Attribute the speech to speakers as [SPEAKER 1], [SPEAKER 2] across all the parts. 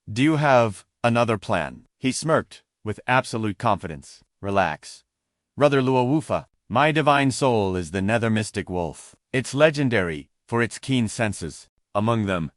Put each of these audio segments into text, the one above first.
[SPEAKER 1] Do you have another plan? He smirked with absolute confidence. Relax. Brother Luo Wufa, my divine soul is the nether mystic wolf. It's legendary for its keen senses. Among them,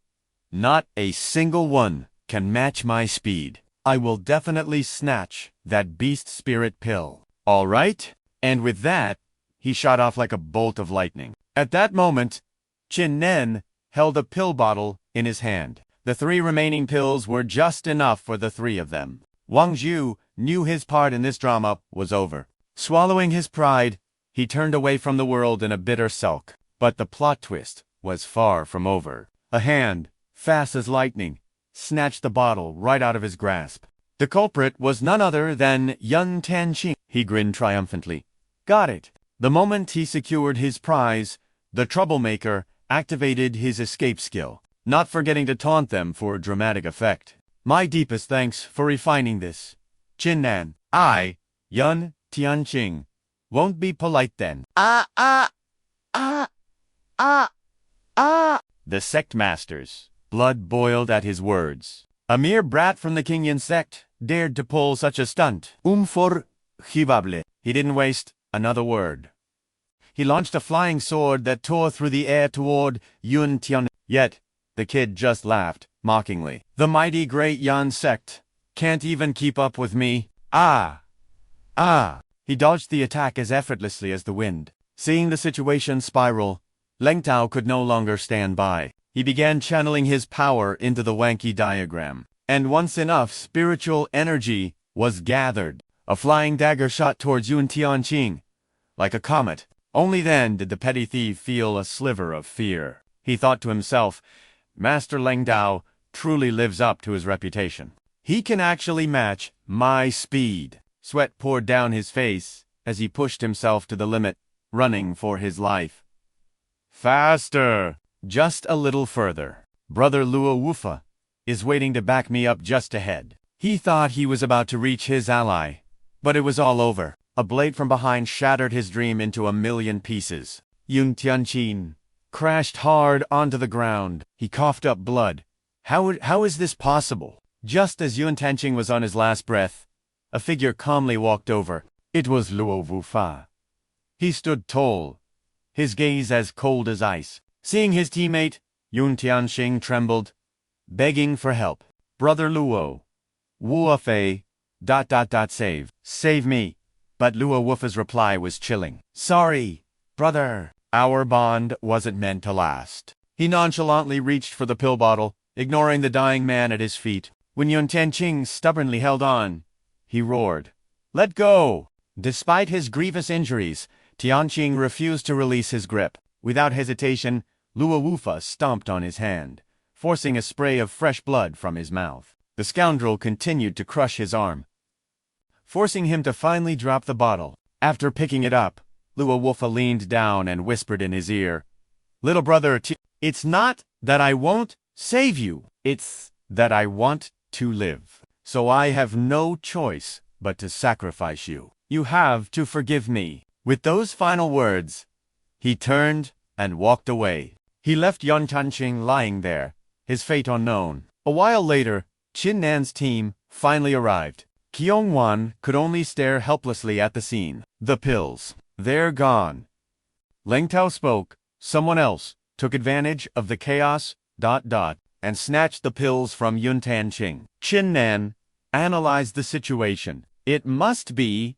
[SPEAKER 1] not a single one can match my speed. I will definitely snatch that beast spirit pill. All right? And with that, he shot off like a bolt of lightning. At that moment, Qin Nan held a pill bottle in his hand. The 3 remaining pills were just enough for the 3 of them. Wang Zhu knew his part in this drama was over. Swallowing his pride, he turned away from the world in a bitter sulk. But the plot twist was far from over. A hand, fast as lightning, snatched the bottle right out of his grasp. The culprit was none other than Yun Tanqing. He grinned triumphantly. Got it. The moment he secured his prize, the troublemaker activated his escape skill, not forgetting to taunt them for dramatic effect. My deepest thanks for refining this. Qin Nan, I, Yun Tianqing, won't be polite then. The sect master's blood boiled at his words. A mere brat from the Qin Nan sect dared to pull such a stunt. Unforgivable. He didn't waste another word. He launched a flying sword that tore through the air toward Yun Tian. Yet, the kid just laughed, mockingly. The mighty great Yan sect can't even keep up with me. He dodged the attack as effortlessly as the wind. Seeing the situation spiral, Leng Tao could no longer stand by. He began channeling his power into the Wanky diagram. And once enough spiritual energy was gathered, a flying dagger shot towards Yun Tianqing. Like a comet, only then did the petty thief feel a sliver of fear. He thought to himself, Master Leng Tao truly lives up to his reputation. He can actually match my speed. Sweat poured down his face as he pushed himself to the limit, running for his life. Faster! Just a little further. Brother Luo Wufa is waiting to back me up just ahead. He thought he was about to reach his ally, but it was all over. A blade from behind shattered his dream into a million pieces. Yun Tianqing crashed hard onto the ground. He coughed up blood. How is this possible? Just as Yun Tianqing was on his last breath, a figure calmly walked over. It was Luo Wufa. He stood tall, his gaze as cold as ice. Seeing his teammate, Yun Tianqing trembled, begging for help. Brother Luo, Wuofei, save. Save me. But Luo Wufa's reply was chilling. Sorry, brother. Our bond wasn't meant to last. He nonchalantly reached for the pill bottle, ignoring the dying man at his feet. When Yun Tianqing stubbornly held on, he roared, Let go! Despite his grievous injuries, Tianqing refused to release his grip. Without hesitation, Luo Wufa stomped on his hand, forcing a spray of fresh blood from his mouth. The scoundrel continued to crush his arm, forcing him to finally drop the bottle. After picking it up, Luo Wufa leaned down and whispered in his ear, Little brother, it's not that I won't save you, it's that I want to live. So I have no choice but to sacrifice you. You have to forgive me. With those final words, he turned and walked away. He left Yun Tianqing lying there, his fate unknown. A while later, Qin Nan's team finally arrived. Qiongwan could only stare helplessly at the scene. The pills. They're gone. Leng Tao spoke. Someone else took advantage of the chaos, and snatched the pills from Yun Tianqing. Qin Nan analyzed the situation. It must be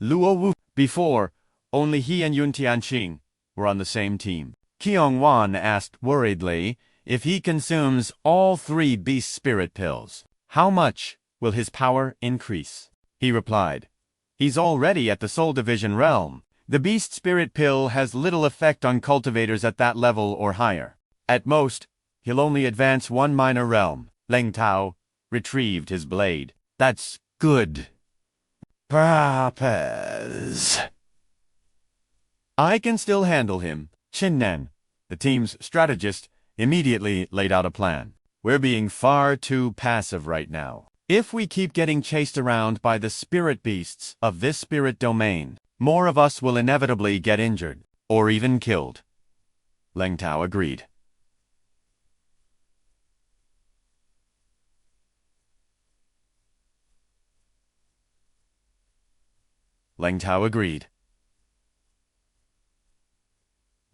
[SPEAKER 1] Luo Wu. Before, only he and Yun Tianqing were on the same team. Qiongwan asked worriedly if he consumes all 3 beast spirit pills, how much will his power increase? He replied, He's already at the Soul Division realm. The beast spirit pill has little effect on cultivators at that level or higher. At most, he'll only advance 1 minor realm. Leng Tao retrieved his blade. That's good. Perhaps I can still handle him. Qin Nan, the team's strategist, immediately laid out a plan. We're being far too passive right now. If we keep getting chased around by the spirit beasts of this spirit domain, more of us will inevitably get injured, or even killed. Leng Tao agreed. Leng Tao agreed.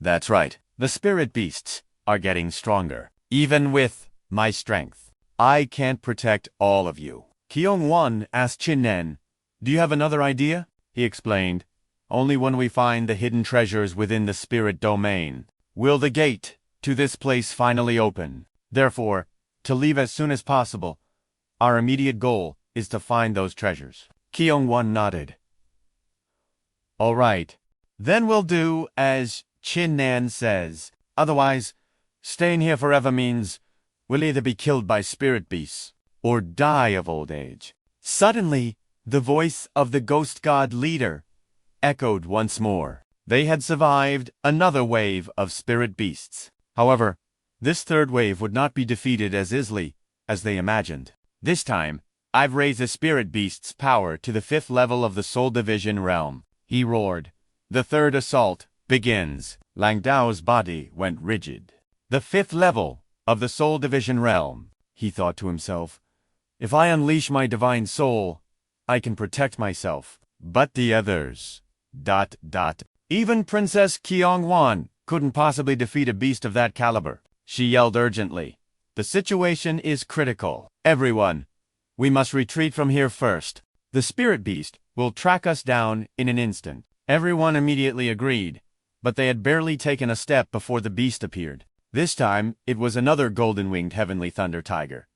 [SPEAKER 1] That's right. The spirit beasts are getting stronger. Even with my strength, I can't protect all of you. Qiong asked Qin Nan, "Do you have another idea?" He explained, "Only when we find the hidden treasures within the spirit domain will the gate to this place finally open. Therefore, to leave as soon as possible, our immediate goal is to find those treasures." Qiong nodded. "All right, then we'll do as Qin Nan says. Otherwise, staying here forever means we'll either be killed by spirit beasts or die of old age." Suddenly, the voice of the ghost god leader echoed once more. They had survived another wave of spirit beasts. However, this third wave would not be defeated as easily as they imagined. "This time, I've raised the spirit beast's power to the 5th level of the Soul Division realm," he roared. "The third assault begins." Lang Dao's body went rigid. "The 5th level of the Soul Division realm," he thought to himself. "If I unleash my divine soul, I can protect myself. But the others... ... Even Princess Qiong couldn't possibly defeat a beast of that caliber." She yelled urgently. "The situation is critical. Everyone, we must retreat from here first. The spirit beast will track us down in an instant." Everyone immediately agreed, but they had barely taken a step before the beast appeared. This time, it was another golden-winged heavenly thunder tiger,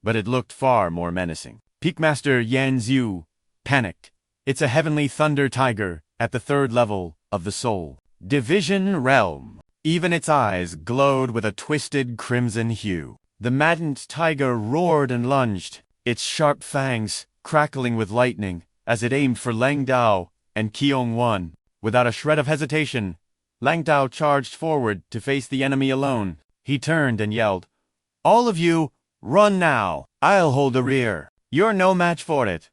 [SPEAKER 1] but it looked far more menacing. Peakmaster Yan Xiu panicked. "It's a heavenly thunder tiger at the 3rd level of the Soul Division realm." Even its eyes glowed with a twisted crimson hue. The maddened tiger roared and lunged, its sharp fangs crackling with lightning as it aimed for Lang Dao and Qiong. Without a shred of hesitation, Lang Dao charged forward to face the enemy alone. He turned and yelled, "All of you, run now! I'll hold the rear. You're no match for it."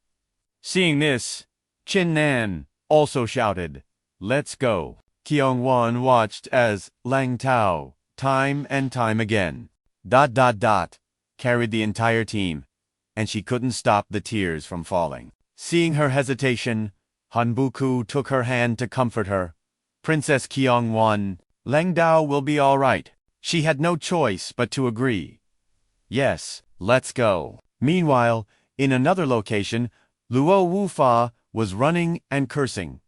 [SPEAKER 1] Seeing this, Qin Nan also shouted, "Let's go." Qiong watched as Lang Dao, time and time again, ... carried the entire team, and she couldn't stop the tears from falling. Seeing her hesitation, Han Buku took her hand to comfort her. "Princess Qiong, Lang Dao will be all right." She had no choice but to agree. "Yes, let's go." Meanwhile, in another location, Luo Wufa was running and cursing.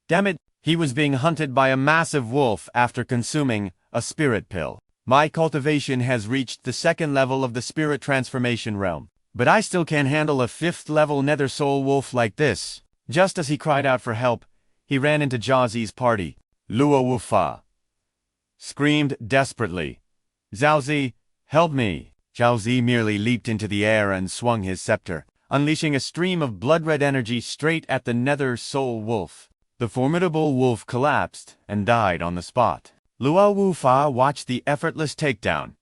[SPEAKER 1] Damn it, he was being hunted by a massive wolf after consuming a spirit pill. "My cultivation has reached the 2nd level of the spirit transformation realm, but I still can't handle a 5th level nether soul wolf like this." Just as he cried out for help, he ran into Jiaozi's party. Luo Wufa screamed desperately, "Jiaozi, help me!" Jiaozi merely leaped into the air and swung his scepter, unleashing a stream of blood-red energy straight at the nether soul wolf. The formidable wolf collapsed and died on the spot. Luo Wufa watched the effortless takedown,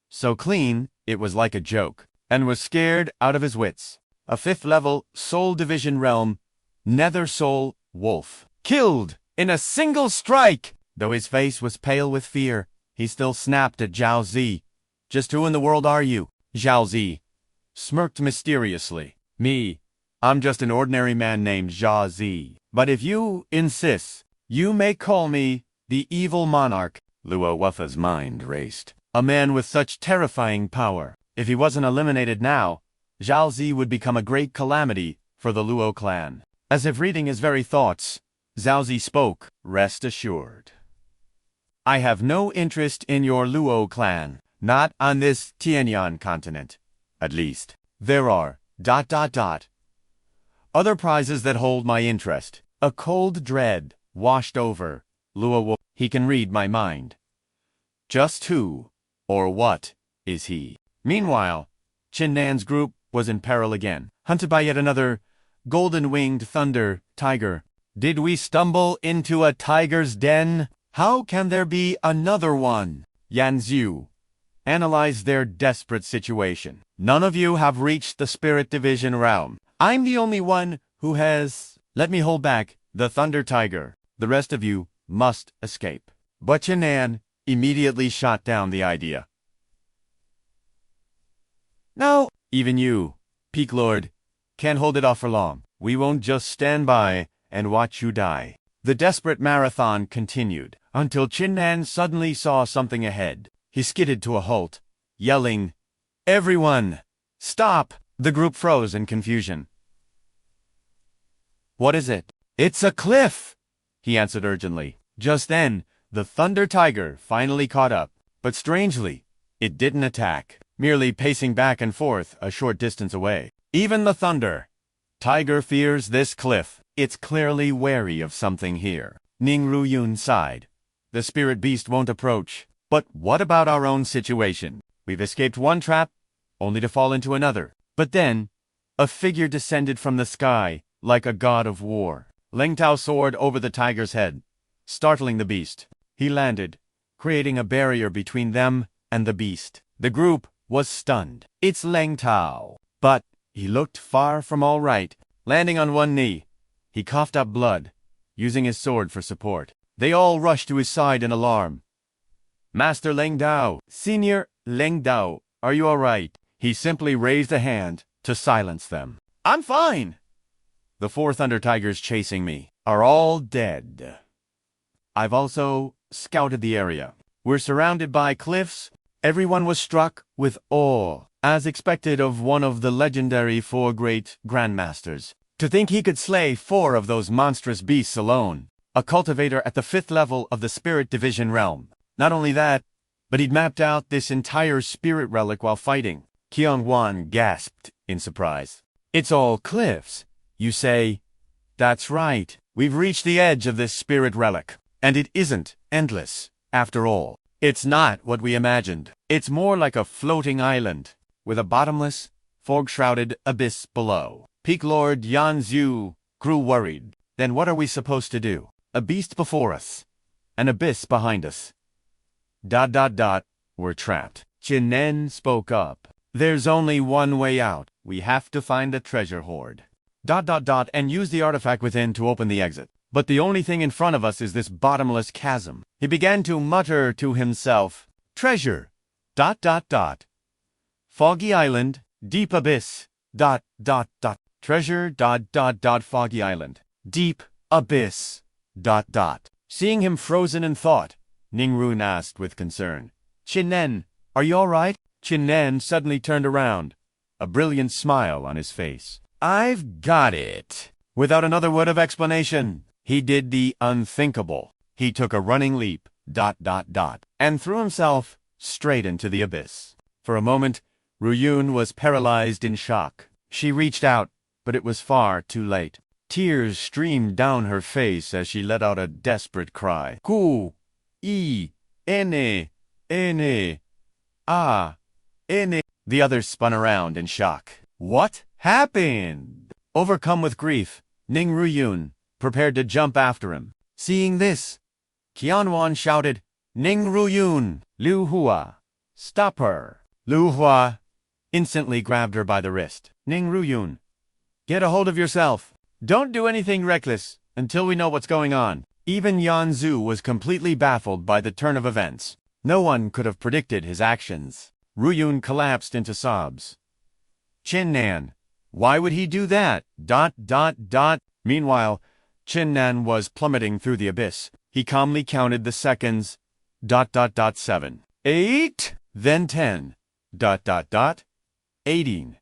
[SPEAKER 1] so clean it was like a joke, and was scared out of his wits. A 5th level Soul Division realm nether soul wolf killed in a single strike! Though his face was pale with fear, he still snapped at Jiaozi. "Just who in the world are you?" Jiaozi smirked mysteriously. "Me, I'm just an ordinary man named Jiaozi. But if you insist, you may call me the Evil Monarch." Luo Wufa's mind raced. A man with such terrifying power. If he wasn't eliminated now, Jiaozi would become a great calamity for the Luo clan. As if reading his very thoughts, Jiaozi spoke, "Rest assured, I have no interest in your Luo clan, not on this Tianyan continent, at least. There are ... other prizes that hold my interest." A cold dread washed over Luo Wufa. He can read my mind. Just who or what is he? Meanwhile, Qin Nan's group was in peril again, hunted by yet another golden-winged thunder tiger. "Did we stumble into a tiger's den? How can there be another one?" Yan Xiu analyzed their desperate situation. "None of you have reached the Spirit Division realm. I'm the only one who has... Let me hold back the Thunder Tiger. The rest of you must escape." But Qin Nan immediately shot down the idea. "No, even you, Peak Lord, can't hold it off for long. We won't just stand by and watch you die. The desperate marathon continued, until Qin Nan suddenly saw something ahead. He skidded to a halt, yelling, "Everyone, stop!" The group froze in confusion. "What is it?" "It's a cliff," he answered urgently. Just then, the Thunder Tiger finally caught up, but strangely, it didn't attack, merely pacing back and forth a short distance away. Even the Thunder Tiger fears this cliff. It's clearly wary of something here. Ning Ruyun sighed. The spirit beast won't approach. But what about our own situation? We've escaped one trap, only to fall into another. But then, a figure descended from the sky, like a god of war. Leng Tao soared over the tiger's head, startling the beast. He landed, creating a barrier between them and the beast. The group was stunned. It's Leng Tao. But he looked far from all right. Landing on one knee, he coughed up blood, using his sword for support. They all rushed to his side in alarm. "Master Leng Dao, Senior Leng Dao, are you all right?" He simply raised a hand to silence them. "I'm fine. The 4 Thunder Tigers chasing me are all dead. I've also scouted the area. We're surrounded by cliffs." Everyone was struck with awe, as expected of one of the legendary 4 great grandmasters. To think he could slay 4 of those monstrous beasts alone, a cultivator at the 5th level of the Spirit Division realm. Not only that, but he'd mapped out this entire spirit relic while fighting. Qian gasped in surprise. "It's all cliffs, you say?" "That's right. We've reached the edge of this spirit relic, and it isn't endless, after all. It's not what we imagined. It's more like a floating island, with a bottomless, fog-shrouded abyss below." Peak Lord Yan Zhu grew worried. "Then what are we supposed to do? A beast before us, an abyss behind us. We're trapped." Qin Nan spoke up. "There's only one way out. We have to find the treasure hoard. And use the artifact within to open the exit. But the only thing in front of us is this bottomless chasm." He began to mutter to himself. "Treasure. Foggy island. Deep abyss. Treasure. Foggy island. Deep abyss. Seeing him frozen in thought, Ning Ruyun asked with concern, "Qin Nan, are you all right?" Qin Nan suddenly turned around, a brilliant smile on his face. "I've got it." Without another word of explanation, he did the unthinkable. He took a running leap, and threw himself straight into the abyss. For a moment, Ruyun was paralyzed in shock. She reached out, but it was far too late. Tears streamed down her face as she let out a desperate cry. "Ku, E, N, A, N." The others spun around in shock. What happened? Overcome with grief, Ning Ruyun prepared to jump after him. Seeing this, Qian shouted, "Ning Ruyun! Liu Hua! Stop her!" Liu Hua instantly grabbed her by the wrist. "Ning Ruyun, get a hold of yourself. Don't do anything reckless until we know what's going on." Even Yan Zhu was completely baffled by the turn of events. No one could have predicted his actions. Ruyun collapsed into sobs. "Qin Nan, why would he do that? Meanwhile, Qin Nan was plummeting through the abyss. He calmly counted the seconds. 7, 8, then 10. 18.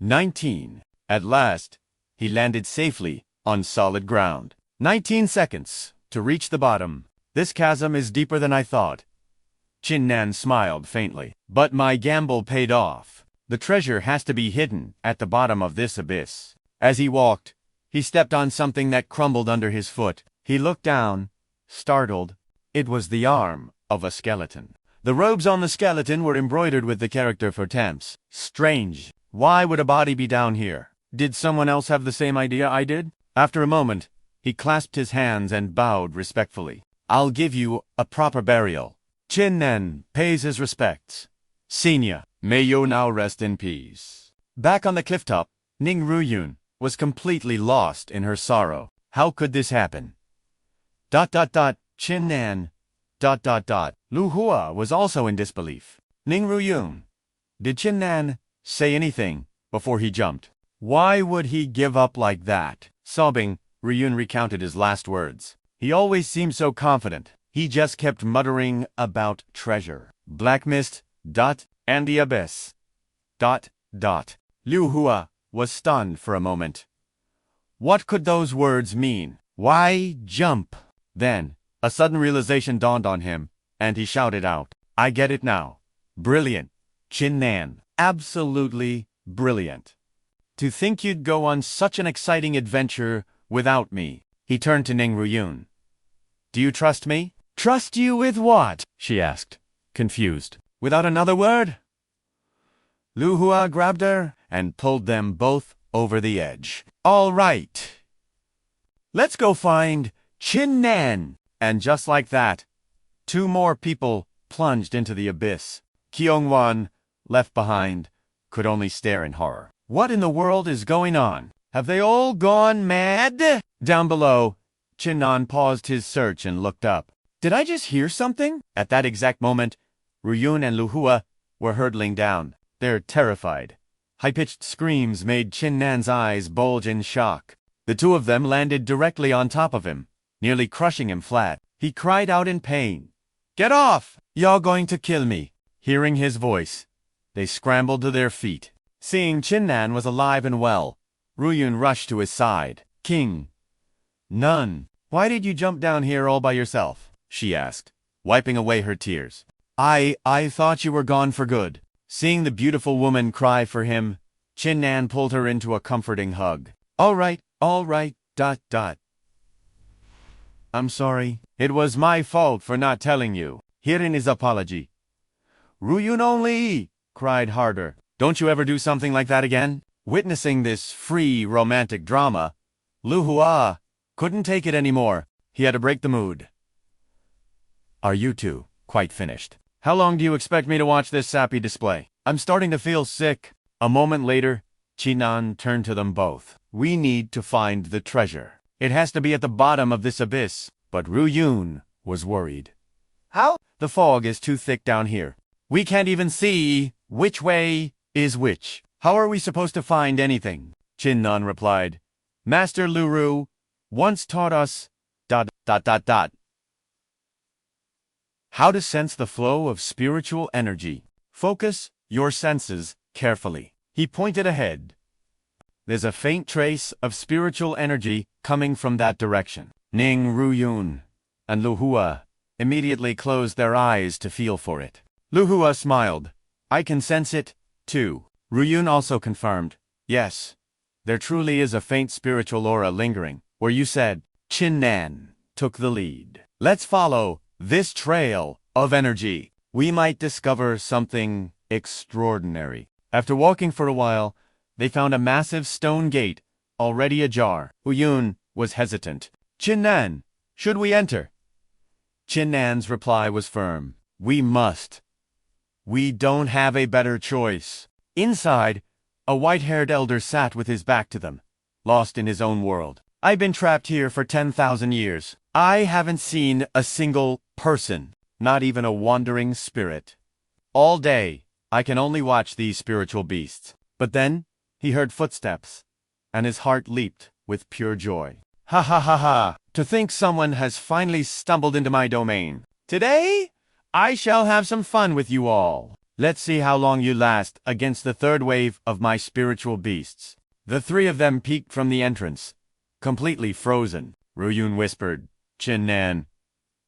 [SPEAKER 1] 19. At last, he landed safely on solid ground. 19 seconds to reach the bottom. This chasm is deeper than I thought. Qin Nan smiled faintly. But my gamble paid off. The treasure has to be hidden at the bottom of this abyss. As he walked, he stepped on something that crumbled under his foot. He looked down, startled. It was the arm of a skeleton. The robes on the skeleton were embroidered with the character for temps. Strange. Why would a body be down here? Did someone else have the same idea I did? After a moment, he clasped his hands and bowed respectfully. "I'll give you a proper burial. Qin Nan pays his respects. Senior, may you now rest in peace." Back on the clifftop, Ning Ruyun was completely lost in her sorrow. How could this happen? Qin Nan. Lu Hua was also in disbelief. Ning Ruyun. Did Qin Nan say anything before he jumped? Why would he give up like that? Sobbing, Ryun recounted his last words. He always seemed so confident. He just kept muttering about treasure. Black mist, and the abyss. Liu Hua was stunned for a moment. What could those words mean? Why jump? Then, a sudden realization dawned on him, and he shouted out, I get it now. Brilliant. Qin Nan. Absolutely brilliant. To think you'd go on such an exciting adventure without me. He turned to Ning Ruyun. Do you trust me? Trust you with what? She asked, confused. Without another word? Lu Hua grabbed her and pulled them both over the edge. All right. Let's go find Qin Nan. And just like that, 2 more people plunged into the abyss. Kyungwon, left behind, could only stare in horror. What in the world is going on? Have they all gone mad? Down below, Qin Nan paused his search and looked up. Did I just hear something? At that exact moment, Ryun and Lu Hua were hurtling down. They're terrified. High-pitched screams made Qin Nan's eyes bulge in shock. The 2 of them landed directly on top of him, nearly crushing him flat. He cried out in pain. Get off! You're going to kill me. Hearing his voice, they scrambled to their feet. Seeing Qin Nan was alive and well, Ryun rushed to his side. King Nan, why did you jump down here all by yourself? She asked, wiping away her tears. I thought you were gone for good. Seeing the beautiful woman cry for him, Qin Nan pulled her into a comforting hug. All right. I'm sorry. It was my fault for not telling you. Herein is apology. Ryun only cried harder. Don't you ever do something like that again? Witnessing this free romantic drama, Lu Hua couldn't take it anymore. He had to break the mood. Are you 2 quite finished? How long do you expect me to watch this sappy display? I'm starting to feel sick. A moment later, Qin Nan turned to them both. We need to find the treasure. It has to be at the bottom of this abyss. But Ryun was worried. How? The fog is too thick down here. We can't even see which way is which. How are we supposed to find anything? Qin Nan replied. Master Luru once taught us... how to sense the flow of spiritual energy. Focus your senses carefully. He pointed ahead. There's a faint trace of spiritual energy coming from that direction. Ning Ruyun and Lu Hua immediately closed their eyes to feel for it. Lu Hua smiled. I can sense it, too. Ryun also confirmed. Yes, there truly is a faint spiritual aura lingering. Where you said, Qin Nan took the lead. Let's follow this trail of energy. We might discover something extraordinary. After walking for a while, they found a massive stone gate, already ajar. Ryun was hesitant. Qin Nan, should we enter? Qin Nan's reply was firm. We must. We don't have a better choice. Inside, a white-haired elder sat with his back to them, lost in his own world. I've been trapped here for 10,000 years. I haven't seen a single person, not even a wandering spirit. All day, I can only watch these spiritual beasts. But then, he heard footsteps, and his heart leaped with pure joy. Ha ha ha ha! To think someone has finally stumbled into my domain. Today, I shall have some fun with you all. Let's see how long you last against the 3rd wave of my spiritual beasts. The 3 of them peeked from the entrance, completely frozen. Ryun whispered, Qin Nan,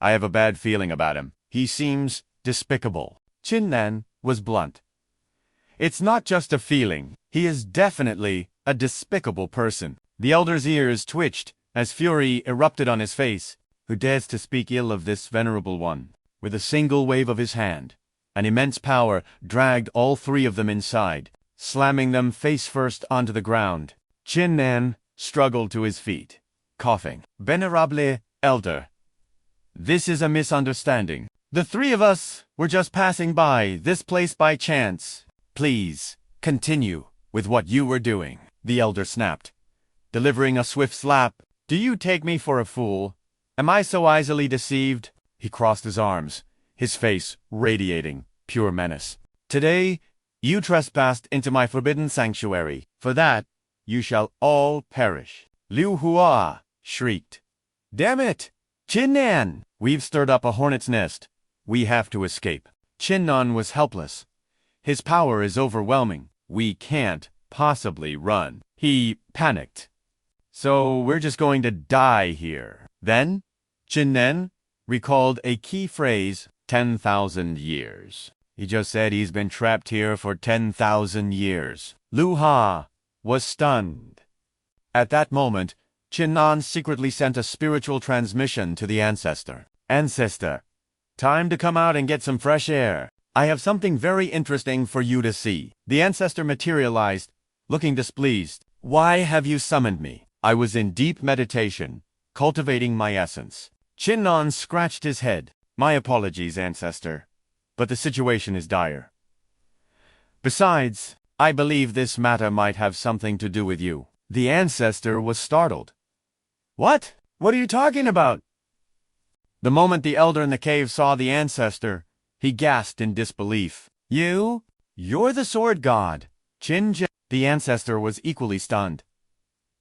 [SPEAKER 1] I have a bad feeling about him. He seems despicable. Qin Nan was blunt. It's not just a feeling. He is definitely a despicable person. The elder's ears twitched as fury erupted on his face. Who dares to speak ill of this venerable one? With a single wave of his hand, an immense power dragged all 3 of them inside, slamming them face first onto the ground. Qin Nan struggled to his feet, coughing. Venerable elder, this is a misunderstanding. The 3 of us were just passing by this place by chance. Please, continue with what you were doing, the elder snapped, delivering a swift slap. Do you take me for a fool? Am I so easily deceived? He crossed his arms, his face radiating pure menace. Today, you trespassed into my forbidden sanctuary. For that, you shall all perish. Liu Hua shrieked. Damn it! Qin Nan! We've stirred up a hornet's nest. We have to escape. Qin Nan was helpless. His power is overwhelming. We can't possibly run. He panicked. So we're just going to die here. Then, Qin Nan recalled a key phrase, 10,000 years. He just said he's been trapped here for 10,000 years. Lu Ha was stunned. At that moment, Qin Nan secretly sent a spiritual transmission to the ancestor. Ancestor, time to come out and get some fresh air. I have something very interesting for you to see. The ancestor materialized, looking displeased. Why have you summoned me? I was in deep meditation, cultivating my essence. Qin Nan scratched his head. My apologies, ancestor, but the situation is dire. Besides, I believe this matter might have something to do with you. The ancestor was startled. What? What are you talking about? The moment the elder in the cave saw the ancestor, he gasped in disbelief. You're the sword god, Qin Zhe. The ancestor was equally stunned.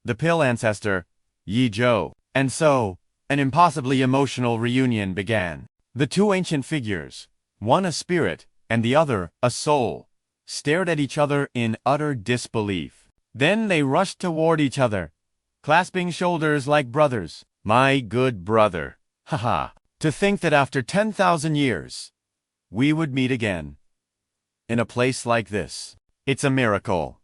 [SPEAKER 1] The pill ancestor, Yi Zhou. And so, an impossibly emotional reunion began. The two ancient figures, one a spirit and the other a soul, stared at each other in utter disbelief. Then they rushed toward each other, clasping shoulders like brothers. My good brother. Haha. To think that after 10,000 years, we would meet again. In a place like this. It's a miracle.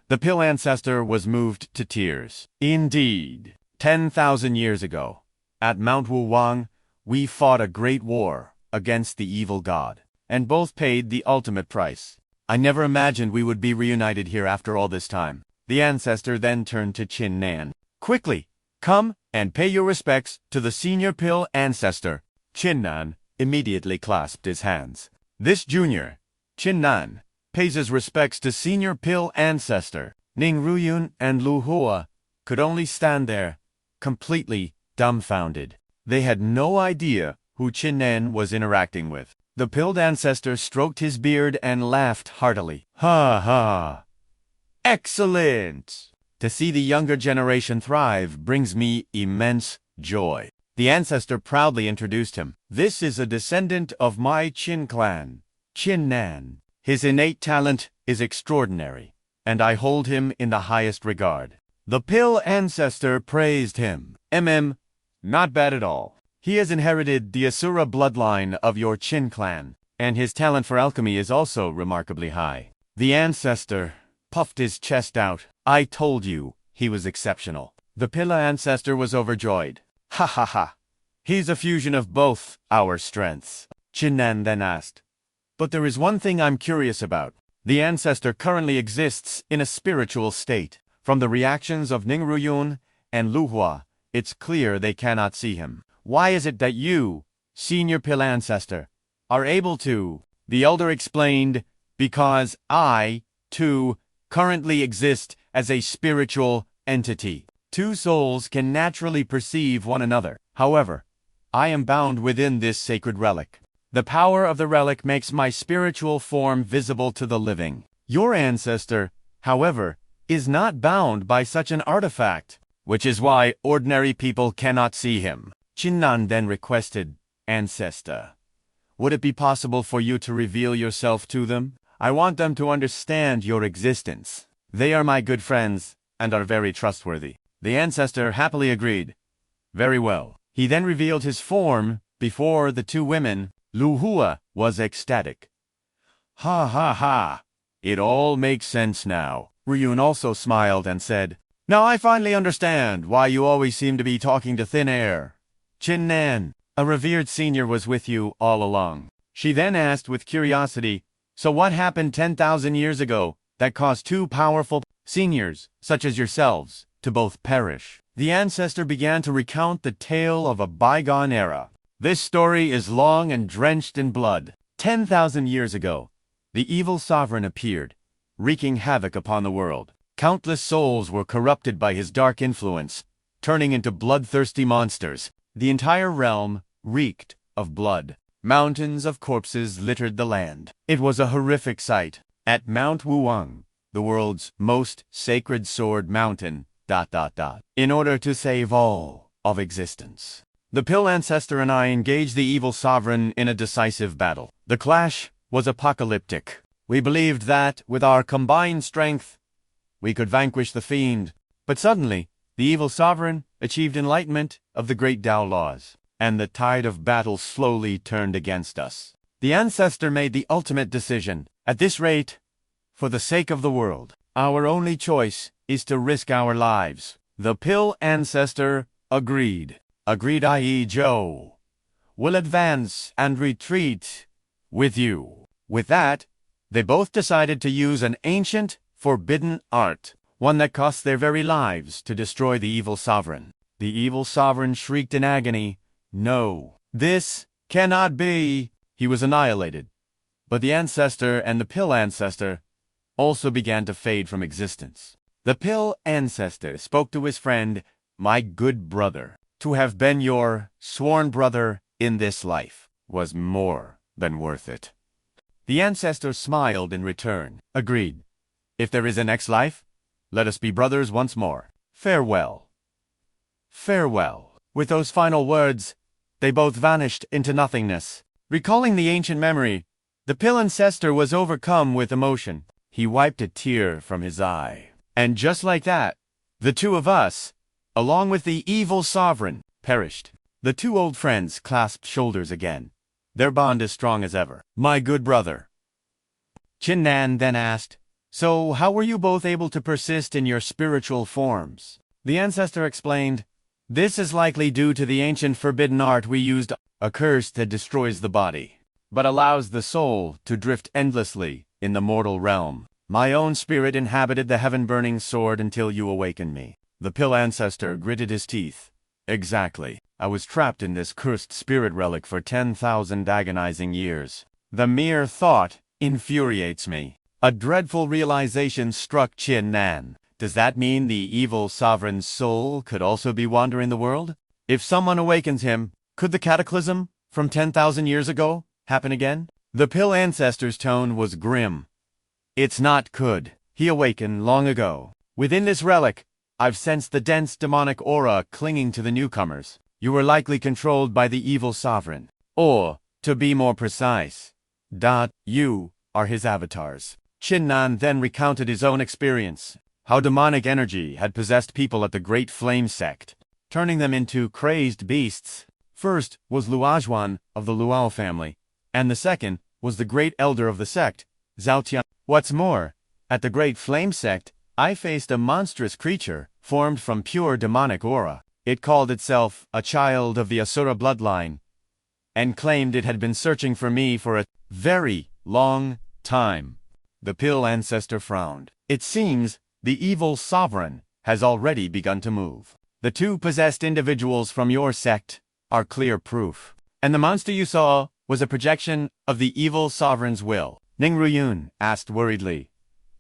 [SPEAKER 1] The pill ancestor was moved to tears. Indeed, 10,000 years ago, at Mount Wuwang, we fought a great war against the evil god, and both paid the ultimate price. I never imagined we would be reunited here after all this time. The ancestor then turned to Qin Nan. Quickly, come and pay your respects to the senior pill ancestor. Qin Nan immediately clasped his hands. This junior, Qin Nan, pays his respects to senior pill ancestor. Ning Ruyun and Lu Hua could only stand there, completely dumbfounded. They had no idea who Qin Nan was interacting with. The pilled ancestor stroked his beard and laughed heartily. Ha ha! Excellent! To see the younger generation thrive brings me immense joy. The ancestor proudly introduced him. This is a descendant of my Qin clan, Qin Nan. His innate talent is extraordinary, and I hold him in the highest regard. The pill ancestor praised him. Not bad at all. He has inherited the Asura bloodline of your Qin clan, and his talent for alchemy is also remarkably high. The ancestor puffed his chest out. I told you he was exceptional. The Pilla ancestor was overjoyed. Ha ha ha. He's a fusion of both our strengths. Qin Nan then asked, but there is one thing I'm curious about. The ancestor currently exists in a spiritual state. From the reactions of Ning Ruyun and Lu Hua, it's clear they cannot see him. Why is it that you, senior Pill ancestor, are able to? The elder explained, because I, too, currently exist as a spiritual entity. Two souls can naturally perceive one another. However, I am bound within this sacred relic. The power of the relic makes my spiritual form visible to the living. Your ancestor, however, is not bound by such an artifact, which is why ordinary people cannot see him. Qin Nan then requested, Ancestor, would it be possible for you to reveal yourself to them? I want them to understand your existence. They are my good friends and are very trustworthy. The ancestor happily agreed. Very well. He then revealed his form before the two women. Lu Hua was ecstatic. Ha ha ha! It all makes sense now. Ruyun also smiled and said, now I finally understand why you always seem to be talking to thin air. Qin Nan, a revered senior, was with you all along. She then asked with curiosity, so what happened 10,000 years ago that caused two powerful seniors, such as yourselves, to both perish? The ancestor began to recount the tale of a bygone era. This story is long and drenched in blood. 10,000 years ago, the evil sovereign appeared, wreaking havoc upon the world. Countless souls were corrupted by his dark influence, turning into bloodthirsty monsters. The entire realm reeked of blood. Mountains of corpses littered the land. It was a horrific sight. At Mount Wuwang, the world's most sacred sword mountain, In order to save all of existence. The Pill Ancestor and I engaged the evil sovereign in a decisive battle. The clash was apocalyptic. We believed that, with our combined strength, we could vanquish the fiend. But suddenly, the evil sovereign achieved enlightenment of the great Tao laws, and the tide of battle slowly turned against us. The Ancestor made the ultimate decision. At this rate, for the sake of the world, our only choice is to risk our lives. The Pill Ancestor agreed. I.e. Joe will advance and retreat with you. With that, they both decided to use an ancient, forbidden art, one that cost their very lives to destroy the evil sovereign. The evil sovereign shrieked in agony, "No, this cannot be!" He was annihilated. But the Ancestor and the Pill Ancestor also began to fade from existence. The Pill Ancestor spoke to his friend, "My good brother, to have been your sworn brother in this life was more than worth it." The Ancestor smiled in return. "Agreed. If there is a next life, let us be brothers once more. Farewell." Farewell. With those final words, they both vanished into nothingness. Recalling the ancient memory, the Pill Ancestor was overcome with emotion. He wiped a tear from his eye. And just like that, the two of us, along with the evil sovereign, perished. The two old friends clasped shoulders again. Their bond as strong as ever. "My good brother," Qin Nan then asked, "so how were you both able to persist in your spiritual forms?" The Ancestor explained, "This is likely due to the ancient forbidden art we used, a curse that destroys the body, but allows the soul to drift endlessly in the mortal realm. My own spirit inhabited the heaven-burning sword until you awakened me." The Pill Ancestor gritted his teeth. "Exactly. I was trapped in this cursed spirit relic for 10,000 agonizing years. The mere thought infuriates me." A dreadful realization struck Qin Nan. Does that mean the evil sovereign's soul could also be wandering the world? If someone awakens him, could the cataclysm from 10,000 years ago happen again? The Pill Ancestor's tone was grim. "It's not could. He awakened long ago. Within this relic, I've sensed the dense demonic aura clinging to the newcomers. You were likely controlled by the evil sovereign. Or, to be more precise, you are his avatars." Qin Nan then recounted his own experience, how demonic energy had possessed people at the Great Flame Sect, turning them into crazed beasts. First was Luo of the Luo family, and the second was the great elder of the sect, Zhao Tian. What's more, at the Great Flame Sect, I faced a monstrous creature formed from pure demonic aura. It called itself a child of the Asura bloodline, and claimed it had been searching for me for a very long time. The Pill Ancestor frowned. "It seems the evil sovereign has already begun to move. The two possessed individuals from your sect are clear proof. And the monster you saw was a projection of the evil sovereign's will." Ning Ruyun asked worriedly,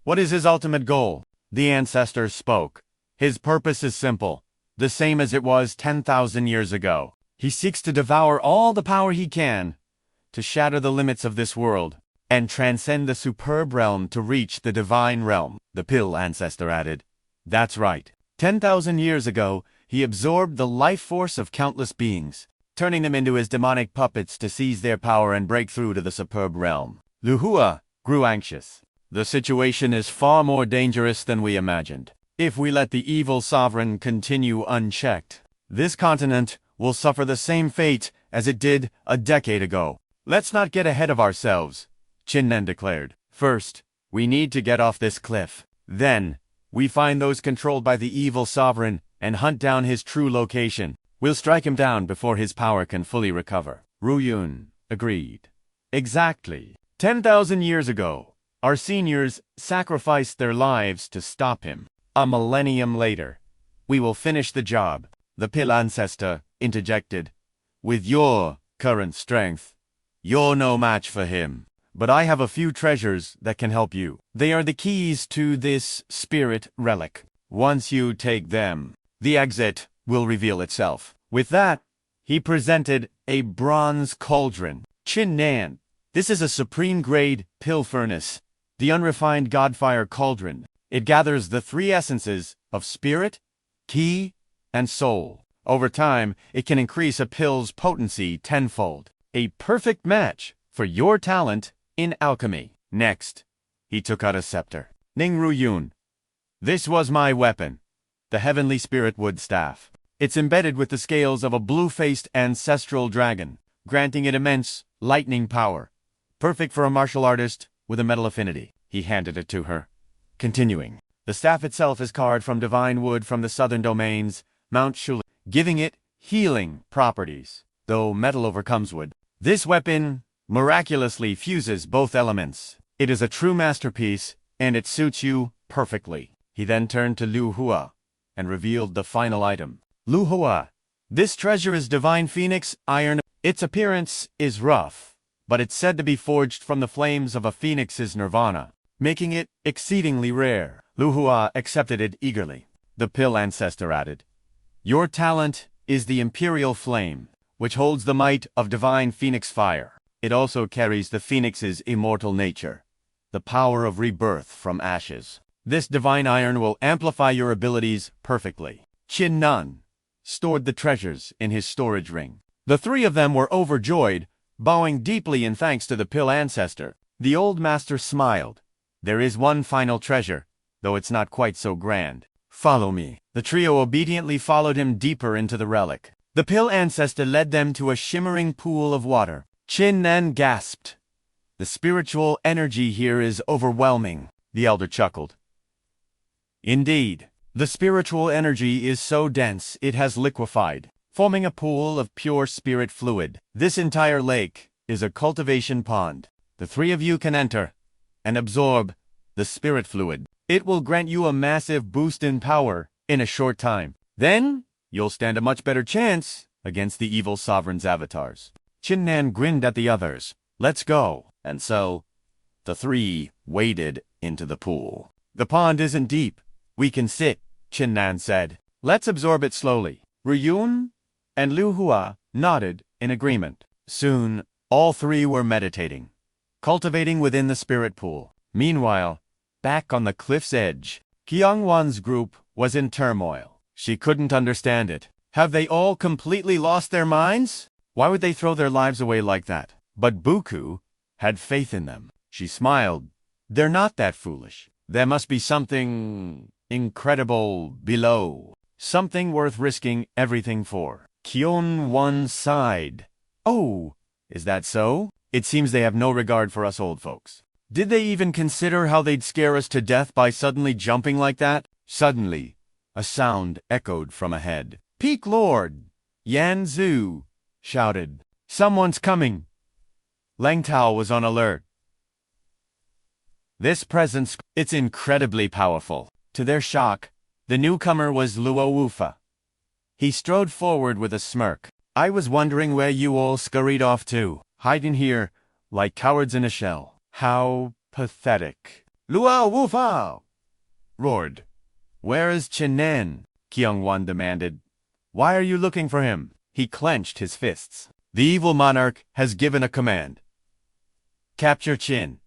[SPEAKER 1] "What is his ultimate goal?" The Ancestor spoke. "His purpose is simple, the same as it was 10,000 years ago. He seeks to devour all the power he can, to shatter the limits of this world, and transcend the superb realm to reach the divine realm." The Pill Ancestor added, "That's right. 10,000 years ago, he absorbed the life force of countless beings, turning them into his demonic puppets to seize their power and break through to the superb realm." Lu Hua grew anxious. "The situation is far more dangerous than we imagined. If we let the evil sovereign continue unchecked, this continent will suffer the same fate as it did a decade ago." "Let's not get ahead of ourselves," Qin Nan declared. "First, we need to get off this cliff. Then, we find those controlled by the evil sovereign and hunt down his true location. We'll strike him down before his power can fully recover." Ruyun agreed. "Exactly. 10,000 years ago, our seniors sacrificed their lives to stop him. A millennium later, we will finish the job." The Pill Ancestor interjected, "With your current strength, you're no match for him. But I have a few treasures that can help you. They are the keys to this spirit relic. Once you take them, the exit will reveal itself." With that, he presented a bronze cauldron. "Qin Nan, this is a supreme-grade pill furnace, the unrefined Godfire cauldron. It gathers the three essences of spirit, ki, and soul. Over time, it can increase a pill's potency tenfold. A perfect match for your talent in alchemy. Next, he took out a scepter. Ningru Yun. This was my weapon, the heavenly spirit wood staff. It's embedded with the scales of a blue-faced ancestral dragon, granting it immense lightning power. Perfect for a martial artist with a metal affinity. He handed it to her. Continuing, the staff itself is carved from divine wood from the southern domains, Mount Shuli, giving it healing properties, though metal overcomes wood. This weapon miraculously fuses both elements. It is a true masterpiece, and it suits you perfectly. He then turned to Lu Hua and revealed the final item. Lu Hua, this treasure is divine phoenix iron. Its appearance is rough, but it's said to be forged from the flames of a phoenix's nirvana, making it exceedingly rare. Lu Hua accepted it eagerly. The pill ancestor added, your talent is the imperial flame, which holds the might of divine phoenix fire. It also carries the phoenix's immortal nature, the power of rebirth from ashes. This divine iron will amplify your abilities perfectly. Qin Nan stored the treasures in his storage ring. The three of them were overjoyed, bowing deeply in thanks to the pill ancestor. The old master smiled. There is one final treasure, though it's not quite so grand. Follow me. The trio obediently followed him deeper into the relic. The pill ancestor led them to a shimmering pool of water. Qin Nan gasped. The spiritual energy here is overwhelming. The elder chuckled. Indeed, the spiritual energy is so dense it has liquefied, forming a pool of pure spirit fluid. This entire lake is a cultivation pond. The three of you can enter and absorb the spirit fluid. It will grant you a massive boost in power in a short time. Then, you'll stand a much better chance against the evil sovereign's avatars. Qin Nan grinned at the others. Let's go. And so, the three waded into the pool. The pond isn't deep. We can sit, Qin Nan said. Let's absorb it slowly. Ruyun and Lu Hua nodded in agreement. Soon, all three were meditating, cultivating within the spirit pool. Meanwhile, back on the cliff's edge, Qiangwan's group was in turmoil. She couldn't understand it. Have they all completely lost their minds? Why would they throw their lives away like that? But Buku had faith in them. She smiled. They're not that foolish. There must be something incredible below. Something worth risking everything for. Qiangwan sighed. Oh, is that so? It seems they have no regard for us old folks. Did they even consider how they'd scare us to death by suddenly jumping like that? Suddenly, a sound echoed from ahead. Peak Lord! Yan Zhu shouted. Someone's coming! Leng Tao was on alert. This presence, it's incredibly powerful. To their shock, the newcomer was Luo Wufa. He strode forward with a smirk. I was wondering where you all scurried off to, hiding here like cowards in a shell. How pathetic. Luo Wufa! Roared. Where is Qin Nan? Qiangwan demanded. Why are you looking for him? He clenched his fists. The evil monarch has given a command. Capture Qin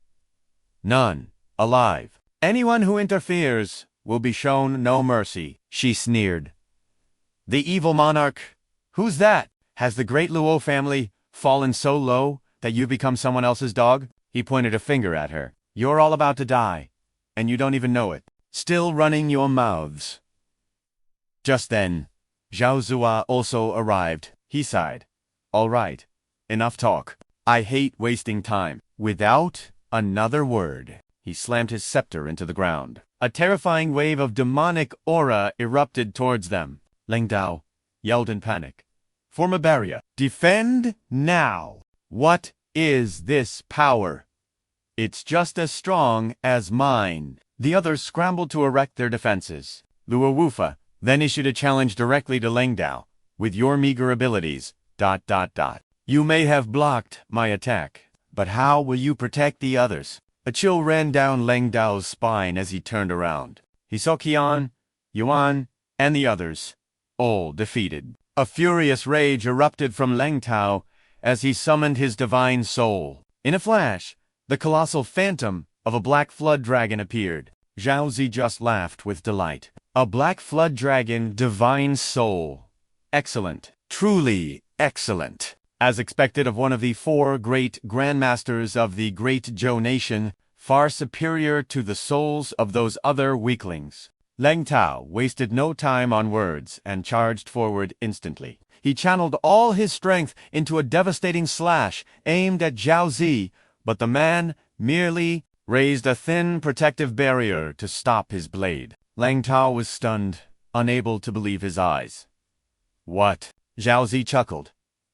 [SPEAKER 1] Nan alive. Anyone who interferes will be shown no mercy, she sneered. The evil monarch? Who's that? Has the great Luo family fallen so low that you become someone else's dog? He pointed a finger at her. You're all about to die, and you don't even know it. Still running your mouths. Just then, Zhao Zua also arrived. He sighed. All right, enough talk. I hate wasting time. Without another word, he slammed his scepter into the ground. A terrifying wave of demonic aura erupted towards them. Leng Dao yelled in panic. Form a barrier. Defend now. What is this power? It's just as strong as mine. The others scrambled to erect their defenses. Luo Wufa then issued a challenge directly to Leng Dao. With your meager abilities, ... You may have blocked my attack, but how will you protect the others? A chill ran down Leng Dao's spine as he turned around. He saw Qian, Yuan, and the others, all defeated. A furious rage erupted from Leng Tao as he summoned his divine soul. In a flash, the colossal phantom of a black flood dragon appeared. Zhao Zi just laughed with delight. A black flood dragon, divine soul. Excellent. Truly excellent. As expected of one of the 4 great grandmasters of the Great Zhou nation, far superior to the souls of those other weaklings. Leng Tao wasted no time on words and charged forward instantly. He channeled all his strength into a devastating slash aimed at Zhao Zi, but the man merely raised a thin protective barrier to stop his blade. Leng Tao was stunned, unable to believe his eyes. What? Zhao Zi chuckled.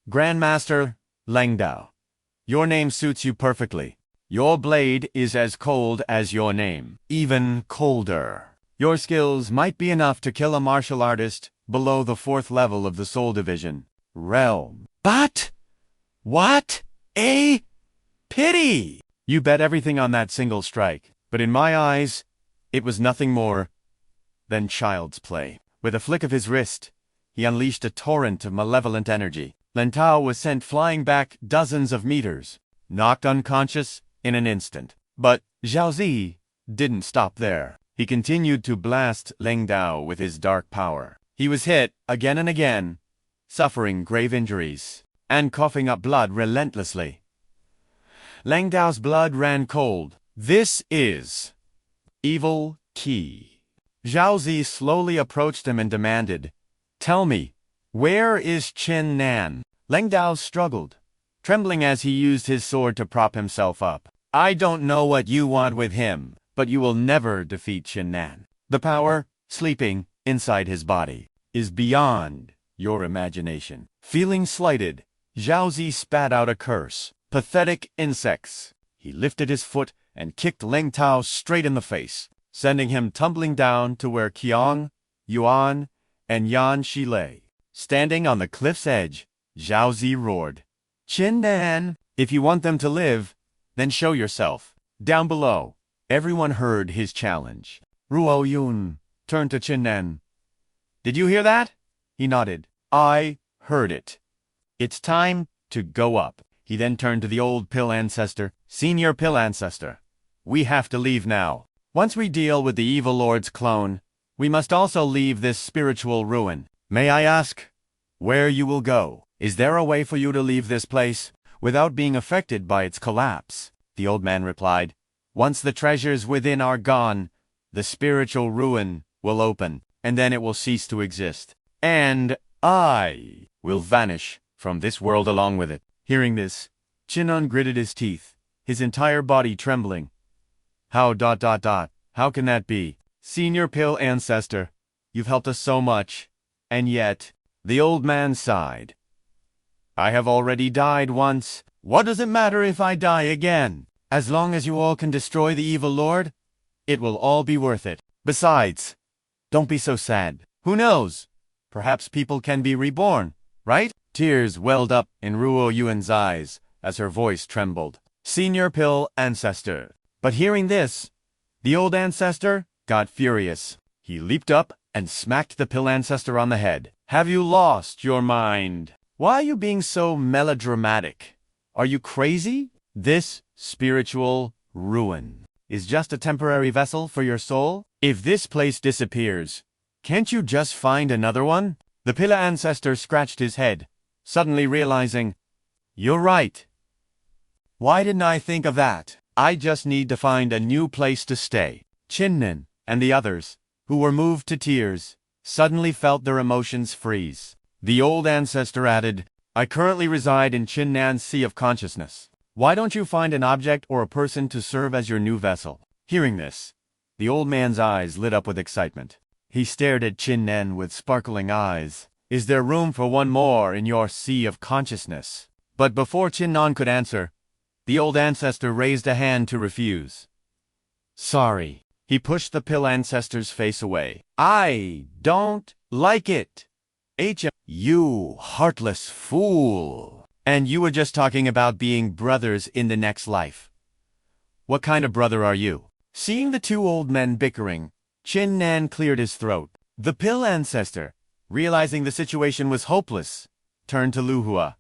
[SPEAKER 1] Grandmaster Leng Dao, your name suits you perfectly. Your blade is as cold as your name, even colder. Your skills might be enough to kill a martial artist below the 4th level of the Soul Division realm. But what a pity! You bet everything on that single strike, but in my eyes, it was nothing more than child's play. With a flick of his wrist, he unleashed a torrent of malevolent energy. Leng Tao was sent flying back dozens of meters, knocked unconscious in an instant. But Zhao Zi didn't stop there. He continued to blast Leng Dao with his dark power. He was hit again and again, suffering grave injuries, and coughing up blood relentlessly. Leng Dao's blood ran cold. This is evil Qi. Zhao Zi slowly approached him and demanded, "Tell me, where is Qin Nan?" Leng Dao struggled, trembling as he used his sword to prop himself up. "I don't know what you want with him, but you will never defeat Qin Nan. The power, sleeping inside his body, is beyond your imagination." Feeling slighted, Zhao Zi spat out a curse. Pathetic insects. He lifted his foot and kicked Leng Tao straight in the face, sending him tumbling down to where Qiang, Yuan, and Yan Shi lay. Standing on the cliff's edge, Zhao Zi roared, "Qin Nan, if you want them to live, then show yourself." Down below, everyone heard his challenge. Ruo Yun turned to Qin Nan. "Did you hear that?" He nodded. "I heard it. It's time to go up." He then turned to the old Pill Ancestor. "Senior Pill Ancestor, we have to leave now. Once we deal with the Evil Lord's clone, we must also leave this spiritual ruin. May I ask where you will go? Is there a way for you to leave this place without being affected by its collapse?" The old man replied, "Once the treasures within are gone, the spiritual ruin will open, and then it will cease to exist. And I will vanish from this world along with it." Hearing this, Qin Nan gritted his teeth, his entire body trembling. How can that be? Senior Pill Ancestor, you've helped us so much, and yet, the old man sighed. "I have already died once. What does it matter if I die again? As long as you all can destroy the Evil Lord, it will all be worth it. Besides, don't be so sad. Who knows? Perhaps people can be reborn, right?" Tears welled up in Ruo Yuan's eyes as her voice trembled. Senior Pill Ancestor. But hearing this, the old ancestor got furious. He leaped up and smacked the Pill Ancestor on the head. "Have you lost your mind? Why are you being so melodramatic? Are you crazy? This spiritual ruin is just a temporary vessel for your soul. If this place disappears, can't you just find another one?" The Pill Ancestor scratched his head, suddenly realizing, "You're right. Why didn't I think of that? I just need to find a new place to stay." Qin Nan and the others, who were moved to tears, suddenly felt their emotions freeze. The old ancestor added, "I currently reside in Qin Nan's Sea of Consciousness. Why don't you find an object or a person to serve as your new vessel?" Hearing this, the old man's eyes lit up with excitement. He stared at Qin Nan with sparkling eyes. "Is there room for one more in your Sea of Consciousness?" But before Qin Nan could answer, the old ancestor raised a hand to refuse. "Sorry." He pushed the Pill Ancestor's face away. "I don't like it. You heartless fool. And you were just talking about being brothers in the next life. What kind of brother are you?" Seeing the two old men bickering, Qin Nan cleared his throat. The Pill Ancestor, realizing the situation was hopeless, turned to Lu Hua.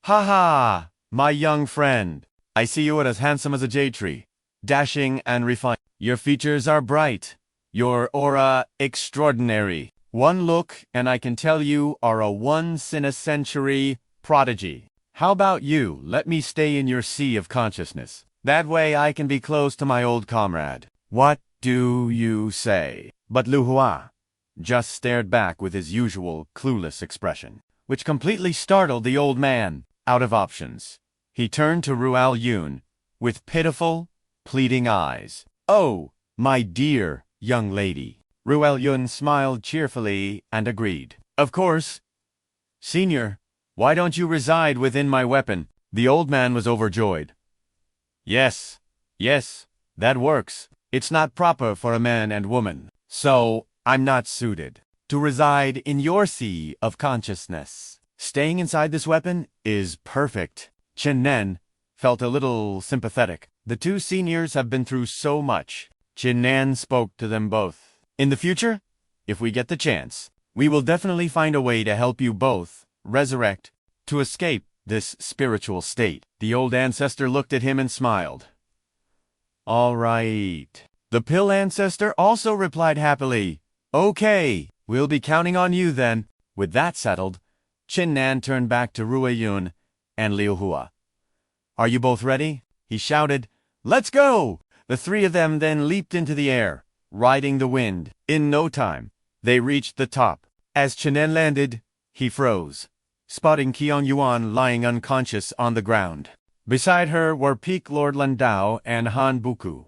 [SPEAKER 1] "Ha ha, my young friend. I see you are as handsome as a jade tree, dashing and refined. Your features are bright. Your aura extraordinary. One look, and I can tell you are a once-in-a-century prodigy. How about you? Let me stay in your sea of consciousness. That way I can be close to my old comrade. What do you say? But Lu Hua just stared back with his usual clueless expression, which completely startled the old man. Out of options, he turned to Rual Yun with pitiful, pleading eyes. Oh, my dear young lady. Rual Yun smiled cheerfully and agreed. Of course. Senior, why don't you reside within my weapon? The old man was overjoyed. Yes, that works. It's not proper for a man and woman, so I'm not suited to reside in your sea of consciousness. Staying inside this weapon is perfect. Qin Nan felt a little sympathetic. The two seniors have been through so much. Qin Nan spoke to them both. In the future, if we get the chance, we will definitely find a way to help you both resurrect to escape this spiritual state. The old ancestor looked at him and smiled. All right. The pill ancestor also replied happily. Okay, we'll be counting on you then. With that settled, Qin Nan turned back to Ruo Yun and Liu Hua. Are you both ready? He shouted. Let's go! The three of them then leaped into the air, riding the wind. In no time, they reached the top. As Qin Nan landed, he froze, spotting Qiong Yuan lying unconscious on the ground. Beside her were Peak Lord Landau and Han Buku.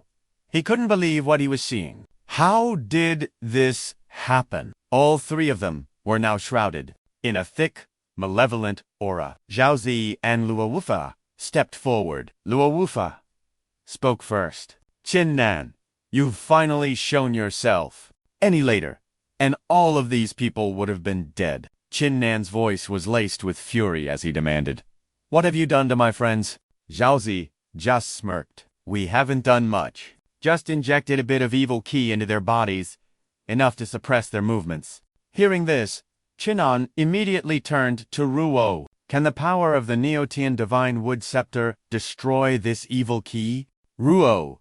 [SPEAKER 1] He couldn't believe what he was seeing. How did this happen? All three of them were now shrouded in a thick, malevolent aura. Zhao Zi and Luo Wufa stepped forward. Luo Wufa spoke first. Qin Nan, you've finally shown yourself. Any later, and all of these people would have been dead. Qin Nan's voice was laced with fury as he demanded, What have you done to my friends? Zhao Zi just smirked. We haven't done much. Just injected a bit of evil ki into their bodies, enough to suppress their movements. Hearing this, Qin Nan immediately turned to Ruo. Can the power of the Neo-Tian Divine Wood Scepter destroy this evil ki? Ruo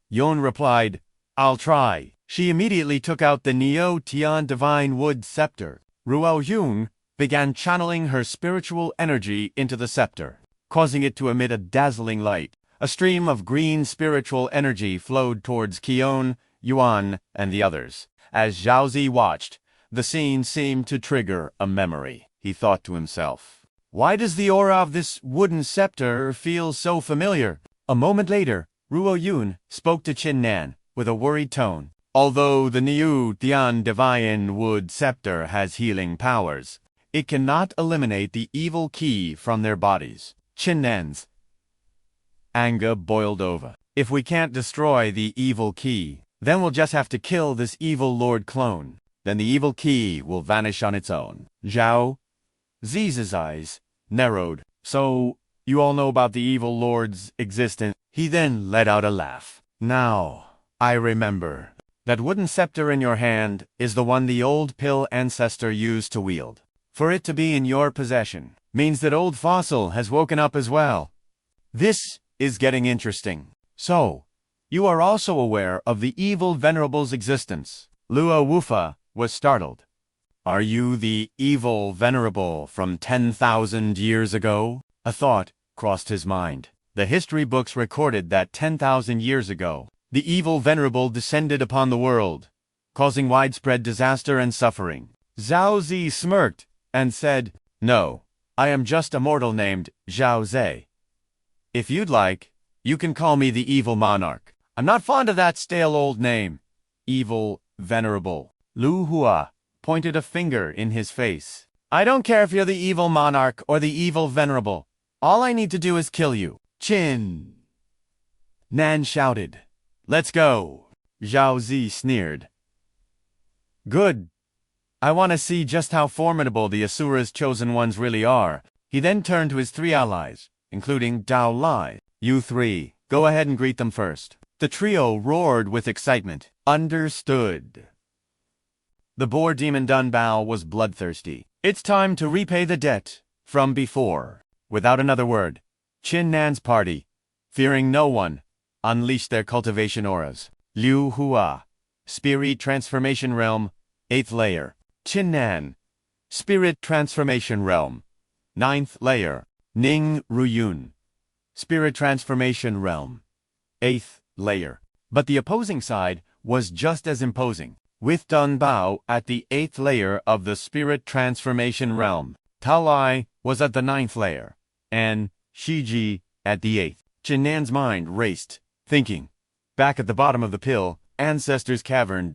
[SPEAKER 1] Yun replied, I'll try. She immediately took out the Neo-Tian Divine Wood Scepter. Ruo Yun began channeling her spiritual energy into the scepter, causing it to emit a dazzling light. A stream of green spiritual energy flowed towards Qiong Yuan and the others. As Zhao Zi watched, the scene seemed to trigger a memory. He thought to himself, Why does the aura of this wooden scepter feel so familiar? A moment later, Ruo Yun spoke to Qin Nan with a worried tone. Although the Neo-Tian Divine Wood Scepter has healing powers, it cannot eliminate the evil ki from their bodies. Qin Nan's anger boiled over. If we can't destroy the evil ki, then we'll just have to kill this evil Lord clone. Then the evil ki will vanish on its own. Zhao Zi's eyes narrowed. So, you all know about the evil Lord's existence? He then let out a laugh. Now, I remember. That wooden scepter in your hand is the one the old pill ancestor used to wield. For it to be in your possession means that old Fossil has woken up as well. This is getting interesting. So, you are also aware of the evil Venerable's existence. Luo Wufa was startled. Are you the evil Venerable from 10,000 years ago? A thought crossed his mind. The history books recorded that 10,000 years ago, the evil Venerable descended upon the world, causing widespread disaster and suffering. Zhao Zi smirked and said, No, I am just a mortal named Zhao Zi. If you'd like, you can call me the evil monarch. I'm not fond of that stale old name. Evil Venerable. Lu Hua pointed a finger in his face. I don't care if you're the evil monarch or the evil Venerable. All I need to do is kill you. Qin Nan shouted. Let's go. Zhao Zi sneered. Good. I want to see just how formidable the Asura's chosen ones really are. He then turned to his three allies, including Dao Lai. You three, go ahead and greet them first. The trio roared with excitement. Understood. The boar demon Dunbao was bloodthirsty. It's time to repay the debt from before. Without another word, Qin Nan's party, fearing no one, unleashed their cultivation auras. Liu Hua Spirit Transformation Realm, 8th layer. Qin Nan, Spirit Transformation Realm, 9th layer. Ning Ruyun, Spirit Transformation Realm, 8th layer. But the opposing side was just as imposing, with Dun Bao at the 8th layer of the Spirit Transformation Realm. Tao Lai was at the 9th layer, and Shiji at the 8th. Qin Nan's mind raced, thinking, back at the bottom of the pill, Ancestor's Cavern, ...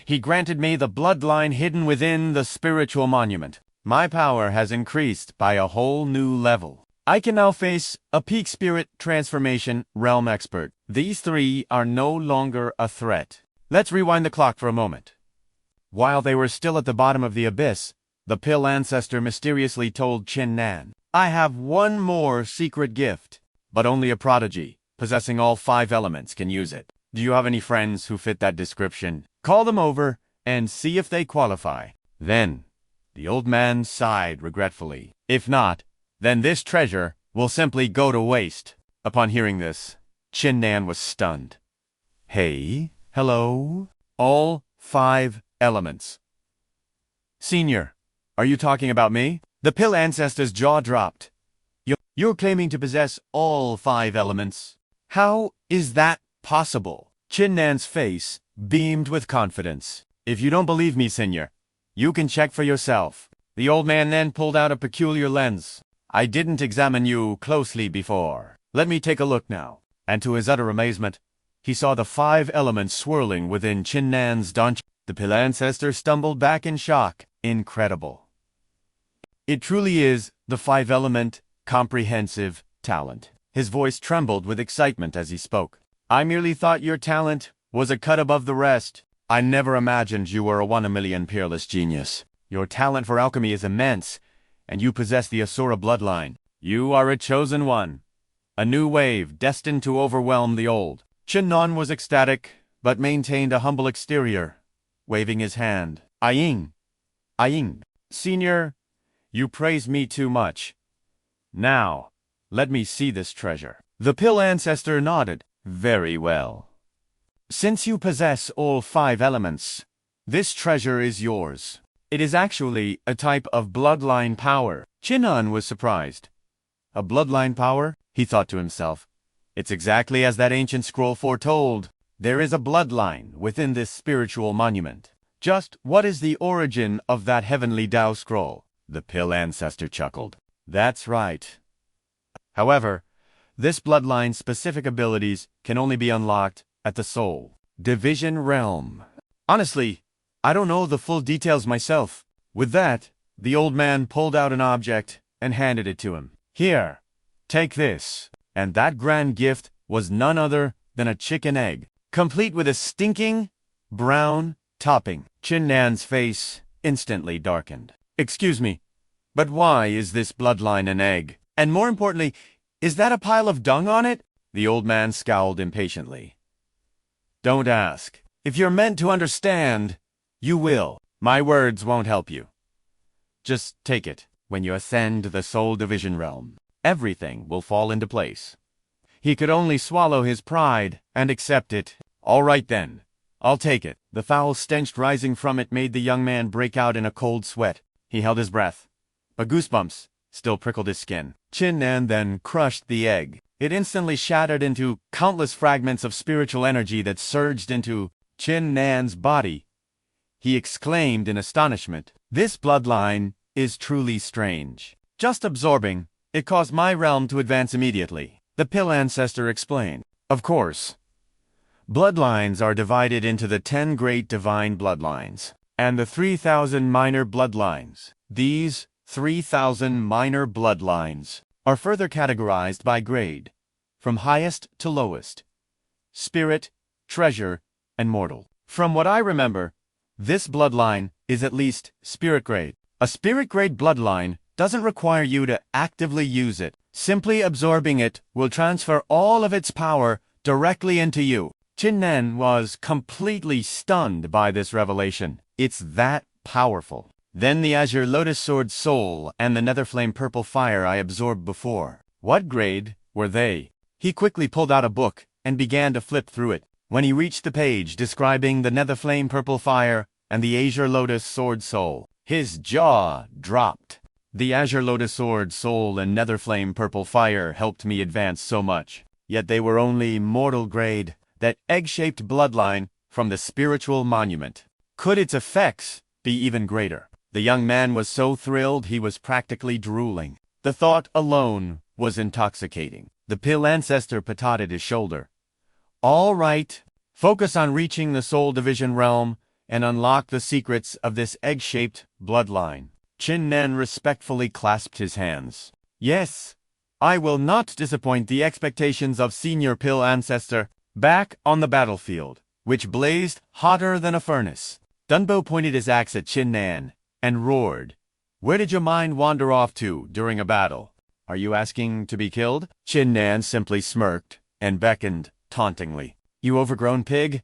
[SPEAKER 1] He granted me the bloodline hidden within the spiritual monument. My power has increased by a whole new level. I can now face a peak spirit transformation realm expert. These three are no longer a threat. Let's rewind the clock for a moment. While they were still at the bottom of the abyss, the pill ancestor mysteriously told Qin Nan, I have one more secret gift, but only a prodigy, possessing all 5 elements, can use it. Do you have any friends who fit that description? Call them over and see if they qualify. Then, the old man sighed regretfully. If not, then this treasure will simply go to waste. Upon hearing this, Qin Nan was stunned. Hey, hello? All 5 elements. Senior, are you talking about me? The pill ancestor's jaw dropped. You're claiming to possess all 5 elements. How is that possible? Qin Nan's face beamed with confidence. If you don't believe me, Senior, you can check for yourself. The old man then pulled out a peculiar lens. I didn't examine you closely before. Let me take a look now. And to his utter amazement, he saw the 5 elements swirling within Qin Nan's dungeon. The pill ancestor stumbled back in shock. Incredible. It truly is the 5-element comprehensive talent. His voice trembled with excitement as he spoke. I merely thought your talent was a cut above the rest. I never imagined you were a 1 in a million peerless genius. Your talent for alchemy is immense, and you possess the Asura bloodline. You are a chosen one. A new wave destined to overwhelm the old. Qin Nan was ecstatic, but maintained a humble exterior, waving his hand. Aying. Senior, you praise me too much. Now, let me see this treasure. The pill ancestor nodded. Very well. Since you possess all 5 elements, this treasure is yours. It is actually a type of bloodline power. Qin Nan was surprised. A bloodline power? He thought to himself. It's exactly as that ancient scroll foretold. There is a bloodline within this spiritual monument. Just what is the origin of that heavenly Tao scroll? The pill ancestor chuckled. That's right. However, this bloodline's specific abilities can only be unlocked at the Soul Division Realm. Honestly, I don't know the full details myself. With that, the old man pulled out an object and handed it to him. Here, take this. And that grand gift was none other than a chicken egg, complete with a stinking brown topping. Qin Nan's face instantly darkened. Excuse me, but why is this bloodline an egg? And more importantly, is that a pile of dung on it? The old man scowled impatiently. Don't ask. If you're meant to understand, you will. My words won't help you. Just take it. When you ascend to the Soul Division Realm, everything will fall into place. He could only swallow his pride and accept it. All right then, I'll take it. The foul stench rising from it made the young man break out in a cold sweat. He held his breath, but goosebumps still prickled his skin. Qin Nan then crushed the egg. It instantly shattered into countless fragments of spiritual energy that surged into Qin Nan's body. He exclaimed in astonishment, "This bloodline is truly strange. Just absorbing, it caused my realm to advance immediately." The pill ancestor explained. Of course, bloodlines are divided into the 10 great divine bloodlines and the 3,000 minor bloodlines. These 3,000 minor bloodlines are further categorized by grade, from highest to lowest: spirit, treasure, and mortal. From what I remember, this bloodline is at least spirit grade. A spirit grade bloodline doesn't require you to actively use it. Simply absorbing it will transfer all of its power directly into you. Qin Nan was completely stunned by this revelation. It's that powerful. Then the Azure Lotus Sword Soul and the Netherflame Purple Fire I absorbed before. What grade were they? He quickly pulled out a book and began to flip through it. When he reached the page describing the nether flame purple fire and the azure lotus sword soul, his jaw dropped. The azure lotus sword soul and nether flame purple fire helped me advance so much, yet they were only mortal grade, that egg-shaped bloodline from the spiritual monument. Could its effects be even greater? The young man was so thrilled he was practically drooling. The thought alone was intoxicating. The pill ancestor patted his shoulder. All right, focus on reaching the soul division realm and unlock the secrets of this egg-shaped bloodline. Qin Nan respectfully clasped his hands. Yes, I will not disappoint the expectations of Senior Pill Ancestor. Back on the battlefield, which blazed hotter than a furnace, Dunbo pointed his axe at Qin Nan and roared, "Where did your mind wander off to during a battle? Are you asking to be killed?" Qin Nan simply smirked and beckoned tauntingly. "You overgrown pig,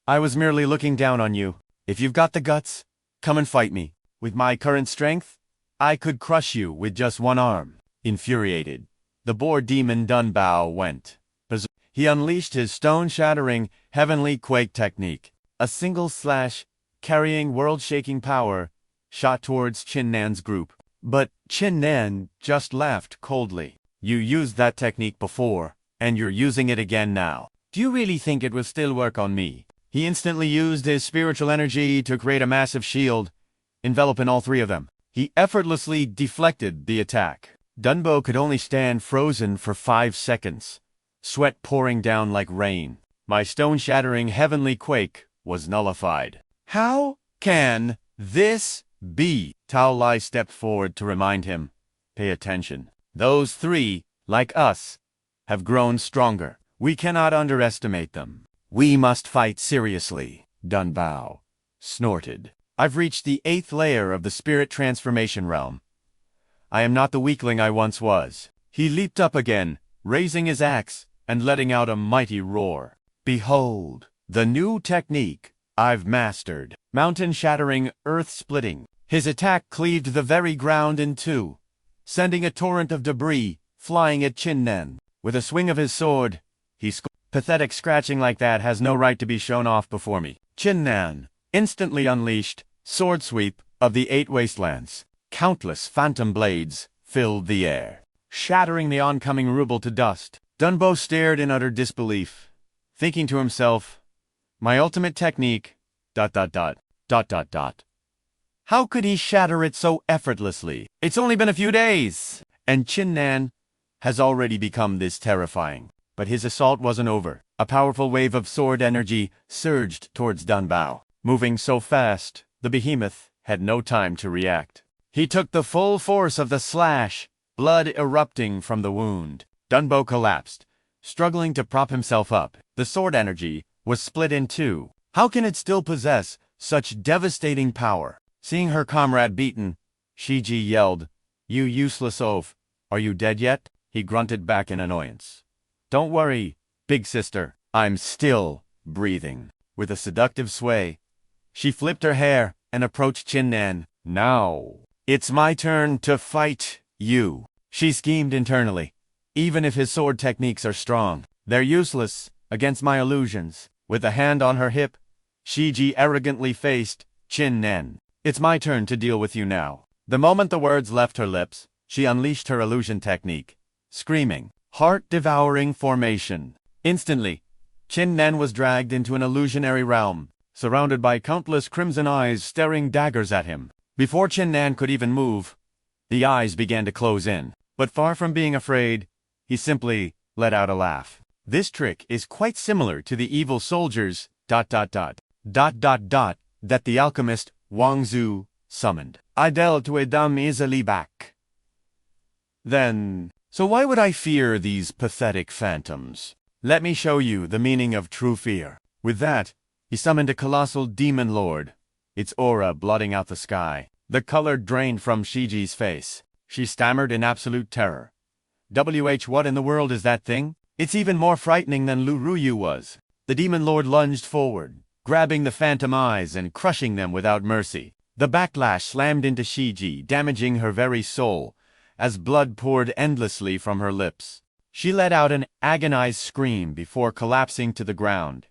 [SPEAKER 1] I was merely looking down on you. If you've got the guts, come and fight me. With my current strength, I could crush you with just one arm." Infuriated, the boar demon Dunbow went. He unleashed his stone-shattering, heavenly quake technique. A single slash, carrying world-shaking power, shot towards Qin Nan's group. But Qin Nan just laughed coldly. "You used that technique before, and you're using it again now. Do you really think it will still work on me?" He instantly used his spiritual energy to create a massive shield, enveloping all three of them. He effortlessly deflected the attack. Dunbo could only stand frozen for 5 seconds, sweat pouring down like rain. My stone-shattering heavenly quake was nullified. "How can this be?" Tao Lai stepped forward to remind him. "Pay attention. Those three, like us, have grown stronger. We cannot underestimate them. We must fight seriously." Dunbow snorted. "I've reached the 8th layer of the spirit transformation realm. I am not the weakling I once was." He leaped up again, raising his axe and letting out a mighty roar. "Behold, the new technique I've mastered. Mountain-shattering, earth-splitting." His attack cleaved the very ground in two, sending a torrent of debris flying at Qin Nan. With a swing of his sword, he "Pathetic scratching like that has no right to be shown off before me." Qin Nan instantly unleashed sword sweep of the 8 wastelands. Countless phantom blades filled the air, shattering the oncoming ruble to dust. Dunbo stared in utter disbelief, thinking to himself, "My ultimate technique, ... How could he shatter it so effortlessly? It's only been a few days, and Qin Nan has already become this terrifying." But his assault wasn't over. A powerful wave of sword energy surged towards Dunbow. Moving so fast, the behemoth had no time to react. He took the full force of the slash, blood erupting from the wound. Dunbo collapsed, struggling to prop himself up. The sword energy was split in two. How can it still possess such devastating power? Seeing her comrade beaten, Shiji yelled, "You useless oaf, are you dead yet?" He grunted back in annoyance. "Don't worry, big sister, I'm still breathing." With a seductive sway, she flipped her hair and approached Qin Nan. "Now, it's my turn to fight you," she schemed internally. "Even if his sword techniques are strong, they're useless against my illusions." With a hand on her hip, Shiji arrogantly faced Qin Nan. "It's my turn to deal with you now." The moment the words left her lips, she unleashed her illusion technique, screaming, "Heart-devouring formation." Instantly, Qin Nan was dragged into an illusionary realm, surrounded by countless crimson eyes staring daggers at him. Before Qin Nan could even move, the eyes began to close in. But far from being afraid, he simply let out a laugh. This trick is quite similar to the evil soldiers ... that the alchemist Wang Zhu summoned. I dealt with them easily back then. So why would I fear these pathetic phantoms? Let me show you the meaning of true fear. With that, he summoned a colossal demon lord, its aura blotting out the sky. The color drained from Shiji's face. She stammered in absolute terror. What in the world is that thing? It's even more frightening than Lu Ruyu was." The demon lord lunged forward, grabbing the phantom eyes and crushing them without mercy. The backlash slammed into Shiji, damaging her very soul, as blood poured endlessly from her lips. She let out an agonized scream before collapsing to the ground,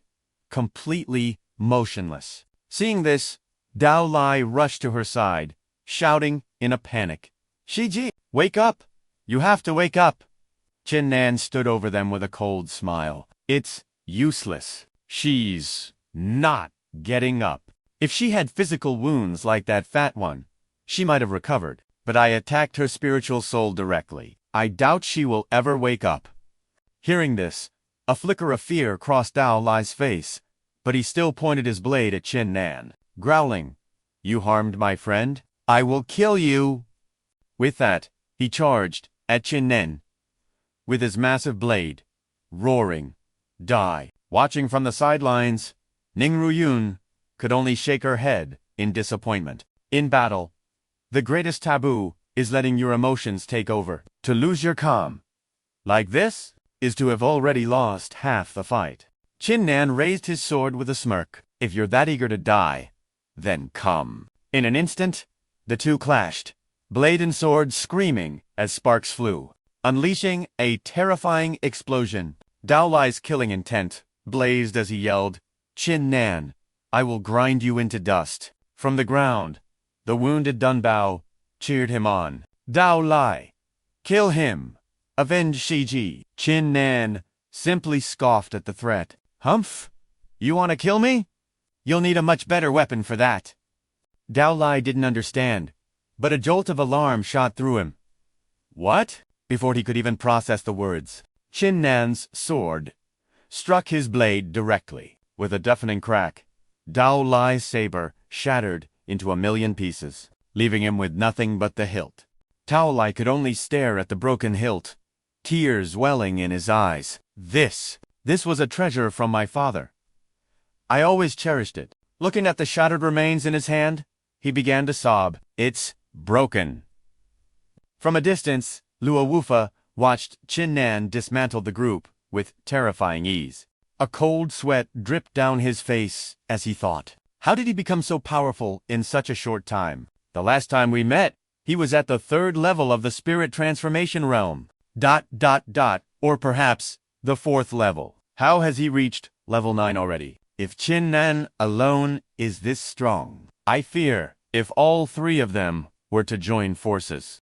[SPEAKER 1] completely motionless. Seeing this, Dao Lai rushed to her side, shouting in a panic, "Shiji, wake up! You have to wake up!" Qin Nan stood over them with a cold smile. "It's useless. She's not getting up. If she had physical wounds like that fat one, she might have recovered, but I attacked her spiritual soul directly. I doubt she will ever wake up." Hearing this, a flicker of fear crossed Dao Lai's face, but he still pointed his blade at Qin Nan, growling, "You harmed my friend? I will kill you!" With that, he charged at Qin Nan with his massive blade, roaring, "Die!" Watching from the sidelines, Ning Ruyun could only shake her head in disappointment. In battle, the greatest taboo is letting your emotions take over. To lose your calm, like this, is to have already lost half the fight. Qin Nan raised his sword with a smirk. "If you're that eager to die, then come." In an instant, the two clashed, blade and sword screaming as sparks flew, unleashing a terrifying explosion. Dao Lai's killing intent blazed as he yelled, "Qin Nan, I will grind you into dust." From the ground, the wounded Dunbao cheered him on. "Dao Lai, kill him! Avenge Shiji!" Qin Nan simply scoffed at the threat. "Humph! You want to kill me? You'll need a much better weapon for that." Dao Lai didn't understand, but a jolt of alarm shot through him. "What?" Before he could even process the words, Qin Nan's sword struck his blade directly. With a deafening crack, Dao Lai's saber shattered into a million pieces, leaving him with nothing but the hilt. Dao Lai could only stare at the broken hilt, tears welling in his eyes. This was a treasure from my father. I always cherished it." Looking at the shattered remains in his hand, he began to sob. "It's broken." From a distance, Luo Wufa watched Qin Nan dismantle the group with terrifying ease. A cold sweat dripped down his face as he thought, how did he become so powerful in such a short time? The last time we met, he was at the 3rd level of the spirit transformation realm. ... Or perhaps the 4th level. How has he reached level 9 already? If Qin Nan alone is this strong, I fear if all 3 of them were to join forces. ...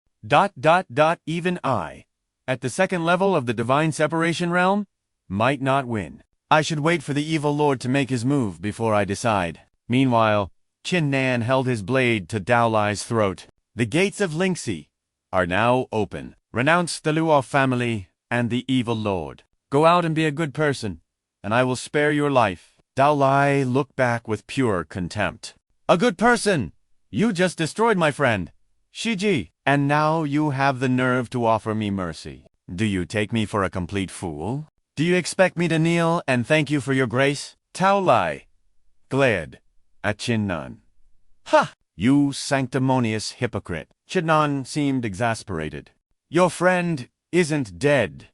[SPEAKER 1] Even I, at the 2nd level of the divine separation realm, might not win. I should wait for the evil lord to make his move before I decide. Meanwhile, Qin Nan held his blade to Dao Lai's throat. The gates of Lingxi are now open. Renounce the Luo family and the evil lord. Go out and be a good person, and I will spare your life. Dao Lai looked back with pure contempt. "A good person! You just destroyed my friend, Shiji, and now you have the nerve to offer me mercy. Do you take me for a complete fool? Do you expect me to kneel and thank you for your grace?" Dao Lai glared at Qin Nan. "Ha! You sanctimonious hypocrite." Qin Nan seemed exasperated. "Your friend isn't dead.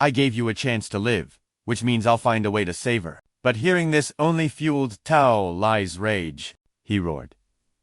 [SPEAKER 1] I gave you a chance to live, which means I'll find a way to save her." But hearing this only fueled Dao Lai's rage. He roared,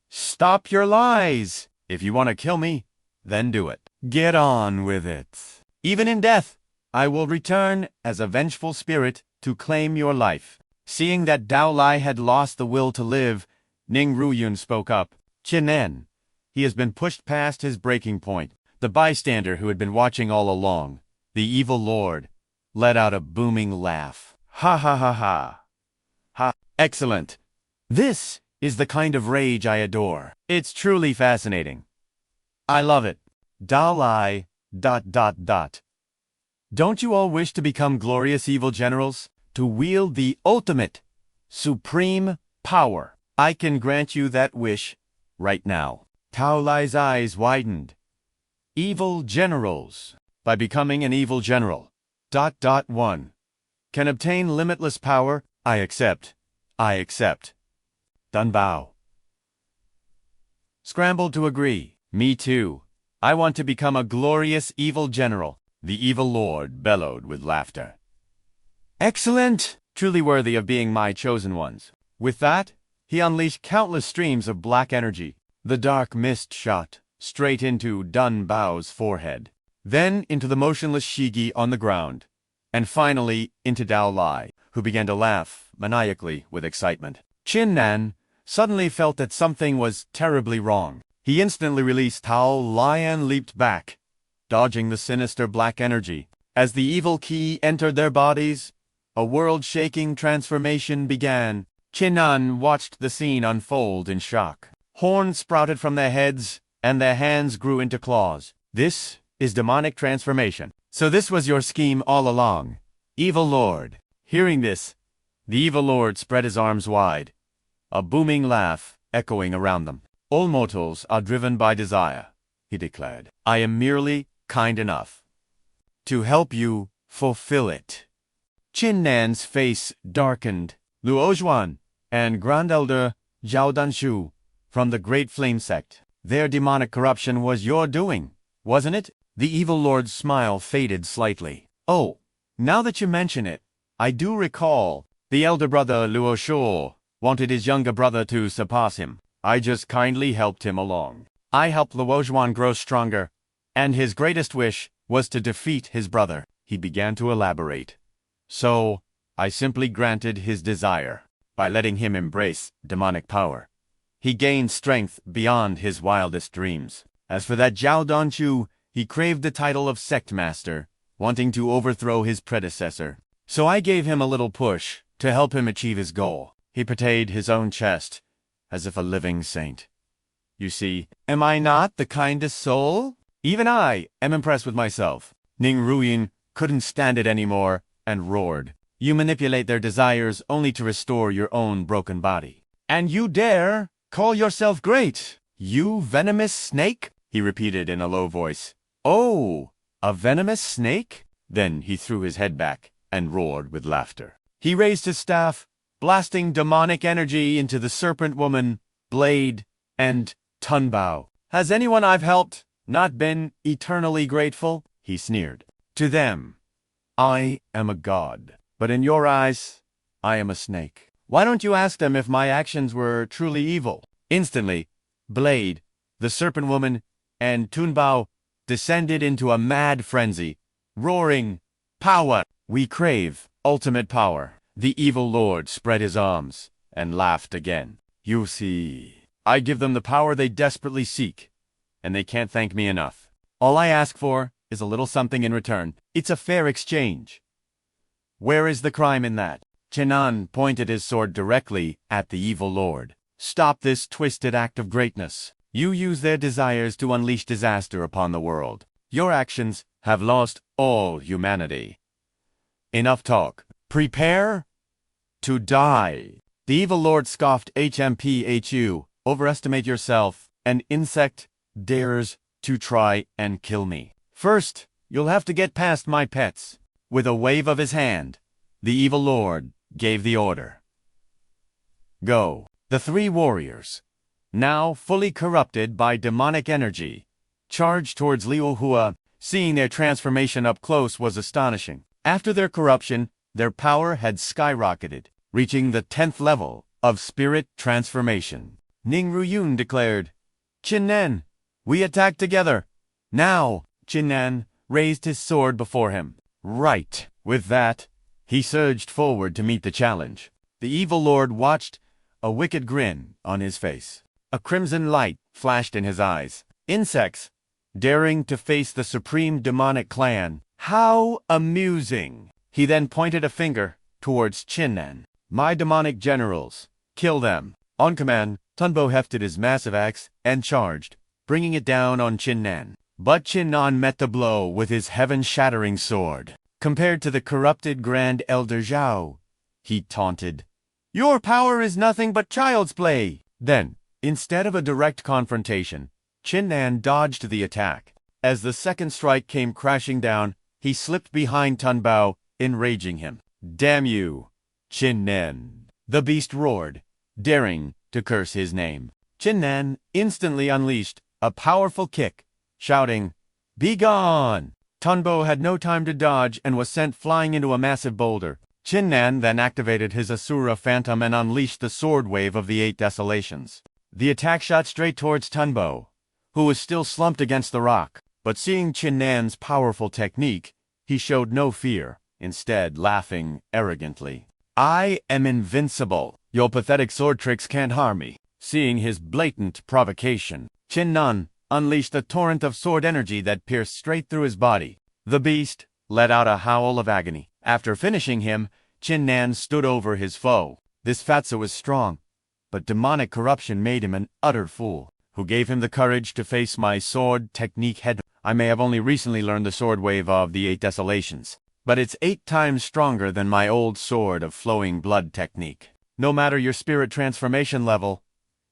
[SPEAKER 1] "Stop your lies! If you want to kill me, then do it. Get on with it. Even in death, I will return as a vengeful spirit to claim your life." Seeing that Dao Lai had lost the will to live, Ning Ruyun spoke up. "Qin Nan, he has been pushed past his breaking point." The bystander who had been watching all along, the evil lord, let out a booming laugh. "Ha ha ha ha. Ha, excellent. This is the kind of rage I adore. It's truly fascinating. I love it. Dao Lai... Don't you all wish to become glorious evil generals? To wield the ultimate, supreme power? I can grant you that wish right now." Dao Lai's eyes widened. Evil generals. By becoming an evil general. ... 1. Can obtain limitless power. I accept. I accept. Dunbao scrambled to agree. Me too. I want to become a glorious evil general. The evil lord bellowed with laughter. Excellent! Truly worthy of being my chosen ones. With that, he unleashed countless streams of black energy. The dark mist shot straight into Dunbao's forehead, then into the motionless Shigi on the ground, and finally into Dao Lai, who began to laugh maniacally with excitement. Qin Nan suddenly felt that something was terribly wrong. He instantly released Tao Lion leaped back, dodging the sinister black energy. As the evil ki entered their bodies, a world-shaking transformation began. Qin Nan watched the scene unfold in shock. Horns sprouted from their heads, and their hands grew into claws. This is demonic transformation. So this was your scheme all along, Evil Lord. Hearing this, the Evil Lord spread his arms wide, a booming laugh echoing around them. All mortals are driven by desire, he declared. I am merely kind enough to help you fulfill it. Qin Nan's face darkened. Luo Clan and Grand Elder Zhao Danshu from the Great Flame Sect. Their demonic corruption was your doing, wasn't it? The Evil Lord's smile faded slightly. Oh, now that you mention it, I do recall. The elder brother Luo Shuo wanted his younger brother to surpass him. I just kindly helped him along. I helped Luo Clan grow stronger, and his greatest wish was to defeat his brother. He began to elaborate. So, I simply granted his desire. By letting him embrace demonic power, he gained strength beyond his wildest dreams. As for that Zhao Danshu, he craved the title of Sect Master, wanting to overthrow his predecessor. So I gave him a little push to help him achieve his goal. He patted his own chest, as if a living saint. You see, am I not the kindest soul? Even I am impressed with myself. Ning Ruyin couldn't stand it anymore and roared. You manipulate their desires only to restore your own broken body. And you dare call yourself great? You venomous snake? He repeated in a low voice. Oh, a venomous snake? Then he threw his head back and roared with laughter. He raised his staff, blasting demonic energy into the serpent woman, Blade, and Tunbao. Has anyone I've helped not been eternally grateful? He sneered. To them, I am a god. But in your eyes, I am a snake. Why don't you ask them if my actions were truly evil? Instantly, Blade, the serpent woman, and Tunbao descended into a mad frenzy, roaring, Power! We crave ultimate power. The Evil Lord spread his arms and laughed again. You see, I give them the power they desperately seek, and they can't thank me enough. All I ask for is a little something in return. It's a fair exchange. Where is the crime in that? Qin Nan pointed his sword directly at the Evil Lord. Stop this twisted act of greatness. You use their desires to unleash disaster upon the world. Your actions have lost all humanity. Enough talk. Prepare to die. The Evil Lord scoffed. HMPHU. Overestimate yourself. An insect dares to try and kill me. First, you'll have to get past my pets. With a wave of his hand, the Evil Lord gave the order. Go. The three warriors, now fully corrupted by demonic energy, charged towards Liu Hua. Seeing their transformation up close was astonishing. After their corruption, their power had skyrocketed, reaching the 10th level of spirit transformation. Ning Ruyun declared, Qin Nan, we attack together. Now, Qin Nan raised his sword before him. Right. With that, he surged forward to meet the challenge. The Evil Lord watched, a wicked grin on his face. A crimson light flashed in his eyes. Insects, daring to face the supreme demonic clan. How amusing! He then pointed a finger towards Qin Nan. My demonic generals, kill them. On command, Tunbo hefted his massive axe and charged, bringing it down on Qin Nan. But Qin Nan met the blow with his heaven-shattering sword. Compared to the corrupted Grand Elder Zhao, he taunted, Your power is nothing but child's play. Then, instead of a direct confrontation, Qin Nan dodged the attack. As the second strike came crashing down, he slipped behind Tunbao, enraging him. Damn you, Qin Nan! The beast roared, daring to curse his name. Qin Nan instantly unleashed a powerful kick, shouting, Be gone! Tunbo had no time to dodge and was sent flying into a massive boulder. Qin Nan then activated his Asura Phantom and unleashed the sword wave of the 8 Desolations. The attack shot straight towards Tunbo, who was still slumped against the rock. But seeing Qin Nan's powerful technique, he showed no fear, instead laughing arrogantly. I am invincible. Your pathetic sword tricks can't harm me. Seeing his blatant provocation, Qin Nan unleashed a torrent of sword energy that pierced straight through his body. The beast let out a howl of agony. After finishing him, Qin Nan stood over his foe. This fatso was strong, but demonic corruption made him an utter fool. Who gave him the courage to face my sword technique head? I may have only recently learned the sword wave of the 8 desolations, but it's 8 times stronger than my old sword of flowing blood technique. No matter your spirit transformation level,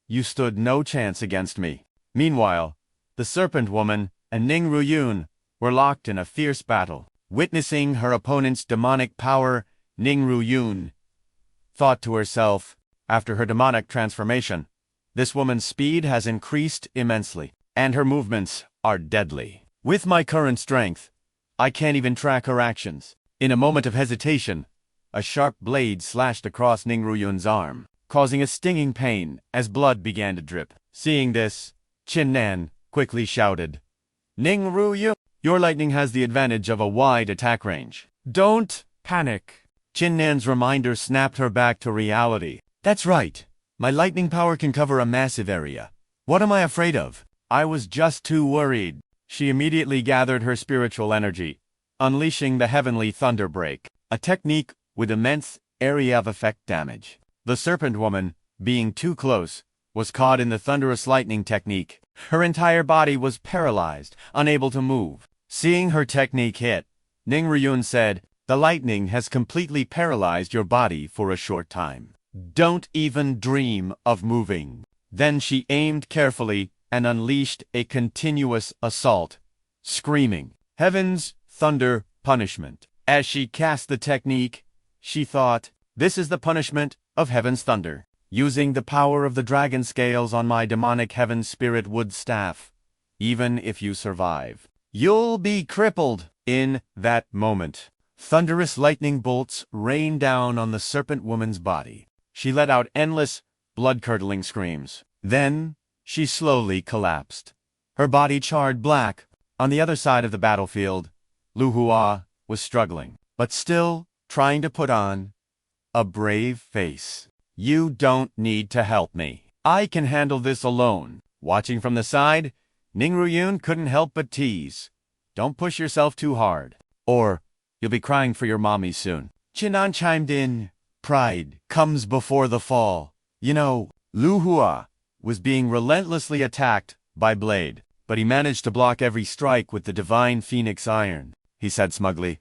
[SPEAKER 1] you stood no chance against me. Meanwhile, the Serpent Woman and Ning Ruyun were locked in a fierce battle. Witnessing her opponent's demonic power, Ning Ruyun thought to herself, after her demonic transformation, this woman's speed has increased immensely, and her movements are deadly. With my current strength, I can't even track her actions. In a moment of hesitation, a sharp blade slashed across Ning Ruyun's arm, causing a stinging pain as blood began to drip. Seeing this, Qin Nan quickly shouted, "Ning Ruyun, your lightning has the advantage of a wide attack range. Don't panic." Qin Nan's reminder snapped her back to reality. That's right. My lightning power can cover a massive area. What am I afraid of? I was just too worried. She immediately gathered her spiritual energy, unleashing the Heavenly Thunder Break, a technique with immense area of effect damage. The Serpent Woman, being too close, was caught in the thunderous lightning technique. Her entire body was paralyzed, unable to move. Seeing her technique hit, Ning Ruyun said, "The lightning has completely paralyzed your body for a short time. Don't even dream of moving." Then she aimed carefully and unleashed a continuous assault, screaming, "Heaven's thunder punishment." As she cast the technique, she thought, "This is the punishment of heaven's thunder. Using the power of the dragon scales on my demonic heaven spirit wood staff, even if you survive, you'll be crippled." In that moment, thunderous lightning bolts rained down on the Serpent Woman's body. She let out endless, blood-curdling screams. Then, she slowly collapsed. Her body charred black. On the other side of the battlefield, Lu Hua was struggling, but still trying to put on a brave face. "You don't need to help me. I can handle this alone." Watching from the side, Ning Ruyun couldn't help but tease, "Don't push yourself too hard, or you'll be crying for your mommy soon." Qin Nan chimed in, "Pride comes before the fall. You know, Lu Hua was being relentlessly attacked by Blade, but he managed to block every strike with the Divine Phoenix Iron," he said smugly.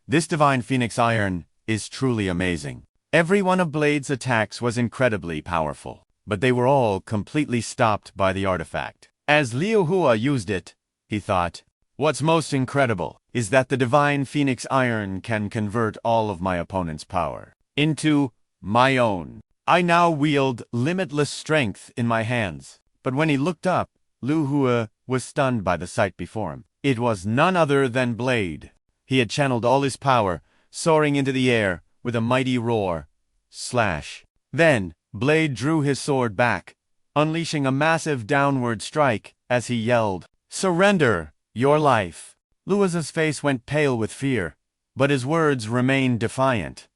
[SPEAKER 1] "This Divine Phoenix Iron is truly amazing." Every one of Blade's attacks was incredibly powerful, but they were all completely stopped by the artifact. As Liu Hua used it, he thought, "What's most incredible is that the Divine Phoenix Iron can convert all of my opponent's power into my own. I now wield limitless strength in my hands." But when he looked up, Lu Hua was stunned by the sight before him. It was none other than Blade. He had channeled all his power, soaring into the air with a mighty roar. Slash. Then, Blade drew his sword back, unleashing a massive downward strike as he yelled, "Surrender your life." Lua's face went pale with fear, but his words remained defiant.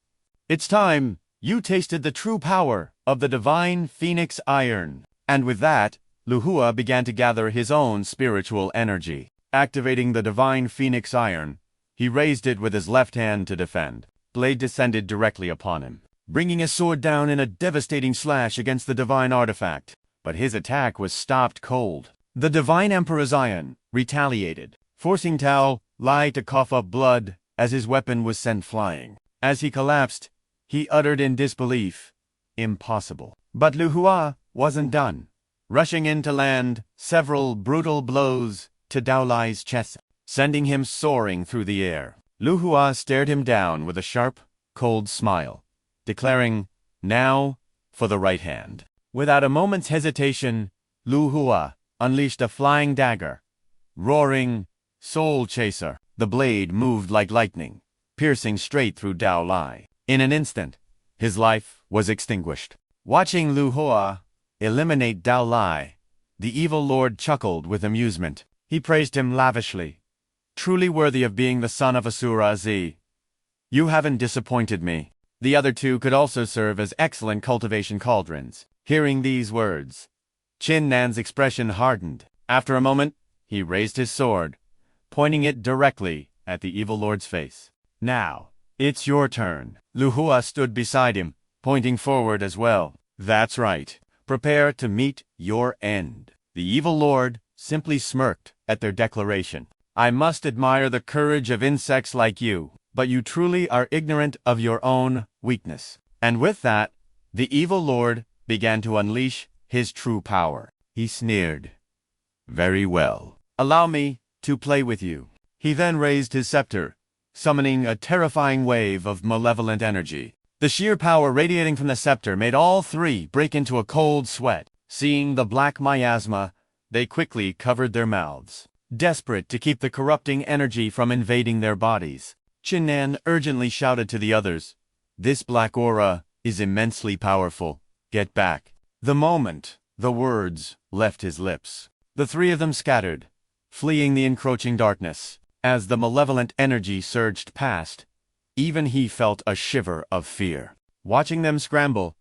[SPEAKER 1] "It's time you tasted the true power of the Divine Phoenix Iron." And with that, Lu Hua began to gather his own spiritual energy. Activating the Divine Phoenix Iron, he raised it with his left hand to defend. Blade descended directly upon him, bringing his sword down in a devastating slash against the divine artifact. But his attack was stopped cold. The Divine Emperor's Iron retaliated, forcing Tao Lai to cough up blood as his weapon was sent flying. As he collapsed, he uttered in disbelief, "Impossible." But Lu Hua wasn't done. Rushing in to land several brutal blows to Dao Lai's chest, sending him soaring through the air. Lu Hua stared him down with a sharp, cold smile, declaring, "Now for the right hand." Without a moment's hesitation, Lu Hua unleashed a flying dagger, roaring, "Soul Chaser." The blade moved like lightning, piercing straight through Dao Lai. In an instant, his life was extinguished. Watching Lu Hua eliminate Dao Lai, the evil lord chuckled with amusement. He praised him lavishly. "Truly worthy of being the son of Asura Z. You haven't disappointed me." The other two could also serve as excellent cultivation cauldrons. Hearing these words, Qin Nan's expression hardened. After a moment, he raised his sword, pointing it directly at the evil lord's face. Now, it's your turn. Luo stood beside him, pointing forward as well. That's right. Prepare to meet your end. The evil lord simply smirked at their declaration. I must admire the courage of insects like you, but you truly are ignorant of your own weakness. And with that, the evil lord began to unleash his true power. He sneered. Very well. Allow me to play with you. He then raised his scepter, summoning a terrifying wave of malevolent energy. The sheer power radiating from the scepter made all three break into a cold sweat. Seeing the black miasma, they quickly covered their mouths, desperate to keep the corrupting energy from invading their bodies. Qin Nan urgently shouted to the others, "This black aura is immensely powerful. Get back." The moment the words left his lips, the three of them scattered, fleeing the encroaching darkness. As the malevolent energy surged past, even he felt a shiver of fear. Watching them scramble,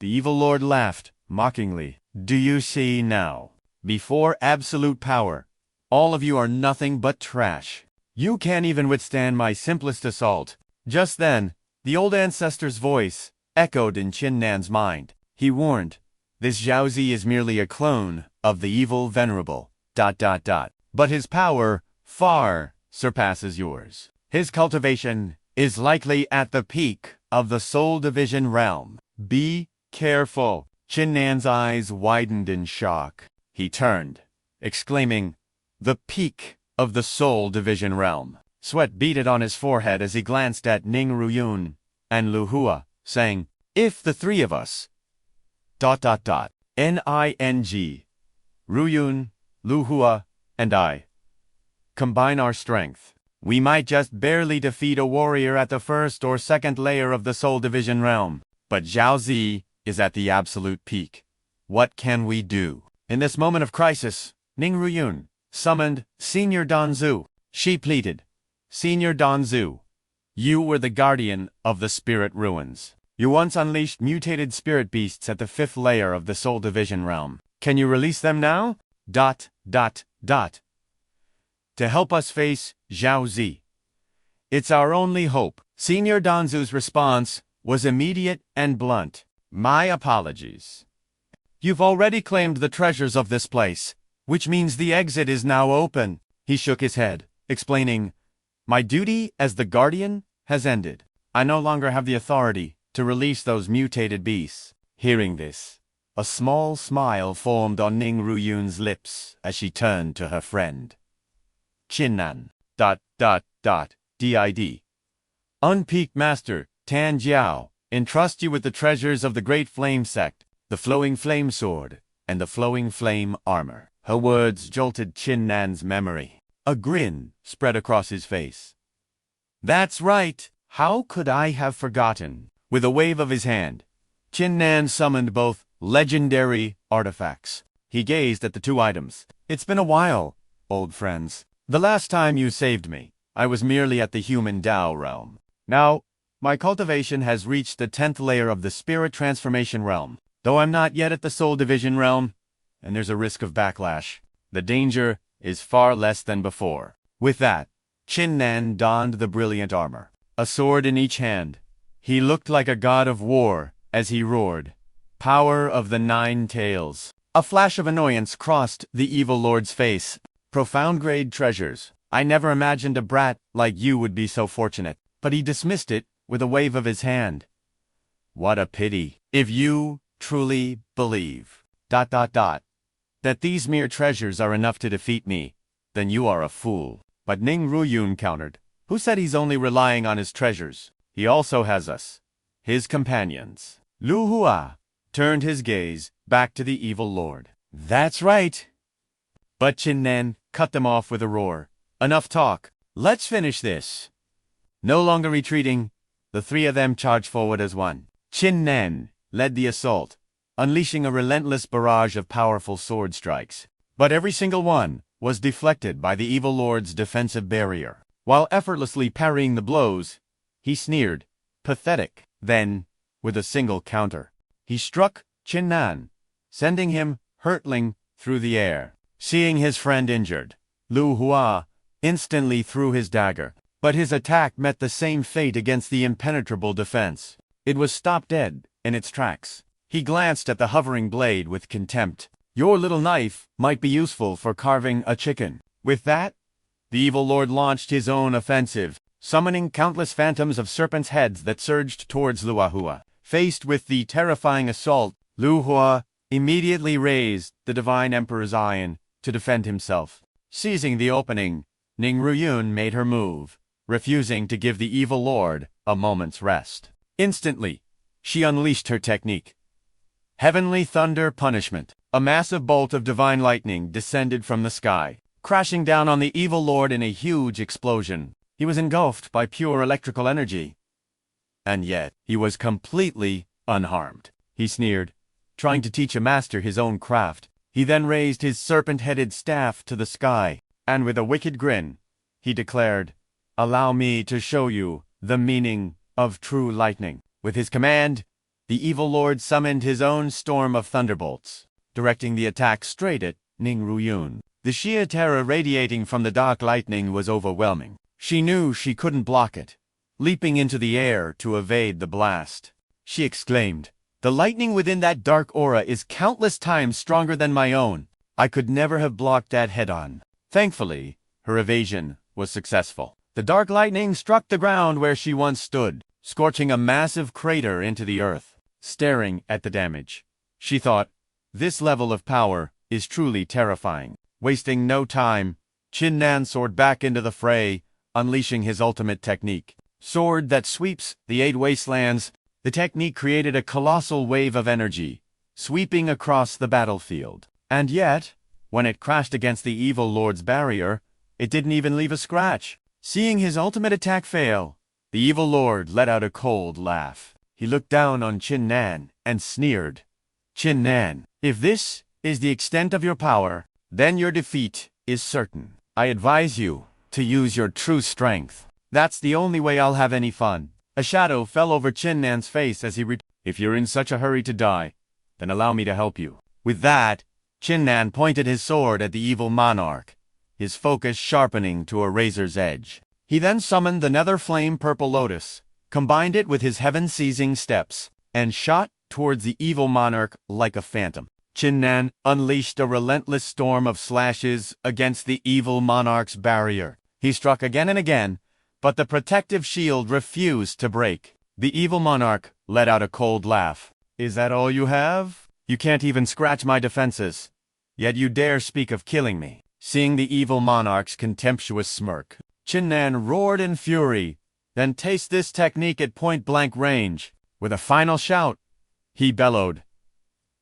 [SPEAKER 1] the evil lord laughed mockingly. Do you see now? Before absolute power, all of you are nothing but trash. You can't even withstand my simplest assault. Just then, the old ancestor's voice echoed in Qin Nan's mind. He warned, this Zhaozi is merely a clone of the evil venerable... ... But his power far surpasses yours. His cultivation is likely at the peak of the Soul Division realm. Be careful. Qin Nan's eyes widened in shock. He turned, exclaiming, the peak of the Soul Division realm. Sweat beaded on his forehead as he glanced at Ning Ruyun and Luo, saying, if the three of us... ... Ning, Ruyun, Luo, and I combine our strength, we might just barely defeat a warrior at the first or second layer of the Soul Division realm. But Zhaozi is at the absolute peak. What can we do? In this moment of crisis, Ning Ruyun summoned Senior Danzu. She pleaded, Senior Danzu, you were the guardian of the spirit ruins. You once unleashed mutated spirit beasts at the 5th layer of the Soul Division realm. Can you release them now? ... To help us face Zhaozi. It's our only hope. Senior Danzu's response was immediate and blunt. My apologies. You've already claimed the treasures of this place, which means the exit is now open. He shook his head, explaining, my duty as the guardian has ended. I no longer have the authority to release those mutated beasts. Hearing this, a small smile formed on Ning Ruyun's lips as she turned to her friend. Qin Nan. Did. Unpeaked Master, Tan Jiao, entrust you with the treasures of the Great Flame Sect, the Flowing Flame Sword, and the Flowing Flame Armor. Her words jolted Qin Nan's memory. A grin spread across his face. That's right. How could I have forgotten? With a wave of his hand, Qin Nan summoned both legendary artifacts. He gazed at the two items. It's been a while, old friends. The last time you saved me, I was merely at the human Dao realm. Now, my cultivation has reached the 10th layer of the spirit transformation realm. Though I'm not yet at the Soul Division realm, and there's a risk of backlash, the danger is far less than before. With that, Qin Nan donned the brilliant armor, a sword in each hand. He looked like a god of war as he roared, Power of the 9 Tails. A flash of annoyance crossed the evil lord's face. Profound grade treasures. I never imagined a brat like you would be so fortunate. But he dismissed it with a wave of his hand. What a pity. If you truly believe... ... that these mere treasures are enough to defeat me, then you are a fool. But Ning Ruyun countered. Who said he's only relying on his treasures? He also has us, his companions. Luo turned his gaze back to the evil lord. That's right. But Qin Nan cut them off with a roar. Enough talk. Let's finish this. No longer retreating, the three of them charged forward as one. Qin Nan led the assault, unleashing a relentless barrage of powerful sword strikes. But every single one was deflected by the evil lord's defensive barrier. While effortlessly parrying the blows, he sneered, pathetic. Then, with a single counter, he struck Qin Nan, sending him hurtling through the air. Seeing his friend injured, Lu Hua instantly threw his dagger, but his attack met the same fate against the impenetrable defense. It was stopped dead in its tracks. He glanced at the hovering blade with contempt. "Your little knife might be useful for carving a chicken." With that, the evil lord launched his own offensive, summoning countless phantoms of serpents' heads that surged towards Lu Hua. Faced with the terrifying assault, Lu Hua immediately raised the Divine Emperor's Iron to defend himself. Seizing the opening, Ning Ruyun made her move, refusing to give the evil lord a moment's rest. Instantly, she unleashed her technique. Heavenly Thunder Punishment. A massive bolt of divine lightning descended from the sky, crashing down on the evil lord in a huge explosion. He was engulfed by pure electrical energy. And yet, he was completely unharmed. He sneered, trying to teach a master his own craft. He then raised his serpent-headed staff to the sky, and with a wicked grin, he declared, "Allow me to show you the meaning of true lightning." With his command, the evil lord summoned his own storm of thunderbolts, directing the attack straight at Ning Ruyun. The sheer terror radiating from the dark lightning was overwhelming. She knew she couldn't block it. Leaping into the air to evade the blast, she exclaimed, "The lightning within that dark aura is countless times stronger than my own. I could never have blocked that head-on." Thankfully, her evasion was successful. The dark lightning struck the ground where she once stood, scorching a massive crater into the earth. Staring at the damage, she thought, "This level of power is truly terrifying." Wasting no time, Qin Nan soared back into the fray, unleashing his ultimate technique. Sword that sweeps the 8 wastelands, the technique created a colossal wave of energy, sweeping across the battlefield. And yet, when it crashed against the evil lord's barrier, it didn't even leave a scratch. Seeing his ultimate attack fail, the evil lord let out a cold laugh. He looked down on Qin Nan and sneered, "Qin Nan, if this is the extent of your power, then your defeat is certain. I advise you to use your true strength. That's the only way I'll have any fun." A shadow fell over Qin Nan's face as he "If you're in such a hurry to die, then allow me to help you." With that, Qin Nan pointed his sword at the evil monarch, his focus sharpening to a razor's edge. He then summoned the nether flame purple lotus, combined it with his heaven-seizing steps, and shot towards the evil monarch like a phantom. Qin Nan unleashed a relentless storm of slashes against the evil monarch's barrier. He struck again and again, but the protective shield refused to break. The evil monarch let out a cold laugh. "Is that all you have? You can't even scratch my defenses, yet you dare speak of killing me." Seeing the evil monarch's contemptuous smirk, Qin Nan roared in fury, "Then taste this technique at point-blank range." With a final shout, he bellowed,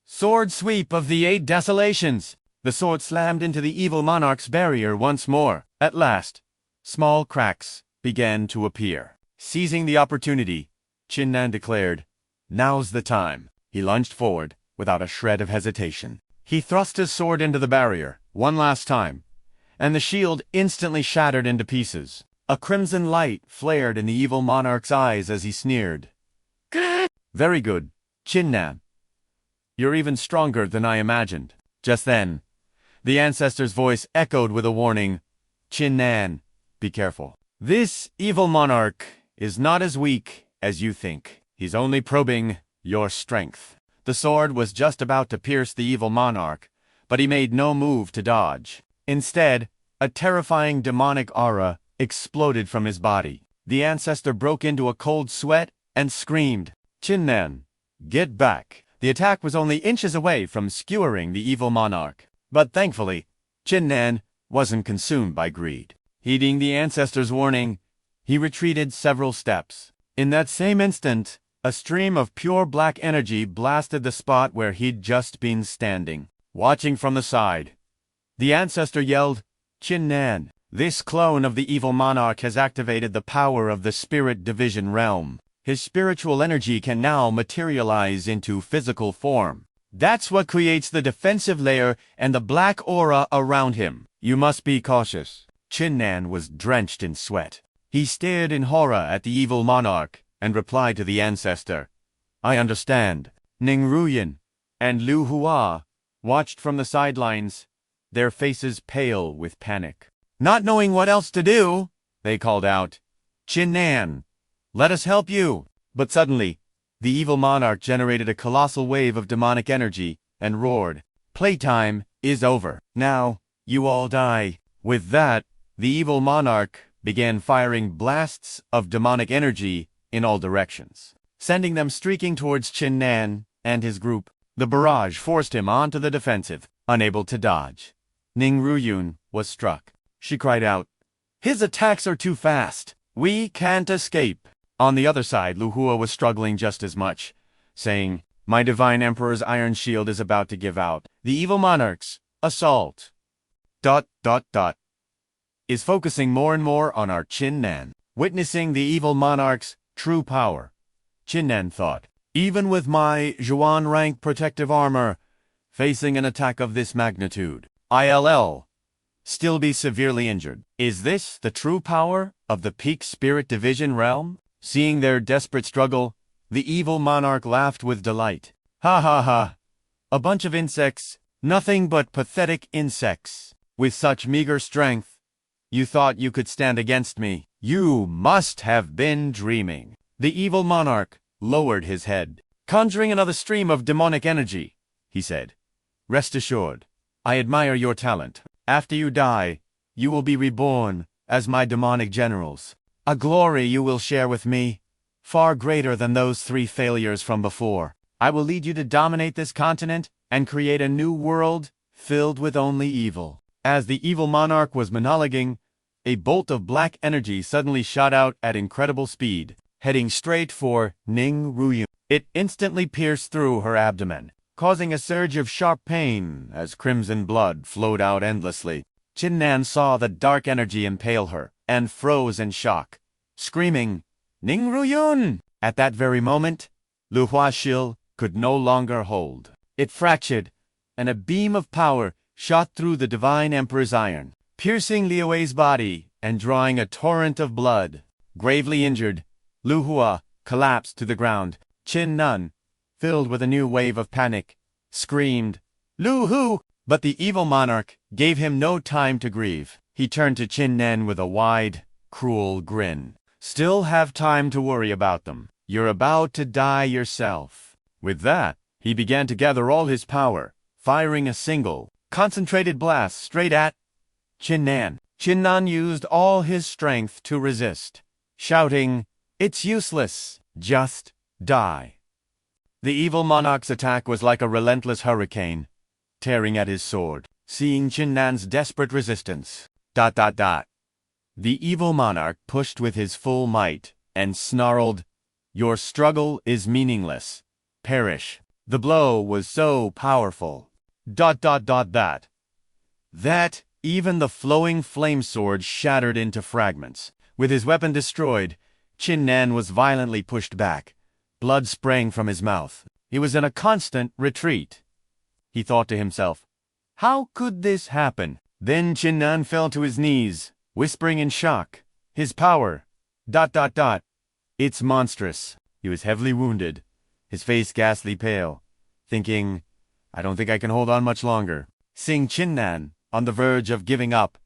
[SPEAKER 1] "Sword sweep of the 8 desolations!" The sword slammed into the evil monarch's barrier once more. At last, small cracks began to appear. Seizing the opportunity, Qin Nan declared, "Now's the time." He lunged forward without a shred of hesitation. He thrust his sword into the barrier one last time, and the shield instantly shattered into pieces. A crimson light flared in the evil monarch's eyes as he sneered. "Very good, Qin Nan. You're even stronger than I imagined." Just then, the ancestor's voice echoed with a warning, "Qin Nan, be careful. This evil monarch is not as weak as you think. He's only probing your strength." The sword was just about to pierce the evil monarch, but he made no move to dodge. Instead, a terrifying demonic aura exploded from his body. The ancestor broke into a cold sweat and screamed, "Qin Nan, get back." The attack was only inches away from skewering the evil monarch. But thankfully, Qin Nan wasn't consumed by greed. Heeding the ancestor's warning, he retreated several steps. In that same instant, a stream of pure black energy blasted the spot where he'd just been standing. Watching from the side, the ancestor yelled, "Qin Nan, this clone of the evil monarch has activated the power of the Spirit Division realm. His spiritual energy can now materialize into physical form. That's what creates the defensive layer and the black aura around him. You must be cautious." Qin Nan was drenched in sweat. He stared in horror at the evil monarch and replied to the ancestor, "I understand." Ning Ruyin and Lu Hua watched from the sidelines, their faces pale with panic. Not knowing what else to do, they called out, "Qin Nan, let us help you." But suddenly, the evil monarch generated a colossal wave of demonic energy and roared, "Playtime is over. Now, you all die." With that, the evil monarch began firing blasts of demonic energy in all directions, sending them streaking towards Qin Nan and his group. The barrage forced him onto the defensive, unable to dodge. Ning Ruyun was struck. She cried out, "His attacks are too fast. We can't escape." On the other side, Lu Hua was struggling just as much, saying, "My divine emperor's iron shield is about to give out. The evil monarch's assault... is focusing more and more on our Qin Nan." Witnessing the evil monarch's true power, Qin Nan thought, "Even with my Zhuan rank protective armor, facing an attack of this magnitude, I'll still be severely injured. Is this the true power of the Peak Spirit Division realm?" Seeing their desperate struggle, the evil monarch laughed with delight. "Ha ha ha! A bunch of insects, nothing but pathetic insects. With such meager strength, you thought you could stand against me. You must have been dreaming." The evil monarch lowered his head. "Conjuring another stream of demonic energy," he said. "Rest assured, I admire your talent. After you die, you will be reborn as my demonic generals. A glory you will share with me, far greater than those 3 failures from before. I will lead you to dominate this continent and create a new world filled with only evil." As the evil monarch was monologuing, a bolt of black energy suddenly shot out at incredible speed, heading straight for Ning Ruyun. It instantly pierced through her abdomen, causing a surge of sharp pain as crimson blood flowed out endlessly. Qin Nan saw the dark energy impale her and froze in shock, screaming, "Ning Ruyun!" At that very moment, Lu Hua's shield could no longer hold. It fractured, and a beam of power shot through the divine emperor's iron, piercing Liu Wei's body and drawing a torrent of blood. Gravely injured, Lu Hua collapsed to the ground. Qin Nan, filled with a new wave of panic, screamed, "Lu Hu!" But the evil monarch gave him no time to grieve. He turned to Qin Nan with a wide, cruel grin. "Still have time to worry about them. You're about to die yourself." With that, he began to gather all his power, firing a single, concentrated blast straight at Qin Nan. Qin Nan used all his strength to resist, shouting, "It's useless. Just die." The evil monarch's attack was like a relentless hurricane, tearing at his sword. Seeing Qin Nan's desperate resistance, the evil monarch pushed with his full might and snarled, "Your struggle is meaningless. Perish." The blow was so powerful, that even the flowing flame sword shattered into fragments. With his weapon destroyed, Qin Nan was violently pushed back. Blood sprang from his mouth. He was in a constant retreat. He thought to himself, "How could this happen?" Then Qin Nan fell to his knees, whispering in shock, "His power, it's monstrous." He was heavily wounded, his face ghastly pale, thinking, "I don't think I can hold on much longer." Seeing Qin Nan on the verge of giving up,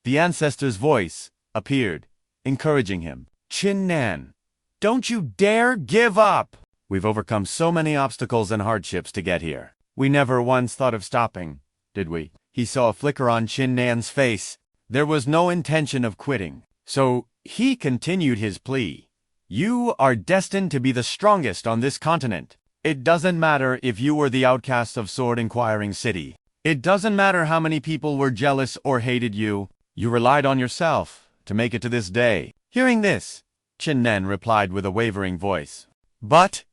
[SPEAKER 1] the ancestor's voice appeared, encouraging him. "Qin Nan, don't you dare give up! We've overcome so many obstacles and hardships to get here. We never once thought of stopping, did we?" He saw a flicker on Qin Nan's face. There was no intention of quitting. So he continued his plea. "You are destined to be the strongest on this continent. It doesn't matter if you were the outcast of Sword Inquiring City. It doesn't matter how many people were jealous or hated you. You relied on yourself to make it to this day." Hearing this, Qin Nan replied with a wavering voice, "But,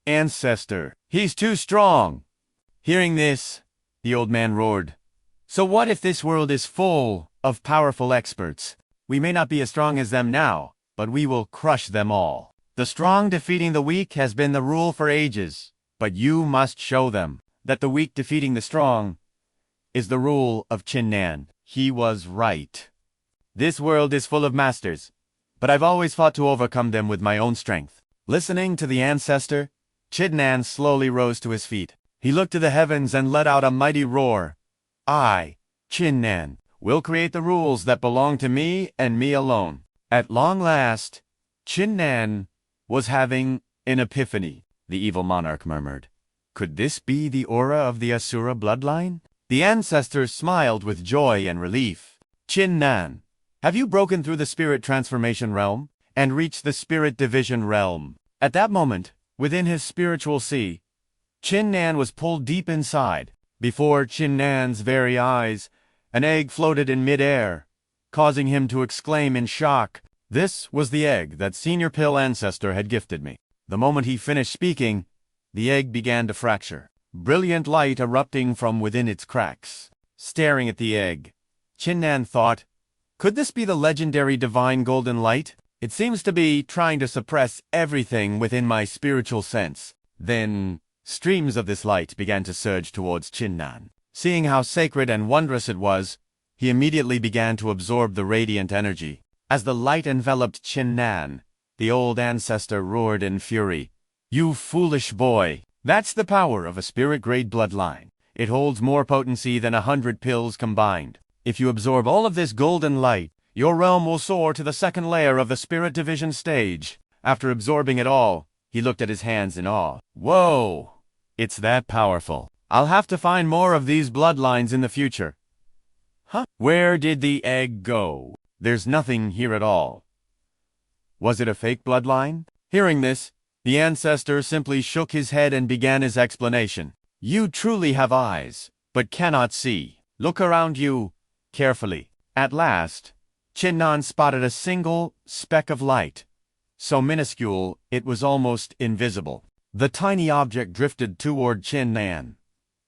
[SPEAKER 1] ancestor, he's too strong." Hearing this, the old man roared, "So what if this world is full of powerful experts? We may not be as strong as them now, but we will crush them all. The strong defeating the weak has been the rule for ages, but you must show them that the weak defeating the strong is the rule of Qin Nan." He was right. This world is full of masters, but I've always fought to overcome them with my own strength. Listening to the ancestor, Qin Nan slowly rose to his feet. He looked to the heavens and let out a mighty roar. I, Qin Nan, will create the rules that belong to me and me alone. At long last, Qin Nan was having an epiphany, the evil monarch murmured. Could this be the aura of the Asura bloodline? The ancestor smiled with joy and relief. Qin Nan, have you broken through the spirit transformation realm and reached the spirit division realm? At that moment, within his spiritual sea, Qin Nan was pulled deep inside. Before Qin Nan's very eyes, an egg floated in mid-air, causing him to exclaim in shock. This was the egg that Senior Pill Ancestor had gifted me. The moment he finished speaking, the egg began to fracture, brilliant light erupting from within its cracks. Staring at the egg, Qin Nan thought, could this be the legendary divine golden light? It seems to be trying to suppress everything within my spiritual sense. Then, streams of this light began to surge towards Qin Nan. Seeing how sacred and wondrous it was, he immediately began to absorb the radiant energy. As the light enveloped Qin Nan, the old ancestor roared in fury. You foolish boy! That's the power of a spirit-grade bloodline. It holds more potency than 100 pills combined. If you absorb all of this golden light, your realm will soar to the second layer of the spirit division stage. After absorbing it all, he looked at his hands in awe. Whoa! It's that powerful. I'll have to find more of these bloodlines in the future. Huh? Where did the egg go? There's nothing here at all. Was it a fake bloodline? Hearing this, the ancestor simply shook his head and began his explanation. You truly have eyes, but cannot see. Look around you carefully. At last, Qin Nan spotted a single speck of light, so minuscule it was almost invisible. The tiny object drifted toward Qin Nan,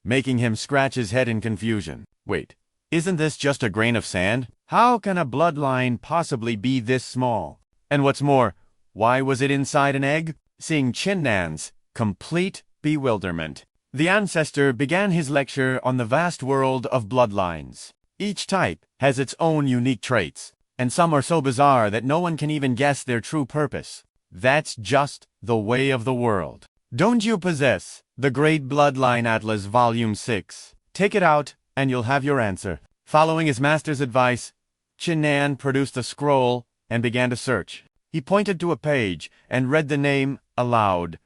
[SPEAKER 1] making him scratch his head in confusion. Wait, isn't this just a grain of sand? How can a bloodline possibly be this small? And what's more, why was it inside an egg? Seeing Qin Nan's complete bewilderment, the ancestor began his lecture on the vast world of bloodlines. Each type has its own unique traits, and some are so bizarre that no one can even guess their true purpose. That's just the way of the world. Don't you possess the Great Bloodline Atlas Volume 6? Take it out, and you'll have your answer. Following his master's advice, Qin Nan produced a scroll and began to search. He pointed to a page and read the name aloud.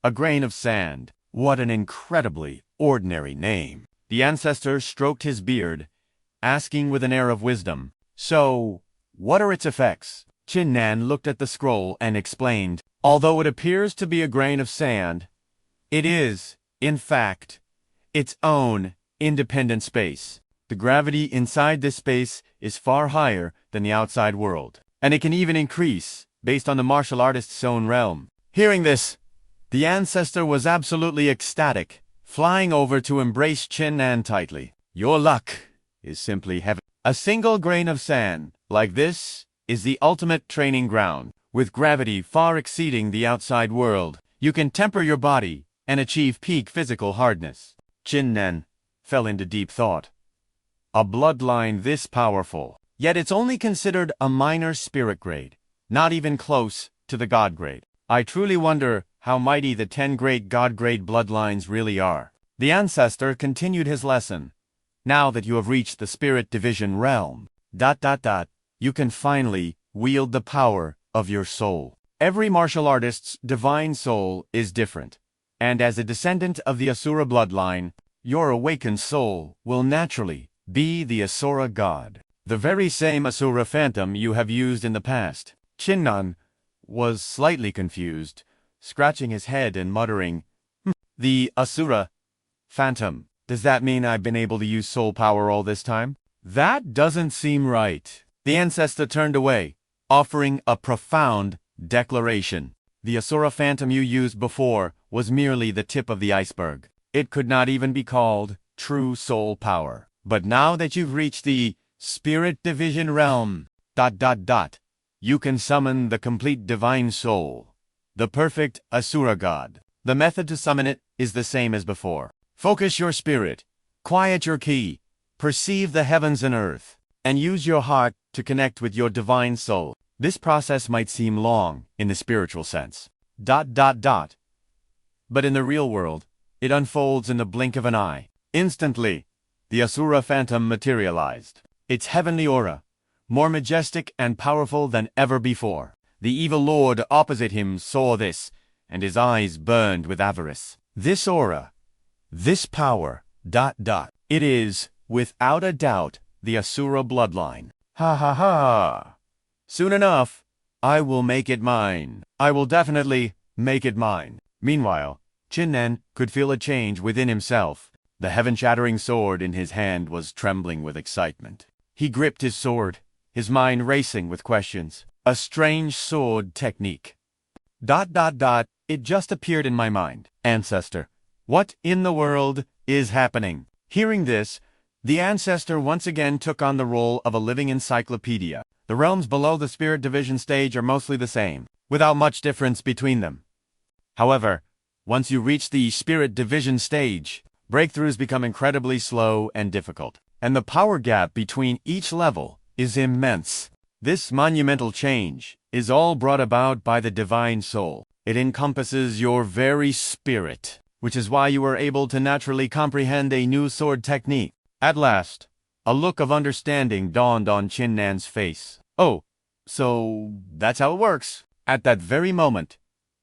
[SPEAKER 1] A grain of sand. What an incredibly ordinary name. The ancestor stroked his beard, asking with an air of wisdom, so, what are its effects? Qin Nan looked at the scroll and explained, although it appears to be a grain of sand, it is, in fact, its own independent space. The gravity inside this space is far higher than the outside world, and it can even increase based on the martial artist's own realm. Hearing this, the ancestor was absolutely ecstatic, flying over to embrace Qin Nan tightly. Your luck is simply heaven. A single grain of sand, like this, is the ultimate training ground. With gravity far exceeding the outside world, you can temper your body and achieve peak physical hardness. Qin Nan fell into deep thought. A bloodline this powerful, yet it's only considered a minor spirit grade, not even close to the god grade. I truly wonder how mighty the 10 great god grade bloodlines really are. The ancestor continued his lesson. Now that you have reached the spirit division realm, you can finally wield the power of your soul. Every martial artist's divine soul is different, and as a descendant of the Asura bloodline, your awakened soul will naturally be the Asura god, the very same Asura phantom you have used in the past. Qin Nan was slightly confused, scratching his head and muttering, The Asura phantom. Does that mean I've been able to use soul power all this time? That doesn't seem right. The ancestor turned away, offering a profound declaration. The Asura phantom you used before was merely the tip of the iceberg. It could not even be called true soul power. But now that you've reached the spirit division realm, you can summon the complete divine soul, the perfect Asura god. The method to summon it is the same as before. Focus your spirit, quiet your ki, perceive the heavens and earth, and use your heart to connect with your divine soul. This process might seem long in the spiritual sense. But in the real world, it unfolds in the blink of an eye. Instantly, the Asura phantom materialized. Its heavenly aura, more majestic and powerful than ever before. The evil lord opposite him saw this, and his eyes burned with avarice. This aura, this power, it is, without a doubt, the Asura bloodline. Ha ha ha! Soon enough, I will make it mine. I will definitely make it mine. Meanwhile, Qin Nan could feel a change within himself. The heaven-shattering sword in his hand was trembling with excitement. He gripped his sword, his mind racing with questions. A strange sword technique. It just appeared in my mind. Ancestor, what in the world is happening? Hearing this, the ancestor once again took on the role of a living encyclopedia. The realms below the spirit division stage are mostly the same, without much difference between them. However, once you reach the spirit division stage, breakthroughs become incredibly slow and difficult, and the power gap between each level is immense. This monumental change is all brought about by the divine soul. It encompasses your very spirit, which is why you are able to naturally comprehend a new sword technique. At last, a look of understanding dawned on Qin Nan's face. Oh, so that's how it works. At that very moment,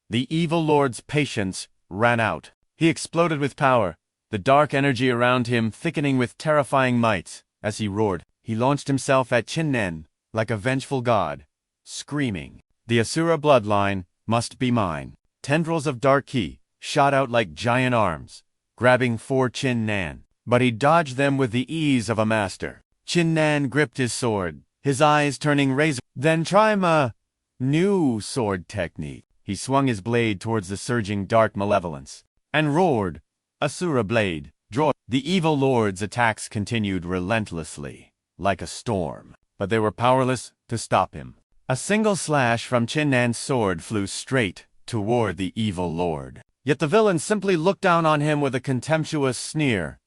[SPEAKER 1] the evil lord's patience ran out. He exploded with power, the dark energy around him thickening with terrifying might. As he roared, he launched himself at Qin Nan like a vengeful god, screaming, "The Asura bloodline must be mine." Tendrils of dark ki shot out like giant arms, grabbing for Qin Nan, but he dodged them with the ease of a master. Qin Nan gripped his sword, his eyes turning razor. Then try my new sword technique. He swung his blade towards the surging dark malevolence, and roared, "Asura blade, draw." The evil lord's attacks continued relentlessly, like a storm, but they were powerless to stop him. A single slash from Qin Nan's sword flew straight toward the evil lord. Yet the villain simply looked down on him with a contemptuous sneer.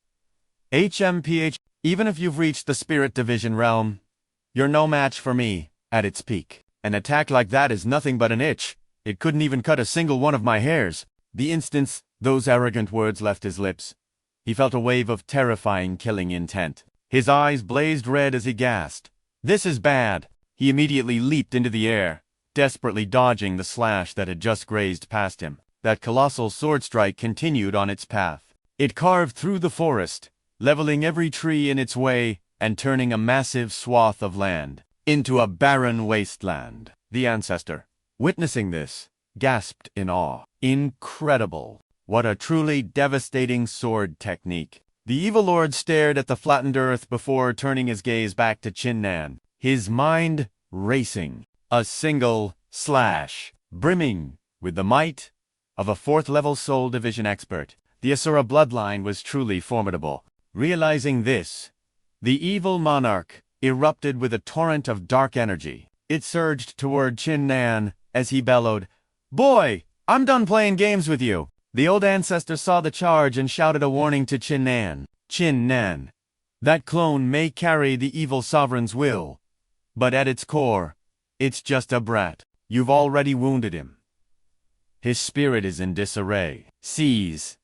[SPEAKER 1] HMPH, even if you've reached the spirit division realm, you're no match for me at its peak. An attack like that is nothing but an itch. It couldn't even cut a single one of my hairs. The instant those arrogant words left his lips, he felt a wave of terrifying killing intent. His eyes blazed red as he gasped. "This is bad." He immediately leaped into the air, desperately dodging the slash that had just grazed past him. That colossal sword strike continued on its path. It carved through the forest, leveling every tree in its way and turning a massive swath of land into a barren wasteland. The ancestor, witnessing this, gasped in awe. Incredible! What a truly devastating sword technique. The evil lord stared at the flattened earth before turning his gaze back to Qin Nan, his mind racing. A single slash, brimming with the might of a fourth-level soul division expert. The Asura bloodline was truly formidable. Realizing this, the evil monarch erupted with a torrent of dark energy. It surged toward Qin Nan as he bellowed, "Boy, I'm done playing games with you." The old ancestor saw the charge and shouted a warning to Qin Nan. "Qin Nan, that clone may carry the evil sovereign's will, but at its core, it's just a brat. You've already wounded him. His spirit is in disarray. Seize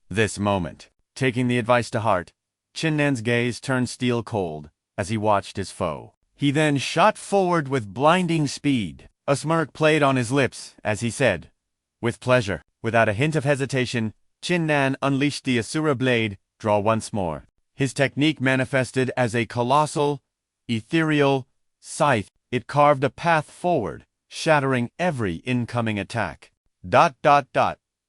[SPEAKER 1] this moment." Taking the advice to heart, Qin Nan's gaze turned steel cold as he watched his foe. He then shot forward with blinding speed. A smirk played on his lips as he said, "With pleasure." Without a hint of hesitation, Qin Nan unleashed the Asura blade, draw once more. His technique manifested as a colossal, ethereal scythe. It carved a path forward, shattering every incoming attack.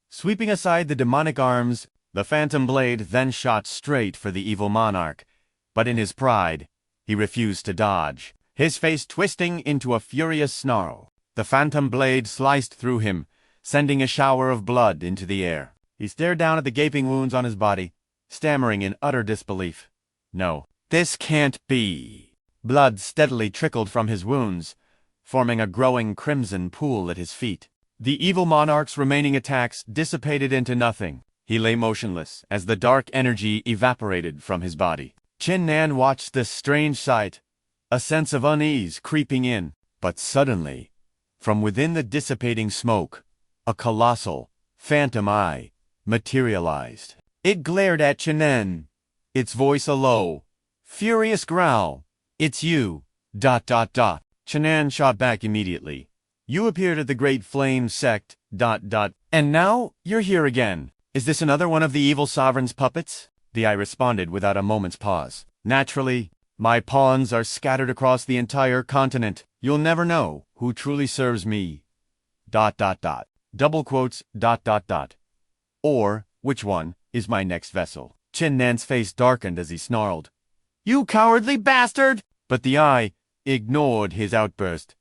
[SPEAKER 1] Sweeping aside the demonic arms, the phantom blade then shot straight for the evil monarch, but in his pride, he refused to dodge. His face twisting into a furious snarl, the phantom blade sliced through him, sending a shower of blood into the air. He stared down at the gaping wounds on his body, stammering in utter disbelief. "No, this can't be." Blood steadily trickled from his wounds, forming a growing crimson pool at his feet. The evil monarch's remaining attacks dissipated into nothing. He lay motionless as the dark energy evaporated from his body. Qin Nan watched this strange sight, a sense of unease creeping in. But suddenly, from within the dissipating smoke, a colossal, phantom eye materialized. It glared at Qin Nan, its voice a low, furious growl. "It's you, ... Qin Nan shot back immediately. "You appeared at the Great Flame Sect, ... And now you're here again. Is this another one of the evil sovereign's puppets?" The eye responded without a moment's pause. "Naturally, my pawns are scattered across the entire continent. You'll never know who truly serves me, ... double quotes, ... or which one is my next vessel." Qin Nan's face darkened as he snarled, "You cowardly bastard!" But the eye ignored his outburst,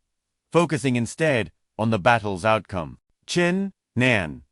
[SPEAKER 1] focusing instead on the battle's outcome. "Qin Nan,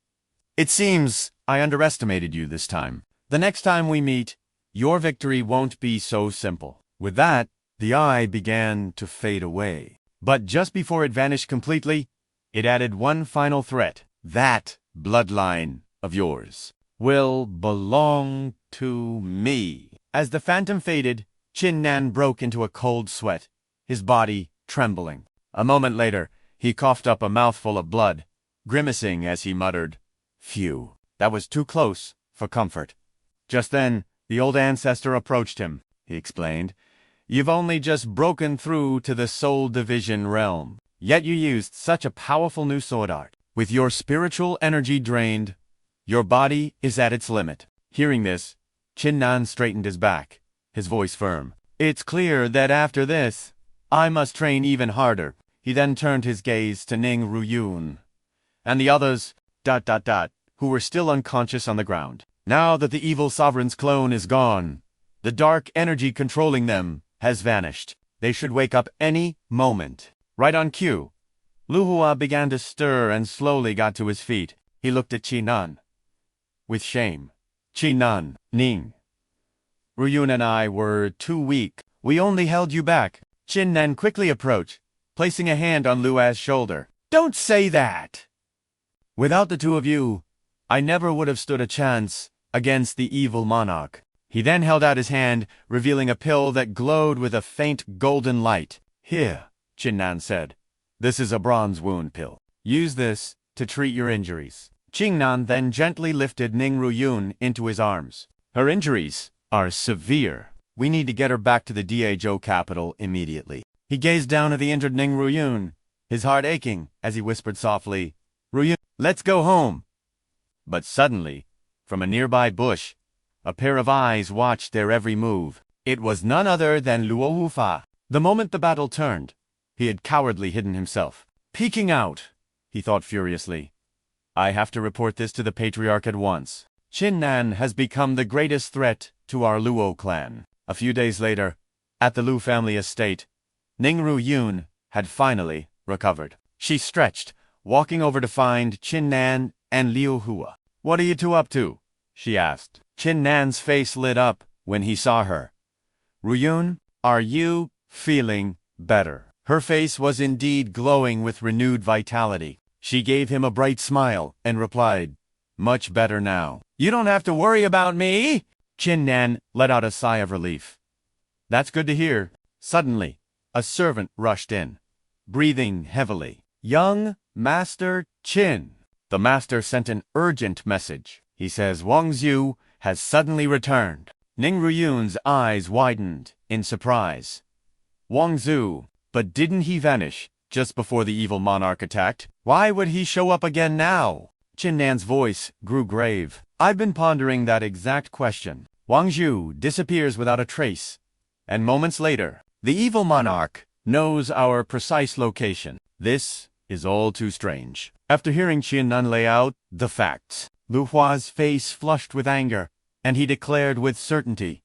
[SPEAKER 1] it seems I underestimated you this time. The next time we meet, your victory won't be so simple." With that, the eye began to fade away. But just before it vanished completely, it added one final threat. "That bloodline of yours will belong to me." As the phantom faded, Qin Nan broke into a cold sweat, his body trembling. A moment later, he coughed up a mouthful of blood, grimacing as he muttered, "Phew, that was too close for comfort." Just then, the old ancestor approached him. He explained, "You've only just broken through to the Soul Division realm, yet you used such a powerful new sword art. With your spiritual energy drained, your body is at its limit." Hearing this, Qin Nan straightened his back, his voice firm. "It's clear that after this, I must train even harder." He then turned his gaze to Ning Ruyun and the others, ... who were still unconscious on the ground. Now that the evil sovereign's clone is gone, the dark energy controlling them has vanished. They should wake up any moment. Right on cue, Luo began to stir and slowly got to his feet. He looked at Qin Nan with shame. "Qin Nan, Ning, Ruyun and I were too weak. We only held you back." Qin Nan quickly approached, placing a hand on Luo's shoulder. "Don't say that! Without the two of you, I never would have stood a chance against the evil monarch." He then held out his hand, revealing a pill that glowed with a faint golden light. "Here," Qin Nan said. "This is a bronze wound pill. Use this to treat your injuries." Qin Nan then gently lifted Ning Ruyun into his arms. "Her injuries are severe. We need to get her back to the Dazhou capital immediately." He gazed down at the injured Ning Ruyun, his heart aching as he whispered softly, "Ruyun, let's go home." But suddenly, from a nearby bush, a pair of eyes watched their every move. It was none other than Luo Wufa. The moment the battle turned, he had cowardly hidden himself. Peeking out, he thought furiously, "I have to report this to the Patriarch at once. Qin Nan has become the greatest threat to our Luo clan." A few days later, at the Lu family estate, Ning Ruyun had finally recovered. She stretched, walking over to find Qin Nan and Liu Hua. "What are you two up to?" she asked. Qin Nan's face lit up when he saw her. "Ruyun, are you feeling better?" Her face was indeed glowing with renewed vitality. She gave him a bright smile and replied, "Much better now." "You don't have to worry about me!" Qin Nan let out a sigh of relief. "That's good to hear." Suddenly, a servant rushed in, breathing heavily. "Young Master Qin." The master sent an urgent message. He says Wang Zhu has suddenly returned. Ning Ruyun's eyes widened in surprise. Wang Zhu, but didn't he vanish just before the evil monarch attacked? Why would he show up again now? Qin Nan's voice grew grave. "I've been pondering that exact question. Wang Zhu disappears without a trace, and moments later, the evil monarch knows our precise location. This is all too strange." After hearing Qin Nan lay out the facts, Lu Hua's face flushed with anger, and he declared with certainty,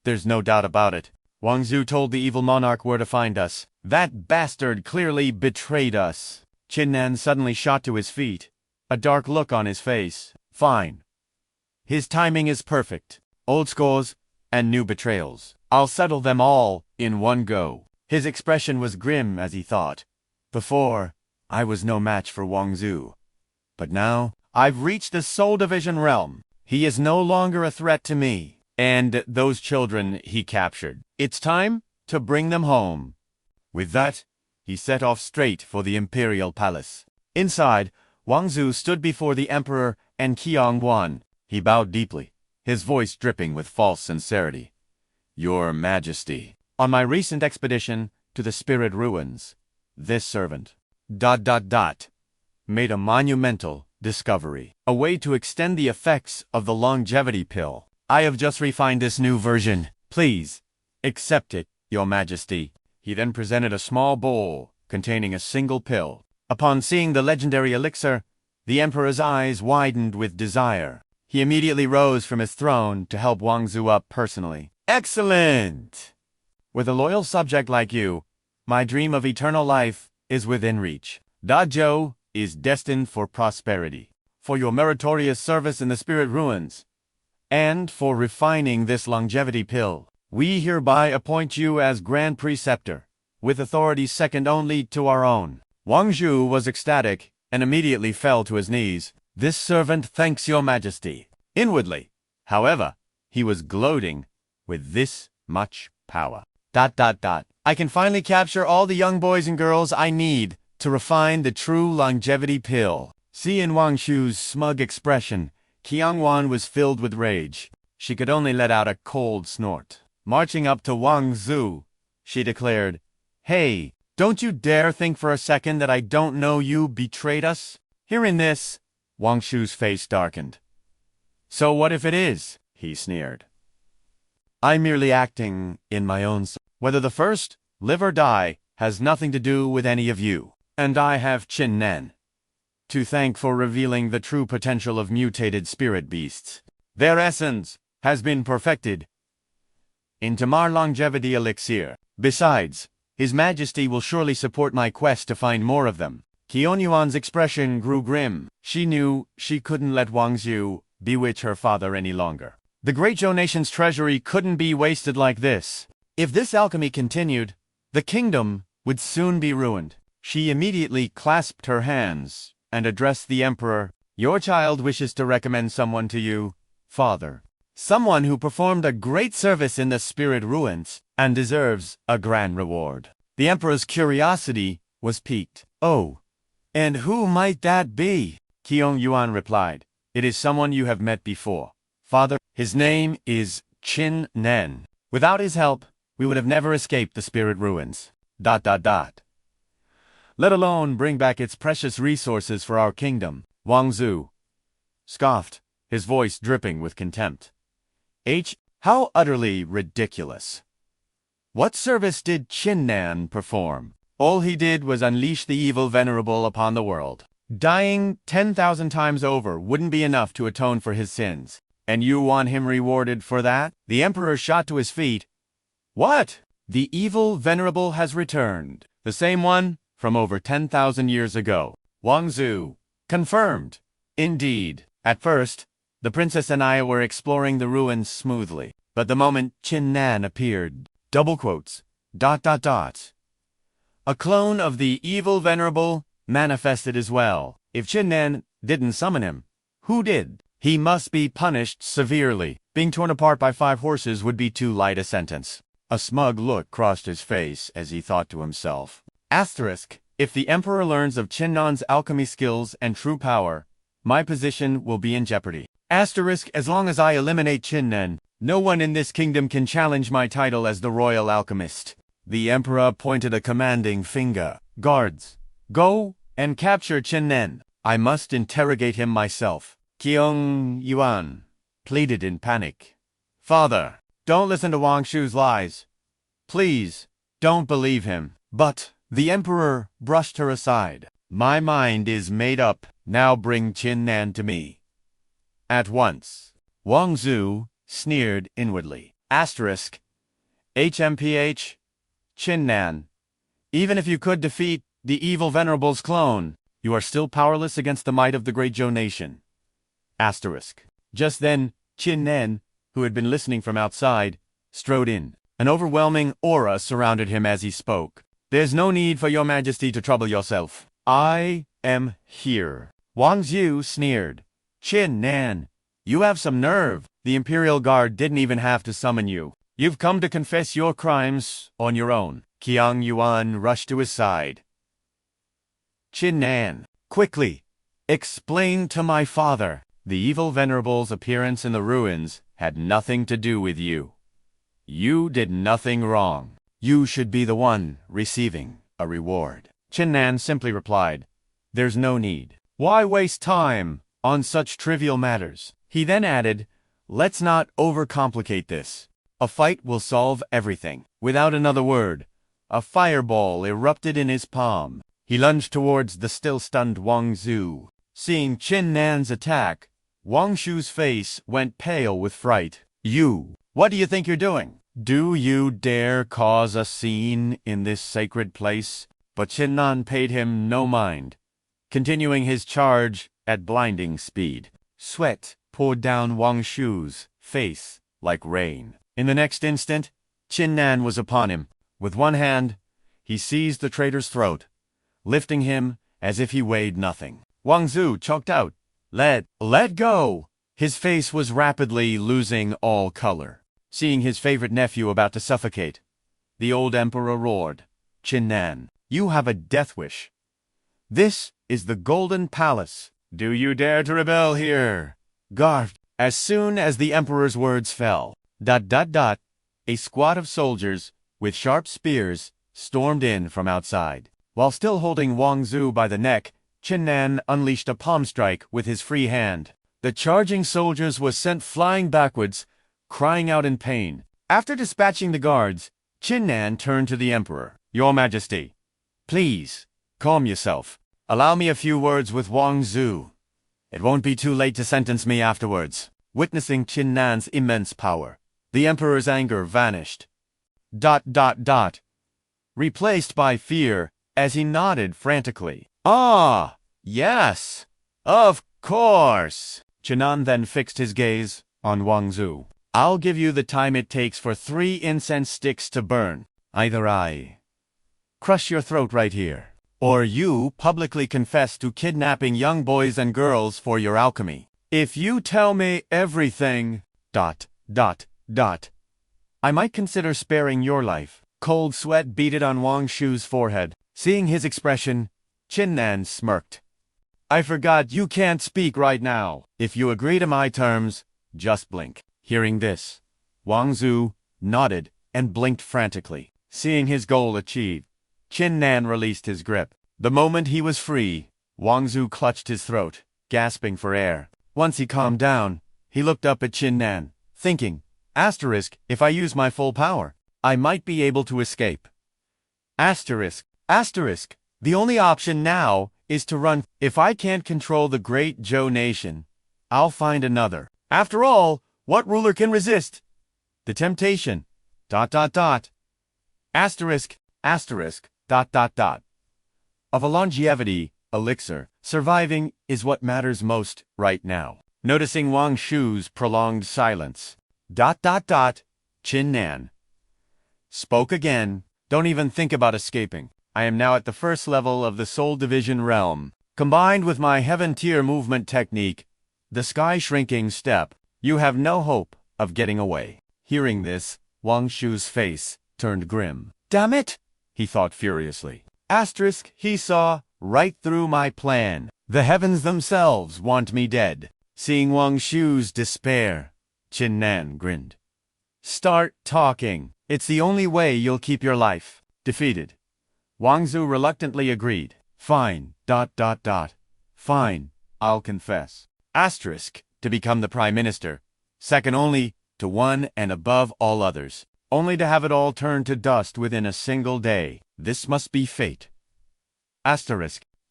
[SPEAKER 1] "There's no doubt about it. Wang Zhu told the evil monarch where to find us. That bastard clearly betrayed us." Qin Nan suddenly shot to his feet, a dark look on his face. "Fine. His timing is perfect. Old scores and new betrayals. I'll settle them all in one go." His expression was grim as he thought. "Before, I was no match for Wang Zhu. But now, I've reached the Soul Division realm. He is no longer a threat to me and those children he captured. It's time to bring them home." With that, he set off straight for the imperial palace. Inside, Wang Zu stood before the emperor and Qiang Wan. He bowed deeply, his voice dripping with false sincerity. Your Majesty, on my recent expedition to the spirit ruins, this servant, made a monumental discovery. A way to extend the effects of the longevity pill. I have just refined this new version. Please, accept it, Your Majesty. He then presented a small bowl containing a single pill. Upon seeing the legendary elixir, the emperor's eyes widened with desire. He immediately rose from his throne to help Wang Zu up personally. Excellent! With a loyal subject like you, my dream of eternal life is within reach. Dazhou is destined for prosperity. For your meritorious service in the spirit ruins, and for refining this longevity pill, we hereby appoint you as Grand Preceptor, with authority second only to our own. Wang Zu was ecstatic and immediately fell to his knees. This servant thanks your Majesty. Inwardly, however, he was gloating with this much power. I can finally capture all the young boys and girls I need to refine the true longevity pill. Seeing Wang Zu's smug expression, Qiang Wan was filled with rage. She could only let out a cold snort. Marching up to Wang Zu, she declared, Hey, don't you dare think for a second that I don't know you betrayed us? Hearing this, Wang Zu's face darkened. So what if it is? He sneered. I'm merely acting in my own... Whether the first, live or die, has nothing to do with any of you. And I have Qin Nan to thank for revealing the true potential of mutated spirit beasts. Their essence has been perfected into my longevity elixir. Besides, His Majesty will surely support my quest to find more of them. Qionyuan's expression grew grim. She knew she couldn't let Wang Zu bewitch her father any longer. The great Zhou nation's treasury couldn't be wasted like this. If this alchemy continued, the kingdom would soon be ruined. She immediately clasped her hands and addressed the emperor. Your child wishes to recommend someone to you, father. Someone who performed a great service in the spirit ruins and deserves a grand reward. The emperor's curiosity was piqued. Oh, and who might that be? Qionyuan replied. It is someone you have met before, father. His name is Qin Nan. Without his help, we would have never escaped the spirit ruins. Let alone bring back its precious resources for our kingdom. Wang Zu scoffed, his voice dripping with contempt. How utterly ridiculous. What service did Qin Nan perform? All he did was unleash the evil venerable upon the world. Dying 10,000 times over wouldn't be enough to atone for his sins. And you want him rewarded for that? The emperor shot to his feet. What? The evil venerable has returned. The same one from over 10,000 years ago. Wang Zu confirmed. Indeed. At first, the princess and I were exploring the ruins smoothly. But the moment Qin Nan appeared, double quotes, ... a clone of the evil venerable manifested as well. If Qin Nan didn't summon him, who did? He must be punished severely. Being torn apart by 5 horses would be too light a sentence. A smug look crossed his face as he thought to himself. Asterisk, if the emperor learns of Qin Nan's alchemy skills and true power, my position will be in jeopardy. Asterisk, as long as I eliminate Qin Nan, no one in this kingdom can challenge my title as the royal alchemist. The emperor pointed a commanding finger. Guards, go and capture Qin Nan. I must interrogate him myself. Qionyuan pleaded in panic. Father, don't listen to Wang Zu's lies. Please, don't believe him. But the emperor brushed her aside. My mind is made up. Now bring Qin Nan to me. At once. Wang Zu sneered inwardly. Asterisk. HMPH. Qin Nan. Even if you could defeat the evil venerable's clone, you are still powerless against the might of the great Zhou nation. Asterisk. Just then, Qin Nan, who had been listening from outside, strode in. An overwhelming aura surrounded him as he spoke. There's no need for your Majesty to trouble yourself. I am here. Wang Zu sneered. Qin Nan, you have some nerve. The Imperial Guard didn't even have to summon you. You've come to confess your crimes on your own. Qiang Yuan rushed to his side. Qin Nan, quickly, explain to my father. The evil venerable's appearance in the ruins had nothing to do with you. You did nothing wrong. You should be the one receiving a reward. Qin Nan simply replied, there's no need. Why waste time on such trivial matters? He then added, let's not overcomplicate this. A fight will solve everything. Without another word, a fireball erupted in his palm. He lunged towards the still-stunned Wang Zhu. Seeing Qin Nan's attack, Wang Shu's face went pale with fright. You, what do you think you're doing? Do you dare cause a scene in this sacred place? But Qin Nan paid him no mind, continuing his charge at blinding speed. Sweat poured down Wang Shu's face like rain. In the next instant, Qin Nan was upon him. With one hand, he seized the traitor's throat, lifting him as if he weighed nothing. Wang Zhu choked out, Let go! His face was rapidly losing all color. Seeing his favorite nephew about to suffocate, the old emperor roared, Qin Nan, you have a death wish. This is the Golden Palace. Do you dare to rebel here? Garf! As soon as the emperor's words fell, a squad of soldiers with sharp spears stormed in from outside. While still holding Wang Zhu by the neck, Qin Nan unleashed a palm strike with his free hand. The charging soldiers were sent flying backwards, crying out in pain. After dispatching the guards, Qin Nan turned to the emperor. Your Majesty, please, calm yourself. Allow me a few words with Wang Zhu. It won't be too late to sentence me afterwards. Witnessing Qin Nan's immense power, the emperor's anger vanished. Replaced by fear as he nodded frantically. Ah, yes, of course. Qin Nan then fixed his gaze on Wang Zhu. I'll give you the time it takes for 3 incense sticks to burn. Either I crush your throat right here, or you publicly confess to kidnapping young boys and girls for your alchemy. If you tell me everything, I might consider sparing your life. Cold sweat beaded on Wang Shu's forehead. Seeing his expression, Qin Nan smirked. I forgot you can't speak right now. If you agree to my terms, just blink. Hearing this, Wang Zhu nodded and blinked frantically. Seeing his goal achieved, Qin Nan released his grip. The moment he was free, Wang Zhu clutched his throat, gasping for air. Once he calmed down, he looked up at Qin Nan, thinking, if I use my full power, I might be able to escape. The only option now is to run. If I can't control the great Zhou nation, I'll find another. After all, what ruler can resist the temptation? Of a longevity elixir, surviving is what matters most right now. Noticing Wang Shu's prolonged silence, Qin Nan spoke again. Don't even think about escaping. I am now at the first level of the Soul Division realm. Combined with my Heaven Tier movement technique, the Sky Shrinking Step, you have no hope of getting away. Hearing this, Wang Shu's face turned grim. Damn it! He thought furiously. He saw right through my plan. The heavens themselves want me dead. Seeing Wang Shu's despair, Qin Nan grinned. Start talking. It's the only way you'll keep your life. Defeated, Wang Zhu reluctantly agreed. Fine, Fine, I'll confess. To become the Prime Minister, second only to one and above all others, only to have it all turn to dust within a single day. This must be fate.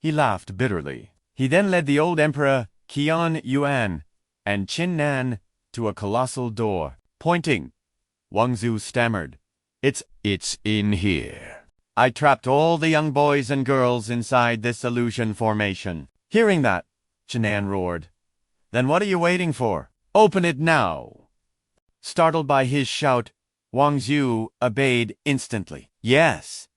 [SPEAKER 1] He laughed bitterly. He then led the old Emperor Qin Yuan and Qin Nan to a colossal door. Pointing, Wang Zhu stammered, It's in here. I trapped all the young boys and girls inside this illusion formation. Hearing that, Qin Nan roared, Then what are you waiting for? Open it now! Startled by his shout, Wang Zhu obeyed instantly. Yes,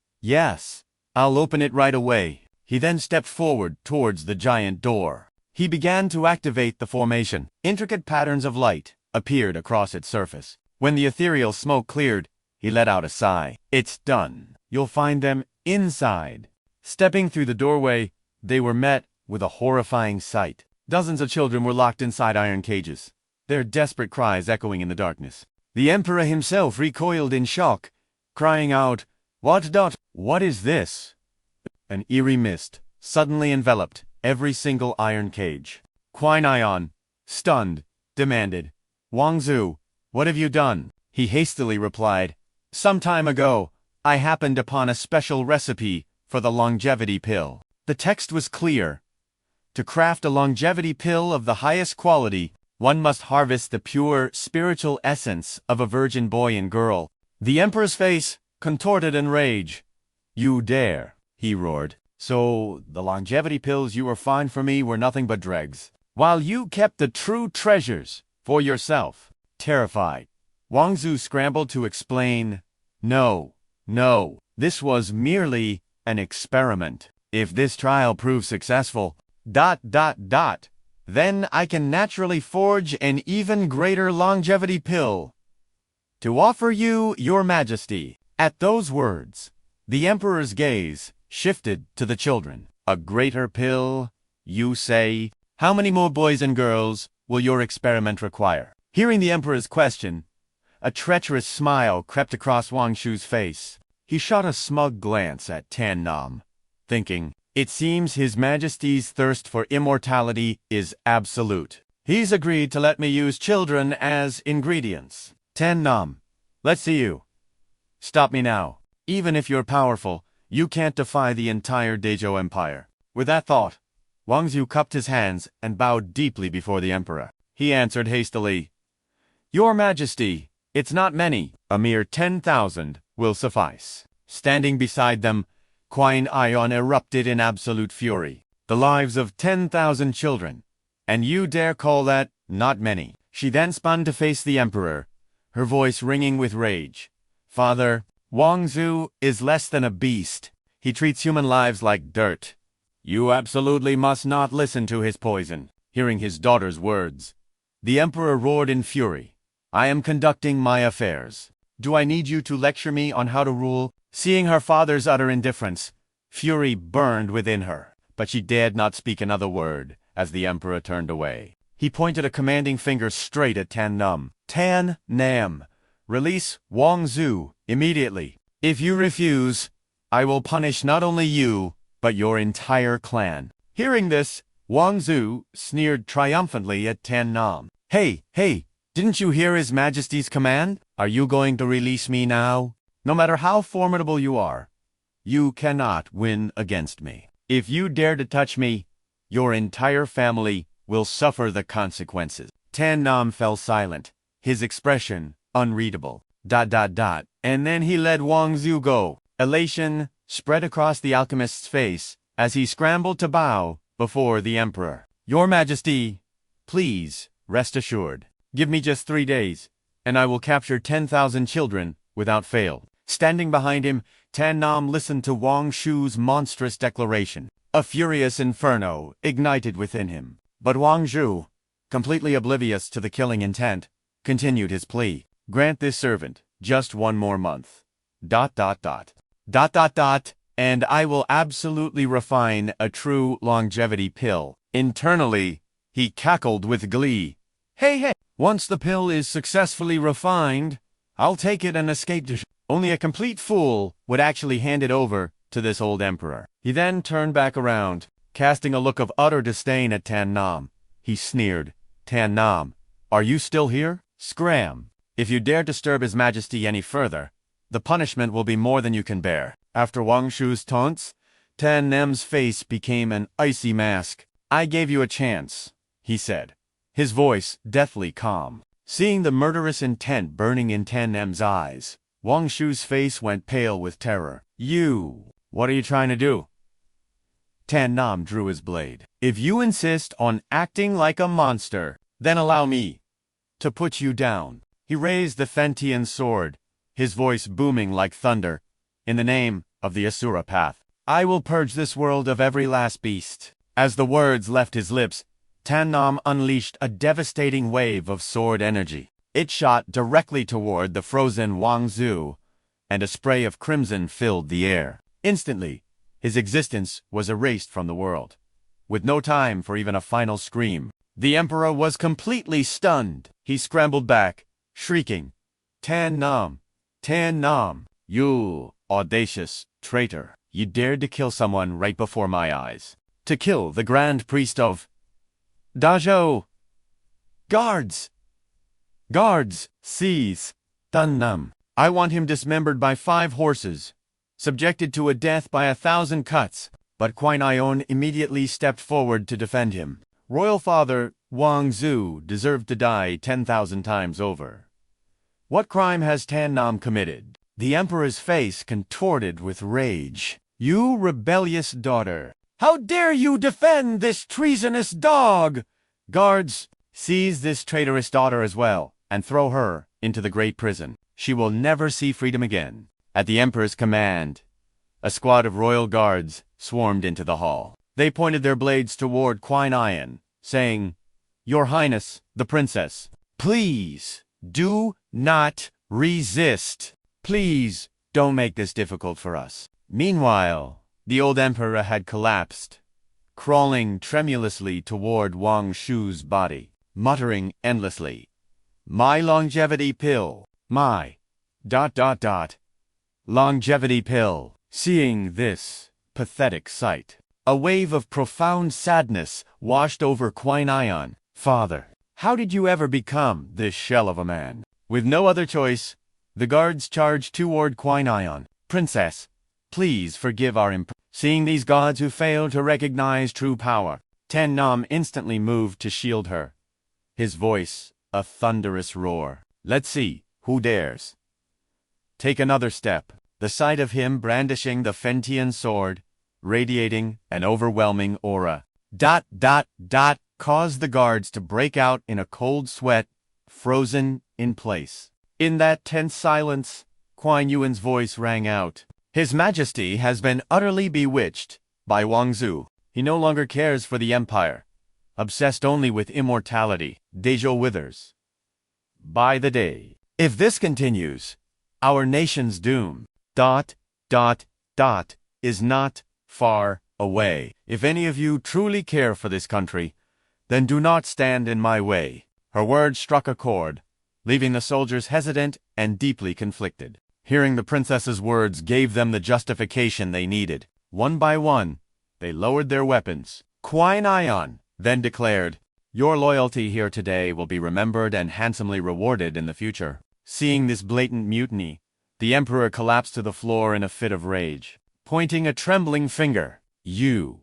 [SPEAKER 1] I'll open it right away. He then stepped forward towards the giant door. He began to activate the formation. Intricate patterns of light appeared across its surface. When the ethereal smoke cleared, he let out a sigh. It's done. you'll find them inside. Stepping through the doorway, they were met with a horrifying sight. Dozens of children were locked inside iron cages, their desperate cries echoing in the darkness. The emperor himself recoiled in shock, crying out, What is this?" An eerie mist suddenly enveloped every single iron cage. Qin Nan, stunned, demanded, "Wang Zu, what have you done?" He hastily replied, "Some time ago, I happened upon a special recipe for the longevity pill." The text was clear. To craft a longevity pill of the highest quality, one must harvest the pure spiritual essence of a virgin boy and girl. The emperor's face contorted in rage. "You dare," he roared. "So the longevity pills you refined for me were nothing but dregs, while you kept the true treasures for yourself." Terrified, Wang Zu scrambled to explain, No, this was merely an experiment. If this trial proves successful, then I can naturally forge an even greater longevity pill to offer you, your majesty." At those words, the emperor's gaze shifted to the children. "A greater pill, you say? How many more boys and girls will your experiment require?" Hearing the emperor's question, a treacherous smile crept across Wang Shu's face. He shot a smug glance at Qin Nan, thinking, "It seems His Majesty's thirst for immortality is absolute. He's agreed to let me use children as ingredients." "Qin Nan, let's see you. Stop me now. Even if you're powerful, you can't defy the entire Dezhou Empire." With that thought, Wang Zu cupped his hands and bowed deeply before the emperor. He answered hastily, "Your Majesty, it's not many. A mere 10,000 will suffice." Standing beside them, Qin Nan erupted in absolute fury. "The lives of 10,000 children, and you dare call that not many?" She then spun to face the emperor, her voice ringing with rage. "Father, Wang Zu is less than a beast. He treats human lives like dirt. You absolutely must not listen to his poison." Hearing his daughter's words, the emperor roared in fury. "I am conducting my affairs. Do I need you to lecture me on how to rule?" Seeing her father's utter indifference, fury burned within her, but she dared not speak another word as the emperor turned away. He pointed a commanding finger straight at Qin Nan. "Qin Nan, release Wang Zu immediately. If you refuse, I will punish not only you, but your entire clan." Hearing this, Wang Zu sneered triumphantly at Qin Nan. Hey, didn't you hear His Majesty's command? Are you going to release me now? No matter how formidable you are, you cannot win against me. If you dare to touch me, your entire family will suffer the consequences." Qin Nan fell silent, his expression unreadable. And then he let Wang Zu go. Elation spread across the alchemist's face as he scrambled to bow before the emperor. "Your Majesty, please rest assured. Give me just 3 days, and I will capture 10,000 children without fail." Standing behind him, Qin Nan listened to Wang Shu's monstrous declaration. A furious inferno ignited within him. But Wang Shu, completely oblivious to the killing intent, continued his plea. "Grant this servant just 1 more month. And I will absolutely refine a true longevity pill." Internally, he cackled with glee. Hey, once the pill is successfully refined, I'll take it and escape to Only a complete fool would actually hand it over to this old emperor. He then turned back around, casting a look of utter disdain at Qin Nan. He sneered, "Qin Nan, are you still here? Scram! If you dare disturb His Majesty any further, the punishment will be more than you can bear." After Wang Shu's taunts, Qin Nan's face became an icy mask. "I gave you a chance," he said, his voice deathly calm. Seeing the murderous intent burning in Qin Nan's eyes, Wang Shu's face went pale with terror. What are you trying to do?" Qin Nan drew his blade. "If you insist on acting like a monster, then allow me to put you down." He raised the Fentian sword, his voice booming like thunder. "In the name of the Asura path, I will purge this world of every last beast." As the words left his lips, Qin Nan unleashed a devastating wave of sword energy. It shot directly toward the frozen Wang Zu, and a spray of crimson filled the air. Instantly, his existence was erased from the world. With no time for even a final scream, the emperor was completely stunned. He scrambled back, shrieking, "Tan Nam! Tan Nam! You audacious traitor! You dared to kill someone right before my eyes. To kill the Grand Priest of Dazhou! Guards! Guards! Seize Tan Nam! I want him dismembered by 5 horses, subjected to a death by 1,000 cuts." But Qin Nan immediately stepped forward to defend him. Royal Father Wang Zhu deserved to die 10,000 times over. What crime has Tan Nam committed? The emperor's face contorted with rage. "You rebellious daughter! How dare you defend this treasonous dog! Guards, seize this traitorous daughter as well, and throw her into the great prison. She will never see freedom again." At the emperor's command, a squad of royal guards swarmed into the hall. They pointed their blades toward Qin Nan, saying, "Your Highness, the princess, please do not resist. Please don't make this difficult for us." Meanwhile, the old emperor had collapsed, crawling tremulously toward Wang Shu's body, muttering endlessly, "My longevity pill, my ... longevity pill." Seeing this pathetic sight, a wave of profound sadness washed over Qin Nan. "Father, how did you ever become this shell of a man?" With no other choice, the guards charged toward Qin Nan. "Princess, please forgive our Seeing these gods who failed to recognize true power, Tan Nam instantly moved to shield her, his voice a thunderous roar. "Let's see who dares take another step." The sight of him brandishing the Fentian sword, radiating an overwhelming aura, caused the guards to break out in a cold sweat, frozen in place. In that tense silence, Kuan Yuan's voice rang out. "His Majesty has been utterly bewitched by Wang Zhu. He no longer cares for the empire, obsessed only with immortality." Dezhou withers by the day. If this continues, our nation's doom is not far away. If any of you truly care for this country, then do not stand in my way." Her words struck a chord, leaving the soldiers hesitant and deeply conflicted. Hearing the princess's words gave them the justification they needed. One by one, they lowered their weapons. Qin Nan then declared, "Your loyalty here today will be remembered and handsomely rewarded in the future." Seeing this blatant mutiny, the emperor collapsed to the floor in a fit of rage, pointing a trembling finger. You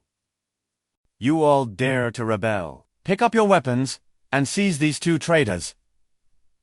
[SPEAKER 1] all dare to rebel. Pick up your weapons and seize these 2 traitors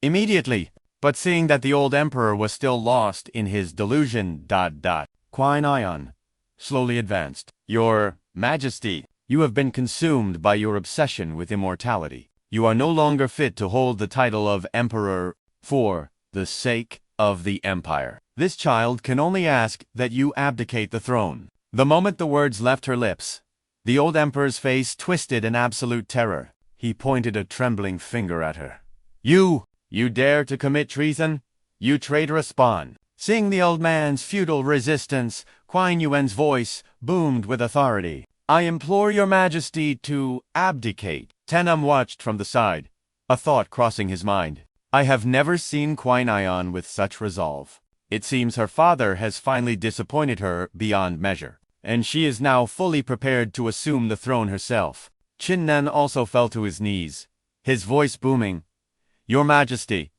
[SPEAKER 1] immediately." But seeing that the old emperor was still lost in his delusion, Qin Nan slowly advanced. "Your Majesty, you have been consumed by your obsession with immortality. You are no longer fit to hold the title of emperor for the sake of the empire. This child can only ask that you abdicate the throne." The moment the words left her lips, the old emperor's face twisted in absolute terror. He pointed a trembling finger at her. You dare to commit treason? You traitorous spawn." Seeing the old man's futile resistance, Qin Yuan's voice boomed with authority. "I implore your Majesty to abdicate." Tan Nam watched from the side, a thought crossing his mind. I have never seen Qin Nan with such resolve. It seems her father has finally disappointed her beyond measure, and she is now fully prepared to assume the throne herself. Qin Nan also fell to his knees, his voice booming, "Your Majesty,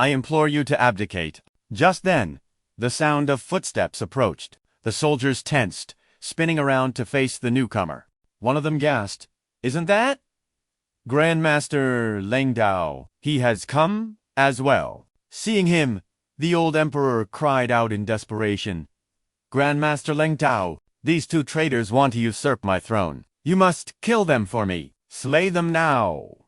[SPEAKER 1] I implore you to abdicate." Just then, the sound of footsteps approached. The soldiers tensed, spinning around to face the newcomer. One of them gasped, "Isn't that Grandmaster Leng Dao? He has come as well." Seeing him, the old emperor cried out in desperation, "Grandmaster Leng Dao, these 2 traitors want to usurp my throne. You must kill them for me. Slay them now."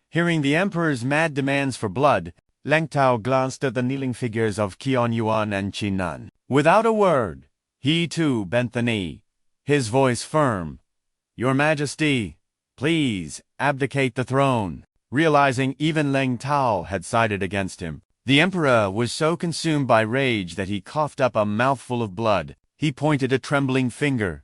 [SPEAKER 1] Hearing the emperor's mad demands for blood, Leng Dao glanced at the kneeling figures of Qin Yuan and Qin Nan. Without a word, he too bent the knee, his voice firm. "Your Majesty, please abdicate the throne." Realizing even Leng Dao had sided against him, The emperor was so consumed by rage that he coughed up a mouthful of blood. He pointed a trembling finger.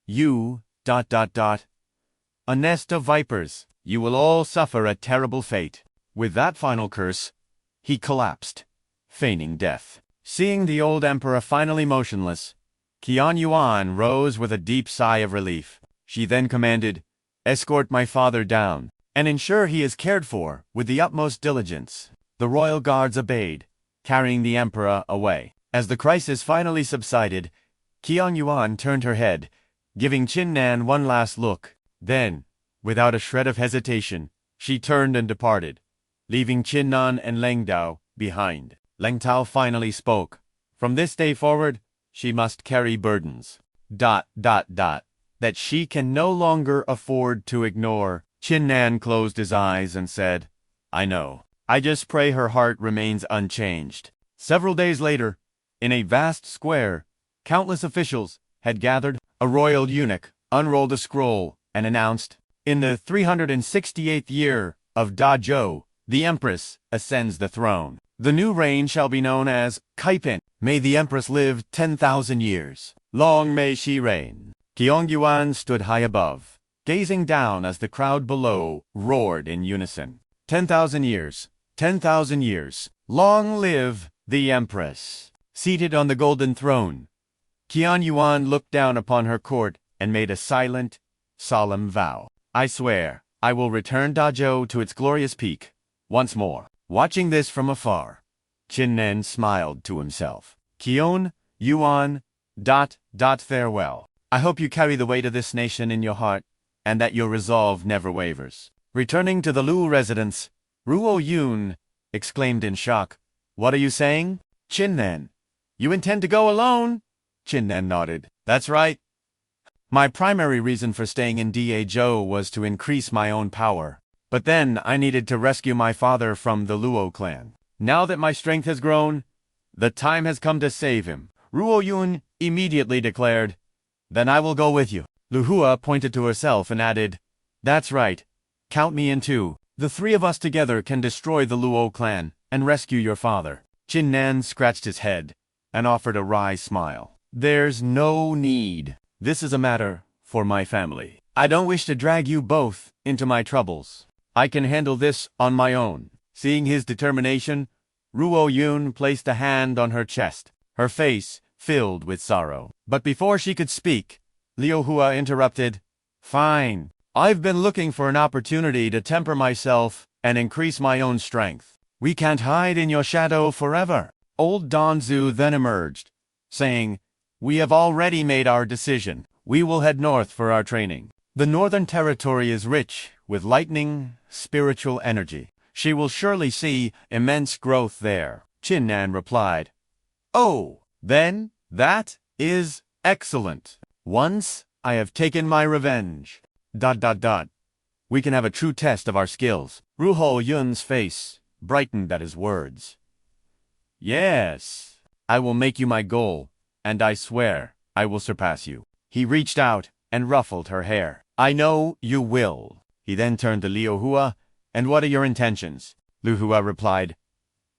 [SPEAKER 1] You, ... a nest of vipers, you will all suffer a terrible fate. With that final curse, he collapsed, feigning death. Seeing the old emperor finally motionless, Qin Yuan rose with a deep sigh of relief. She then commanded, "Escort my father down, and ensure he is cared for with the utmost diligence." The royal guards obeyed, carrying the emperor away. As the crisis finally subsided, Qin Yuan turned her head, giving Qin Nan one last look. Then, without a shred of hesitation, she turned and departed, leaving Qin Nan and Leng Dao behind. Leng Tao finally spoke. From this day forward, she must carry burdens. ... that she can no longer afford to ignore. Qin Nan closed his eyes and said, "I know. I just pray her heart remains unchanged." Several days later, in a vast square, countless officials had gathered. A royal eunuch unrolled a scroll and announced, "In the 368th year of Da Zhou, the Empress ascends the throne. The new reign shall be known as Kaipin. May the Empress live 10,000 years. Long may she reign." Qin Yuan stood high above, gazing down as the crowd below roared in unison. 10,000 years. 10,000 years. Long live the Empress. Seated on the golden throne, Qin Yuan looked down upon her court and made a silent, solemn vow. "I swear, I will return Dazhou to its glorious peak once more." Watching this from afar, Qin Nan smiled to himself. "Qin Yuan, ... farewell. I hope you carry the weight of this nation in your heart, and that your resolve never wavers." Returning to the Luo residence, Ruo Yun exclaimed in shock, "What are you saying?" "Qin Nan, you intend to go alone?" Qin Nan nodded. "That's right. My primary reason for staying in Dazhou was to increase my own power. But then I needed to rescue my father from the Luo Clan. Now that my strength has grown, the time has come to save him." Ruo Yun immediately declared, "Then I will go with you." Lu Hua pointed to herself and added, "That's right. Count me in too. The three of us together can destroy the Luo Clan and rescue your father." Qin Nan scratched his head and offered a wry smile. "There's no need. This is a matter for my family. I don't wish to drag you both into my troubles. I can handle this on my own." Seeing his determination, Ruo Yun placed a hand on her chest, her face filled with sorrow. But before she could speak, Liu Hua interrupted, "Fine. I've been looking for an opportunity to temper myself and increase my own strength. We can't hide in your shadow forever." Old Danzu then emerged, saying, "We have already made our decision. We will head north for our training. The northern territory is rich with lightning, spiritual energy. She will surely see immense growth there." Qin Nan replied, "Oh, then that is excellent. Once I have taken my revenge. ... We can have a true test of our skills." Ruo Yun's face brightened at his words. "Yes, I will make you my goal, and I swear I will surpass you." He reached out and ruffled her hair. "I know you will." He then turned to Liu Hua, "And what are your intentions?" Liu Hua replied,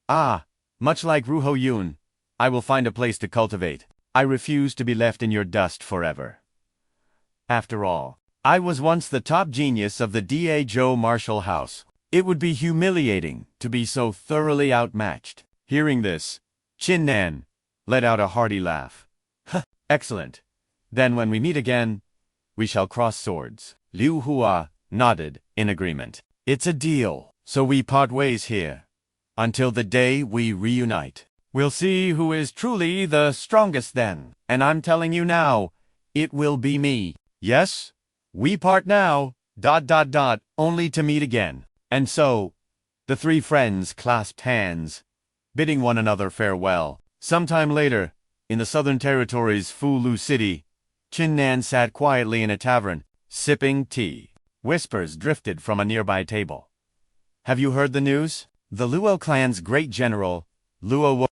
[SPEAKER 1] "Much like Ruo Yun, I will find a place to cultivate. I refuse to be left in your dust forever. After all, I was once the top genius of the Dazhou martial house. It would be humiliating to be so thoroughly outmatched." Hearing this, Qin Nan let out a hearty laugh. "Excellent. Then when we meet again, we shall cross swords." Liu Hua nodded in agreement. "It's a deal. So we part ways here, until the day we reunite. We'll see who is truly the strongest then. And I'm telling you now, it will be me. Yes, we part now, ... only to meet again." And so, the three friends clasped hands, bidding one another farewell. Sometime later, in the Southern Territory's Fulu City, Qin Nan sat quietly in a tavern, sipping tea. Whispers drifted from a nearby table. "Have you heard the news? The Luo Clan's great general, Luo ...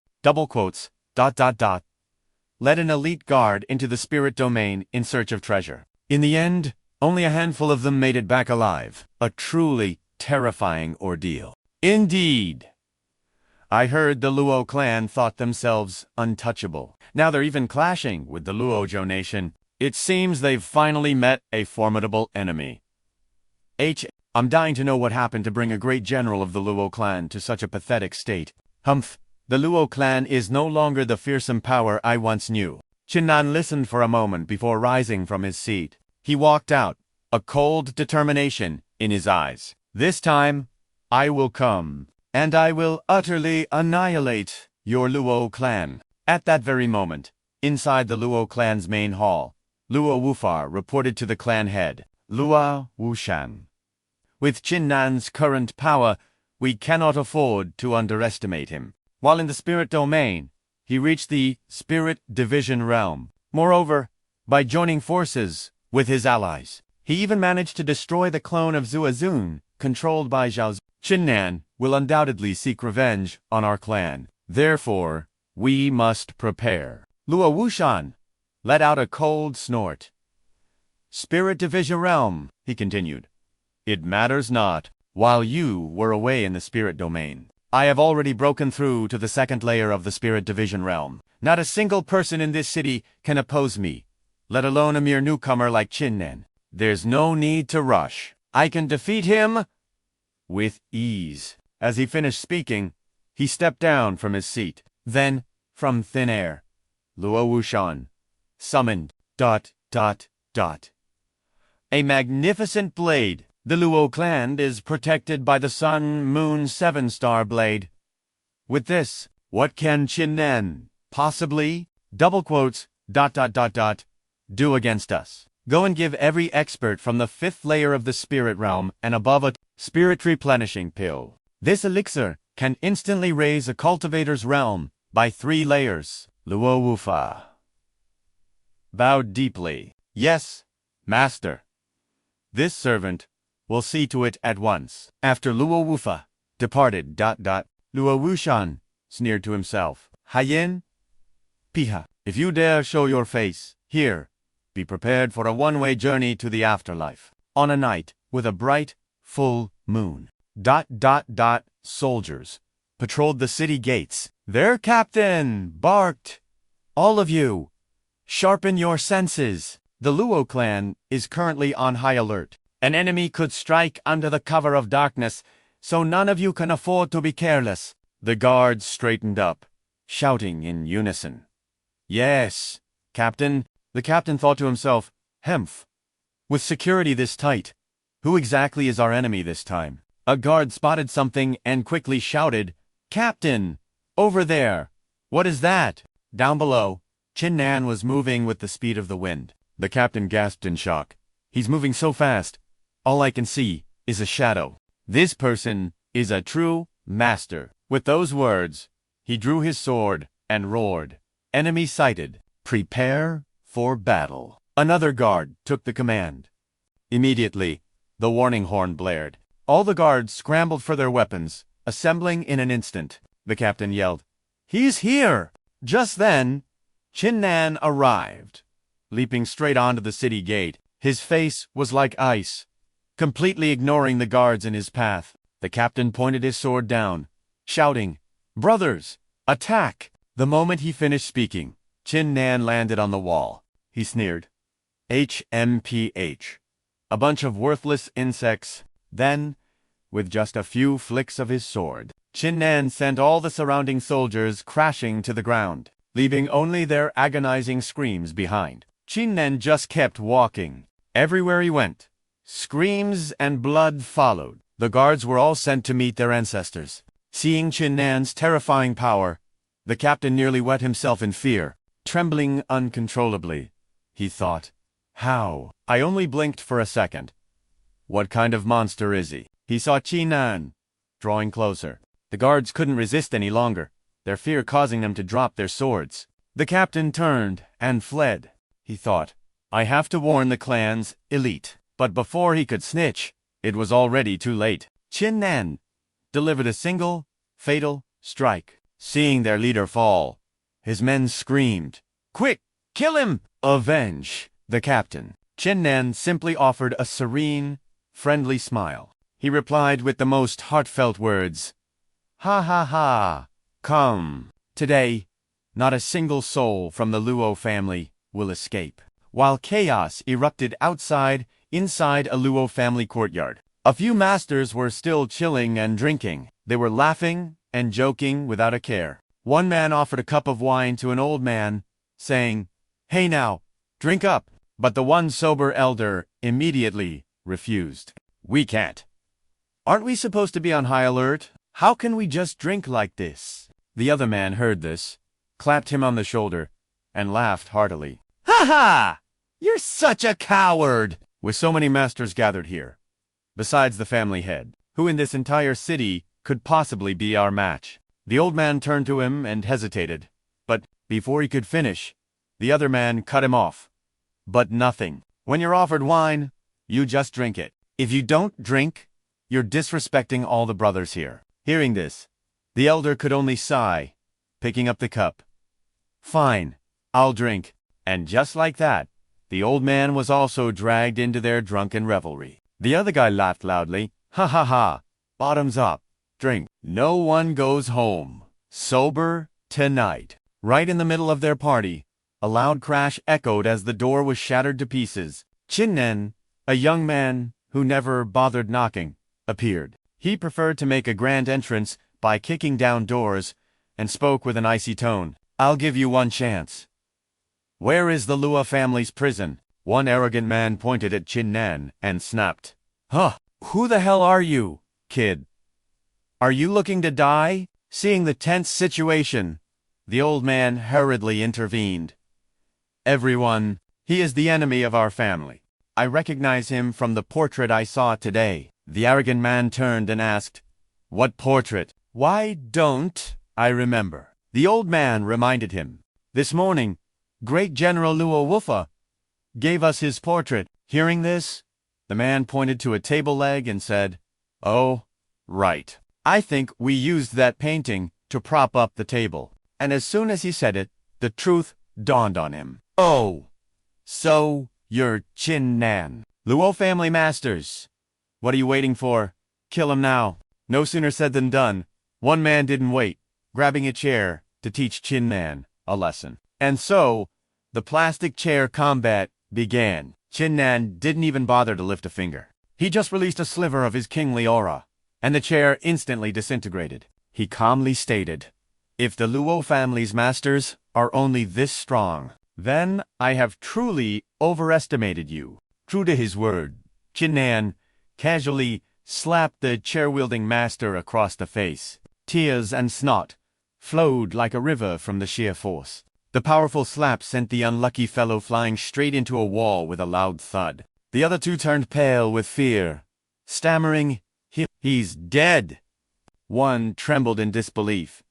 [SPEAKER 1] led an elite guard into the spirit domain in search of treasure. In the end, only a handful of them made it back alive. A truly terrifying ordeal." "Indeed. I heard the Luo clan thought themselves untouchable. Now they're even clashing with the Luozhou nation. It seems they've finally met a formidable enemy. I'm dying to know what happened to bring a great general of the Luo clan to such a pathetic state. Humph, the Luo clan is no longer the fearsome power I once knew. Qin Nan listened for a moment before rising from his seat. He walked out, a cold determination in his eyes. This time, I will come, and I will utterly annihilate your Luo clan. At that very moment, inside the Luo clan's main hall, Luo Wufar reported to the clan head, Luo Wushan. With Qin Nan's current power, we cannot afford to underestimate him. While in the spirit domain, he reached the spirit division realm. Moreover, by joining forces with his allies, he even managed to destroy the clone of Zuazun, controlled by Zhao Zun. Qin Nan will undoubtedly seek revenge on our clan. Therefore, we must prepare. Luo Wushan let out a cold snort. Spirit division realm, he continued. It matters not. While you were away in the spirit domain, I have already broken through to the second layer of the spirit division realm. Not a single person in this city can oppose me, let alone a mere newcomer like Qin Nan. There's no need to rush. I can defeat him with ease. As he finished speaking, he stepped down from his seat. Then, from thin air, Luo Wushan summoned ... a magnificent blade. The Luo clan is protected by the Sun Moon 7-star blade. With this, what can Qin Nan possibly, do against us? Go and give every expert from the 5th layer of the spirit realm and above a spirit replenishing pill. This elixir can instantly raise a cultivator's realm by 3 layers. Luo Wufar bowed deeply. Yes, master. This servant will see to it at once. After Luo Wufar departed, Luo Wushan sneered to himself. Haiyan, Piha, if you dare show your face here, be prepared for a one-way journey to the afterlife. On a night with a bright, full moon. Soldiers patrolled the city gates. Their captain barked, "All of you, sharpen your senses. The Luo clan is currently on high alert. An enemy could strike under the cover of darkness, so none of you can afford to be careless." The guards straightened up, shouting in unison. "Yes, Captain." The captain thought to himself, "Hemph. With security this tight, who exactly is our enemy this time?" A guard spotted something and quickly shouted, "Captain! Over there! What is that?" Down below, Qin Nan was moving with the speed of the wind. The captain gasped in shock. "He's moving so fast. All I can see is a shadow. This person is a true master." With those words, he drew his sword and roared, "Enemy sighted. Prepare for battle." Another guard took the command. Immediately, the warning horn blared. All the guards scrambled for their weapons, assembling in an instant. The captain yelled, "He's here!" Just then, Qin Nan arrived, leaping straight onto the city gate. His face was like ice, completely ignoring the guards in his path. The captain pointed his sword down, shouting, "Brothers, attack!" The moment he finished speaking, Qin Nan landed on the wall. He sneered, "HMPH. A bunch of worthless insects." Then, with just a few flicks of his sword, Qin Nan sent all the surrounding soldiers crashing to the ground, leaving only their agonizing screams behind. Qin Nan just kept walking. Everywhere he went, screams and blood followed. The guards were all sent to meet their ancestors. Seeing Qin Nan's terrifying power, the captain nearly wet himself in fear. Trembling uncontrollably, he thought, "How? I only blinked for a second. What kind of monster is he?" He saw Qin Nan drawing closer. The guards couldn't resist any longer, their fear causing them to drop their swords. The captain turned and fled. He thought, "I have to warn the clan's elite." But before he could snitch, it was already too late. Qin Nan delivered a single, fatal strike. Seeing their leader fall, his men screamed, "Quick, kill him! Avenge the captain." Qin Nan simply offered a serene, friendly smile. He replied with the most heartfelt words, "Ha ha ha! Come. Today, not a single soul from the Luo family will escape. While chaos erupted inside a Luo family courtyard, a few masters were still chilling and drinking. They were laughing and joking without a care. One man offered a cup of wine to an old man, saying, "Hey now, drink up." But the one sober elder immediately refused. "We can't. Aren't we supposed to be on high alert? How can we just drink like this?" The other man heard this, clapped him on the shoulder, and laughed heartily. "Ha ha! You're such a coward!" With so many masters gathered here, besides the family head, who in this entire city could possibly be our match? The old man turned to him and hesitated, but before he could finish, the other man cut him off. "But nothing. When you're offered wine, you just drink it. If you don't drink, you're disrespecting all the brothers here." Hearing this, the elder could only sigh, picking up the cup. "Fine, I'll drink." And just like that, the old man was also dragged into their drunken revelry. The other guy laughed loudly. "Ha ha ha, bottoms up, drink. No one goes home sober tonight." Right in the middle of their party, a loud crash echoed as the door was shattered to pieces. Qin Nan, a young man who never bothered knocking, appeared. He preferred to make a grand entrance by kicking down doors and spoke with an icy tone. "I'll give you one chance. Where is the Luo family's prison?" One arrogant man pointed at Qin Nan and snapped. "Huh, who the hell are you, kid? Are you looking to die?" Seeing the tense situation, the old man hurriedly intervened. "Everyone, he is the enemy of our family. I recognize him from the portrait I saw today." The arrogant man turned and asked, "What portrait?" "Why don't I remember?" The old man reminded him. "This morning, Great General Luo Wufa gave us his portrait." Hearing this, the man pointed to a table leg and said, "Oh, right. I think we used that painting to prop up the table." And as soon as he said it, the truth dawned on him. "Oh, so you're Qin Nan. Luo family masters. What are you waiting for? Kill him now." No sooner said than done. One man didn't wait, grabbing a chair to teach Qin Nan a lesson. And so, the plastic chair combat began. Qin Nan didn't even bother to lift a finger. He just released a sliver of his kingly aura, and the chair instantly disintegrated. He calmly stated, "If the Luo family's masters are only this strong, then I have truly overestimated you." True to his word, Qin Nan casually slapped the chair-wielding master across the face. Tears and snot flowed like a river from the sheer force. The powerful slap sent the unlucky fellow flying straight into a wall with a loud thud. The other two turned pale with fear, stammering, He's dead." One trembled in disbelief.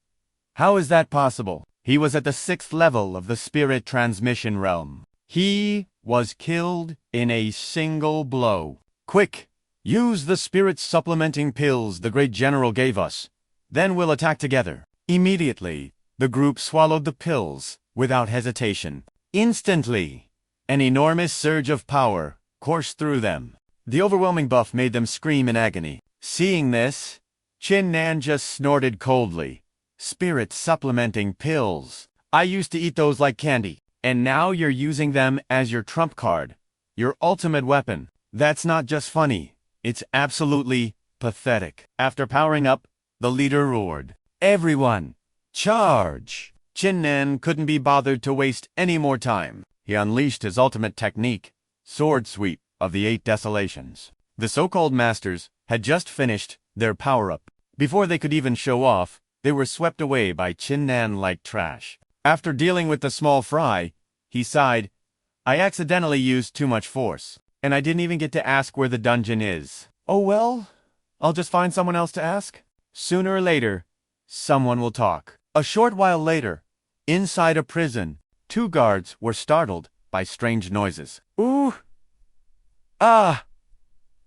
[SPEAKER 1] "How is that possible? He was at the 6th level of the spirit transmission realm. He was killed in a single blow. Quick, use the spirit supplementing pills the great general gave us. Then we'll attack together." Immediately, the group swallowed the pills without hesitation. Instantly, an enormous surge of power coursed through them. The overwhelming buff made them scream in agony. Seeing this, Qin Nan just snorted coldly. "Spirit supplementing pills. I used to eat those like candy. And now you're using them as your trump card, your ultimate weapon. That's not just funny. It's absolutely pathetic." After powering up, the leader roared, "Everyone, charge!" Qin Nan couldn't be bothered to waste any more time. He unleashed his ultimate technique, Sword Sweep of the 8 Desolations. The so-called masters had just finished their power-up. Before they could even show off, they were swept away by Qin Nan like trash. After dealing with the small fry, he sighed, "I accidentally used too much force, and I didn't even get to ask where the dungeon is. Oh well, I'll just find someone else to ask. Sooner or later, someone will talk." A short while later, inside a prison, 2 guards were startled by strange noises. "Ooh! Ah!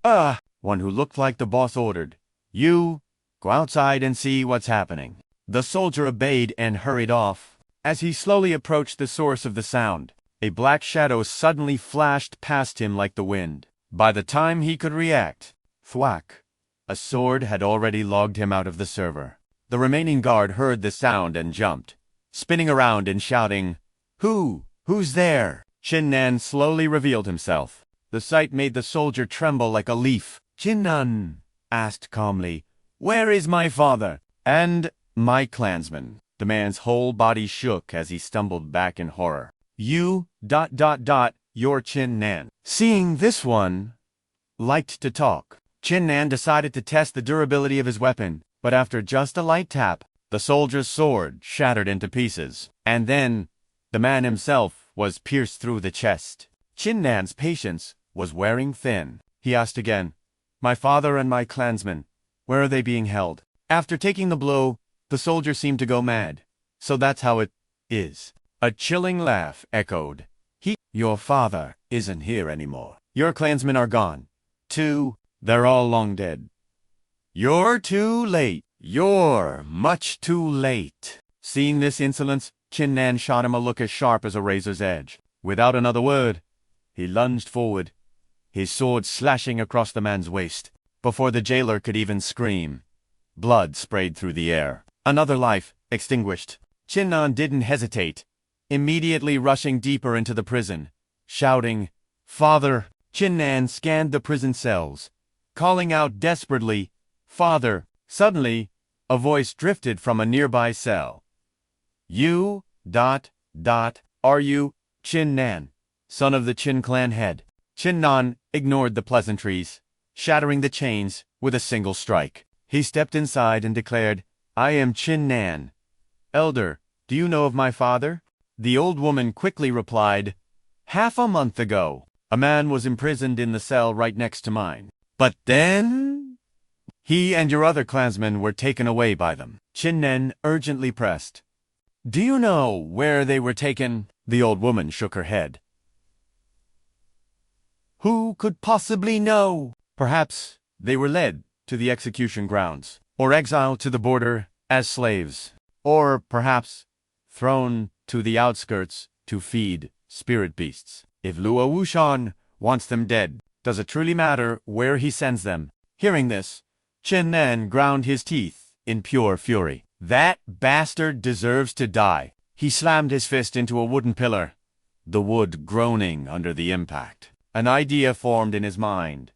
[SPEAKER 1] Ah!" One who looked like the boss ordered, "You, go outside and see what's happening." The soldier obeyed and hurried off. As he slowly approached the source of the sound, a black shadow suddenly flashed past him like the wind. By the time he could react, thwack, a sword had already logged him out of the server. The remaining guard heard the sound and jumped, spinning around and shouting, Who's there? Qin Nan slowly revealed himself. The sight made the soldier tremble like a leaf. Qin Nan asked calmly, Where is my father? And my clansman. The man's whole body shook as he stumbled back in horror. You're Qin Nan. Seeing this one liked to talk. Qin Nan decided to test the durability of his weapon, but after just a light tap, the soldier's sword shattered into pieces, and then the man himself was pierced through the chest. Qin Nan's patience was wearing thin. He asked again, My father and my clansmen, where are they being held? After taking the blow, the soldier seemed to go mad. So that's how it is. A chilling laugh echoed. Your father isn't here anymore. Your clansmen are gone. Too, they're all long dead. You're too late. You're much too late. Seeing this insolence, Qin Nan shot him a look as sharp as a razor's edge. Without another word, he lunged forward, his sword slashing across the man's waist. Before the jailer could even scream, blood sprayed through the air. Another life extinguished. Qin Nan didn't hesitate, immediately rushing deeper into the prison, shouting, Father! Qin Nan scanned the prison cells, calling out desperately, Father! Suddenly, a voice drifted from a nearby cell. Are you Qin Nan, son of the Qin clan head? Qin Nan ignored the pleasantries, shattering the chains with a single strike. He stepped inside and declared, I am Qin Nan. Elder, do you know of my father? The old woman quickly replied, Half a month ago, a man was imprisoned in the cell right next to mine. But then he and your other clansmen were taken away by them. Qin Nan urgently pressed, Do you know where they were taken? The old woman shook her head. Who could possibly know? Perhaps they were led to the execution grounds, or exiled to the border as slaves, or perhaps thrown to the outskirts to feed spirit beasts. If Luo Wushan wants them dead, does it truly matter where he sends them? Hearing this, Qin Nan ground his teeth in pure fury. That bastard deserves to die. He slammed his fist into a wooden pillar, the wood groaning under the impact. An idea formed in his mind.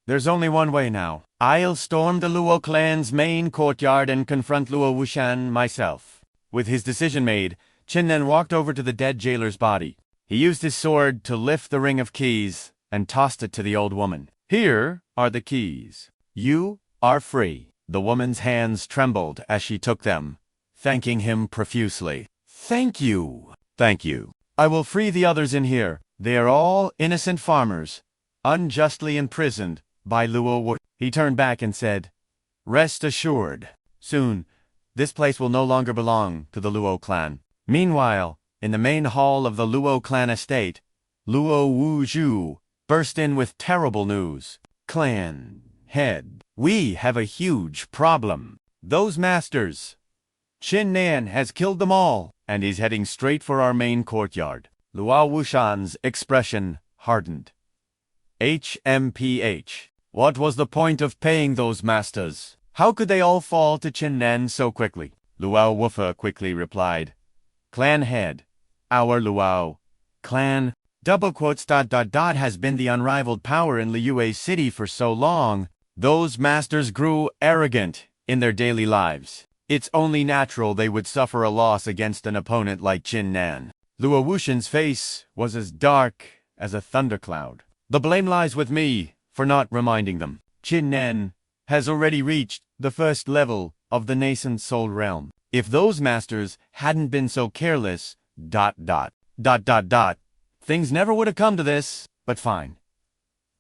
[SPEAKER 1] There's only one way now. I'll storm the Luo Clan's main courtyard and confront Luo Wushan myself. With his decision made, Qin Nan walked over to the dead jailer's body. He used his sword to lift the ring of keys and tossed it to the old woman. Here are the keys. You are free. The woman's hands trembled as she took them, thanking him profusely. Thank you. Thank you. I will free the others in here. They are all innocent farmers, unjustly imprisoned by Luo Wu. He turned back and said, Rest assured, soon this place will no longer belong to the Luo clan. Meanwhile, in the main hall of the Luo clan estate, Luo Wuzhu burst in with terrible news. Clan head, we have a huge problem. Those masters. Qin Nan has killed them all, and he's heading straight for our main courtyard. Luo Wushan's expression hardened. HMPH. What was the point of paying those masters? How could they all fall to Qin Nan so quickly? Luo Wufa quickly replied, Clan head, our Luo Clan, has been the unrivaled power in Liyue City for so long. Those masters grew arrogant in their daily lives. It's only natural they would suffer a loss against an opponent like Qin Nan. Luo Wushan's face was as dark as a thundercloud. The blame lies with me for not reminding them. Qin Nan has already reached the first level of the nascent soul realm. If those masters hadn't been so careless, things never would have come to this, but fine.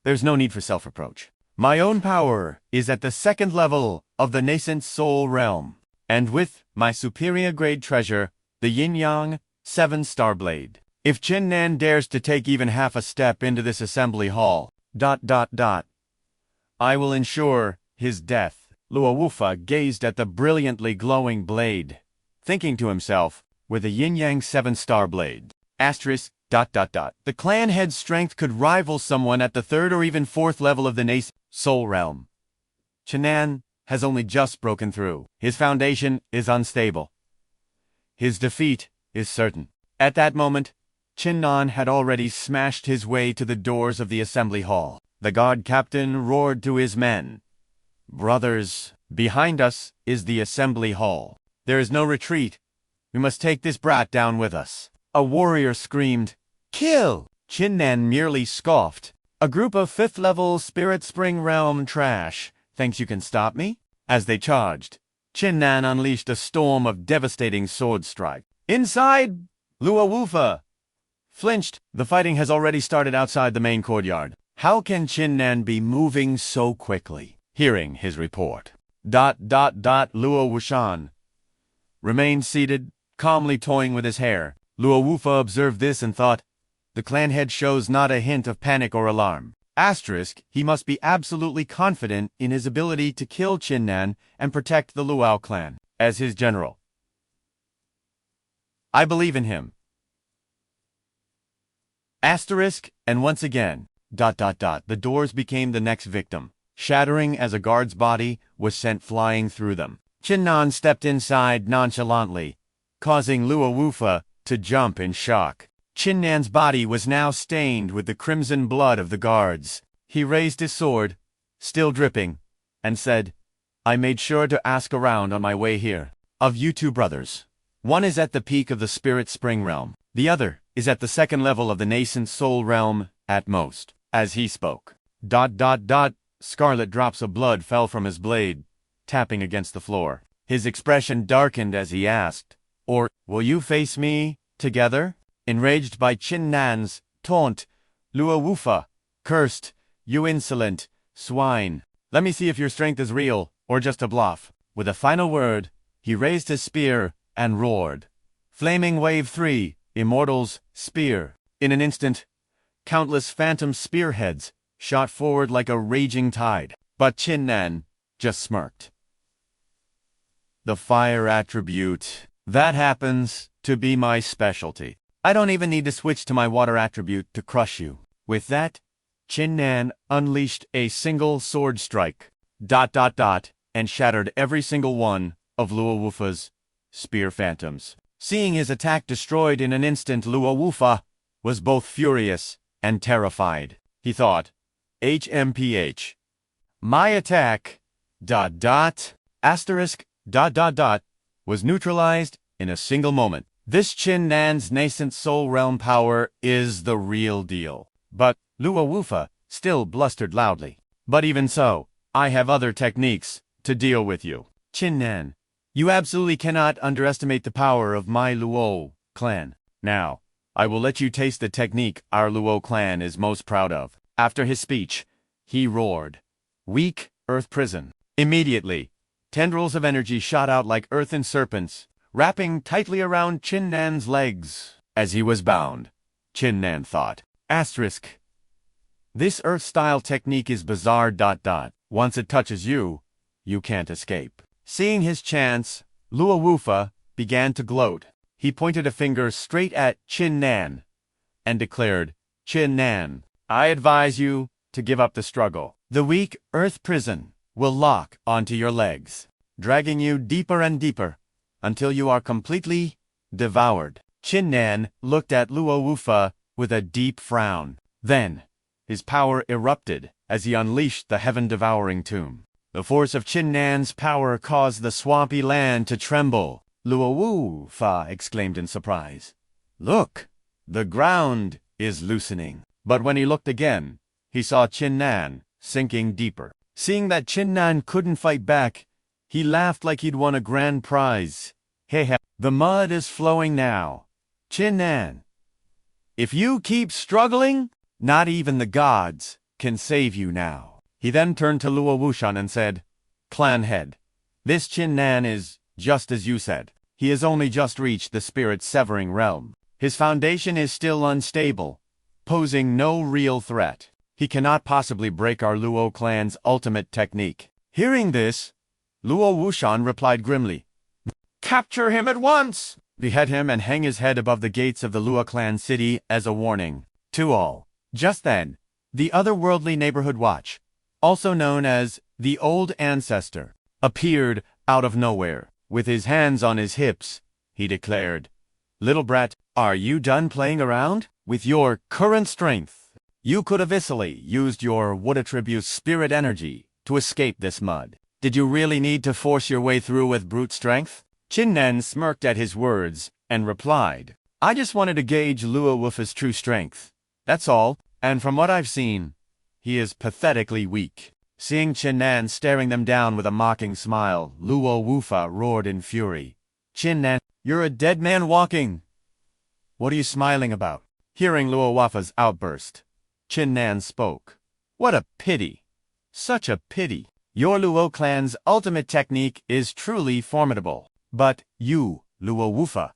[SPEAKER 1] There's no need for self-reproach. My own power is at the second level of the nascent soul realm, and with my superior grade treasure, the Yin-Yang 7-star blade. If Qin Nan dares to take even half a step into this assembly hall, I will ensure his death. Luo Wufa gazed at the brilliantly glowing blade, thinking to himself, with a Yin-Yang 7-star blade. The clan head's strength could rival someone at the third or even fourth level of the nascent soul realm. Qin Nan has only just broken through. His foundation is unstable. His defeat is certain. At that moment, Qin Nan had already smashed his way to the doors of the assembly hall. The guard captain roared to his men, "Brothers, behind us is the assembly hall. There is no retreat. We must take this brat down with us." A warrior screamed, "Kill!" Qin Nan merely scoffed. "A group of 5th-level Spirit Spring Realm trash thinks you can stop me?" As they charged, Qin Nan unleashed a storm of devastating sword strike. Inside, Luo Wufa flinched. The fighting has already started outside the main courtyard. How can Qin Nan be moving so quickly? Hearing his report, Luo Wushan remained seated, calmly toying with his hair. Luo Wufa observed this and thought, the clan head shows not a hint of panic or alarm. Asterisk, he must be absolutely confident in his ability to kill Qin Nan and protect the Luo clan. As his general, I believe in him. Asterisk, and once again, the doors became the next victim, shattering as a guard's body was sent flying through them. Qin Nan stepped inside nonchalantly, causing Luo Wufa to jump in shock. Qin Nan's body was now stained with the crimson blood of the guards. He raised his sword, still dripping, and said, "I made sure to ask around on my way here. Of you two brothers, one is at the peak of the Spirit Spring Realm. The other is at the 2nd level of the nascent Soul Realm at most." As he spoke, scarlet drops of blood fell from his blade, tapping against the floor. His expression darkened as he asked, "Or will you face me together?" Enraged by Qin Nan's taunt, Luo Wufa cursed, "You insolent swine. Let me see if your strength is real or just a bluff." With a final word, he raised his spear and roared, "Flaming Wave 3, Immortal's Spear." In an instant, countless phantom spearheads shot forward like a raging tide. But Qin Nan just smirked. The fire attribute. That happens to be my specialty. I don't even need to switch to my water attribute to crush you. With that, Qin Nan unleashed a single sword strike, and shattered every single one of Luo Wufa's spear phantoms. Seeing his attack destroyed in an instant, Luo Wufa was both furious and terrified. He thought, HMPH. My attack, asterisk, was neutralized in a single moment. This Qin Nan's nascent soul realm power is the real deal. But Luo Wufa still blustered loudly. But even so, I have other techniques to deal with you. Qin Nan, you absolutely cannot underestimate the power of my Luo clan. Now, I will let you taste the technique our Luo clan is most proud of. After his speech, he roared, "Weak earth prison." Immediately, tendrils of energy shot out like earthen serpents, wrapping tightly around Qin Nan's legs. As he was bound, Qin Nan thought, asterisk, this earth-style technique is bizarre. Once it touches you, you can't escape. Seeing his chance, Luo Wufa began to gloat. He pointed a finger straight at Qin Nan and declared, "Qin Nan, I advise you to give up the struggle. The weak earth prison will lock onto your legs, dragging you deeper and deeper until you are completely devoured." Qin Nan looked at Luo Wufa with a deep frown. Then, his power erupted as he unleashed the heaven-devouring tomb. The force of Qin Nan's power caused the swampy land to tremble. Luo Wufa exclaimed in surprise, "Look, the ground is loosening." But when he looked again, he saw Qin Nan sinking deeper. Seeing that Qin Nan couldn't fight back, he laughed like he'd won a grand prize. "Hey, the mud is flowing now. Qin Nan, if you keep struggling, not even the gods can save you now." He then turned to Luo Wushan and said, "Clan head, this Qin Nan is just as you said. He has only just reached the spirit-severing realm. His foundation is still unstable, posing no real threat. He cannot possibly break our Luo clan's ultimate technique." Hearing this, Luo Wushan replied grimly, "Capture him at once! Behead him and hang his head above the gates of the Luo clan city as a warning to all." Just then, the otherworldly neighborhood watch, also known as the Old Ancestor, appeared out of nowhere. With his hands on his hips, he declared, "Little brat, are you done playing around? With your current strength, you could have easily used your wood attribute spirit energy to escape this mud. Did you really need to force your way through with brute strength?" Qin Nan smirked at his words and replied, "I just wanted to gauge Luo Wufa's true strength. That's all, and from what I've seen, he is pathetically weak." Seeing Qin Nan staring them down with a mocking smile, Luo Wufa roared in fury, "Qin Nan, you're a dead man walking. What are you smiling about?" Hearing Luo Wufa's outburst, Qin Nan spoke. "What a pity. Such a pity. Your Luo Clan's ultimate technique is truly formidable. But you, Luo Wufa,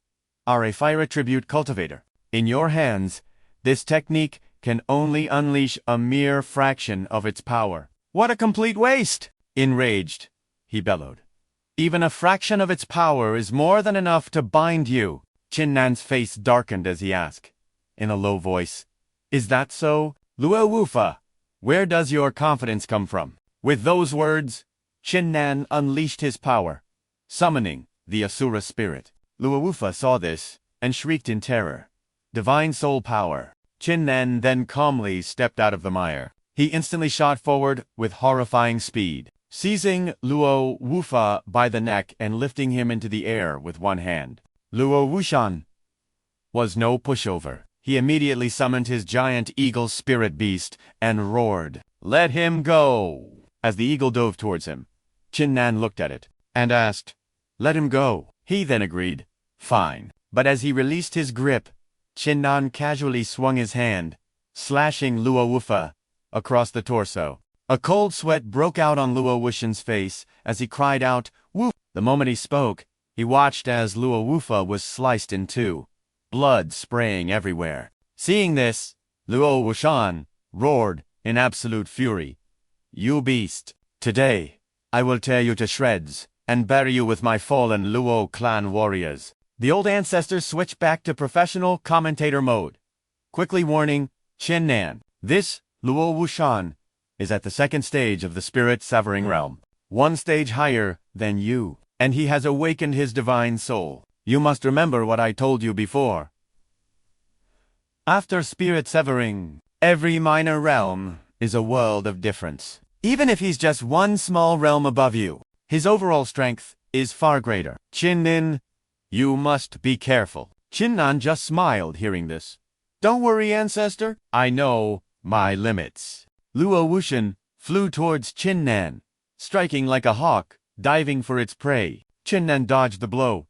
[SPEAKER 1] are a fire attribute cultivator. In your hands, this technique can only unleash a mere fraction of its power. What a complete waste!" Enraged, he bellowed. "Even a fraction of its power is more than enough to bind you." Qin Nan's face darkened as he asked, in a low voice, "Is that so? Luo Wufa, where does your confidence come from?" With those words, Qin Nan unleashed his power, summoning the Asura spirit. Luo Wufa saw this and shrieked in terror. Divine soul power. Qin Nan then calmly stepped out of the mire. He instantly shot forward with horrifying speed, seizing Luo Wufa by the neck and lifting him into the air with one hand. Luo Wushan was no pushover. He immediately summoned his giant eagle spirit beast and roared, "Let him go!" As the eagle dove towards him, Qin Nan looked at it and asked, "Let him go." He then agreed, "Fine." But as he released his grip, Qin Nan casually swung his hand, slashing Luo Wufa across the torso. A cold sweat broke out on Luo Wushan's face as he cried out, "Woof!" The moment he spoke, he watched as Luo Wufa was sliced in two, blood spraying everywhere. Seeing this, Luo Wushan roared in absolute fury, "You beast! Today, I will tear you to shreds and bury you with my fallen Luo Clan warriors." The old ancestors switched back to professional commentator mode, quickly warning Qin Nan, "This Luo Wushan is at the second stage of the spirit severing realm, one stage higher than you, and he has awakened his divine soul. You must remember what I told you before. After spirit severing, every minor realm is a world of difference. Even if he's just one small realm above you, his overall strength is far greater. Qin Nan, you must be careful." Qin Nan just smiled hearing this. "Don't worry, ancestor. I know my limits." Luo Wushan flew towards Qin Nan, striking like a hawk, diving for its prey. Qin Nan dodged the blow,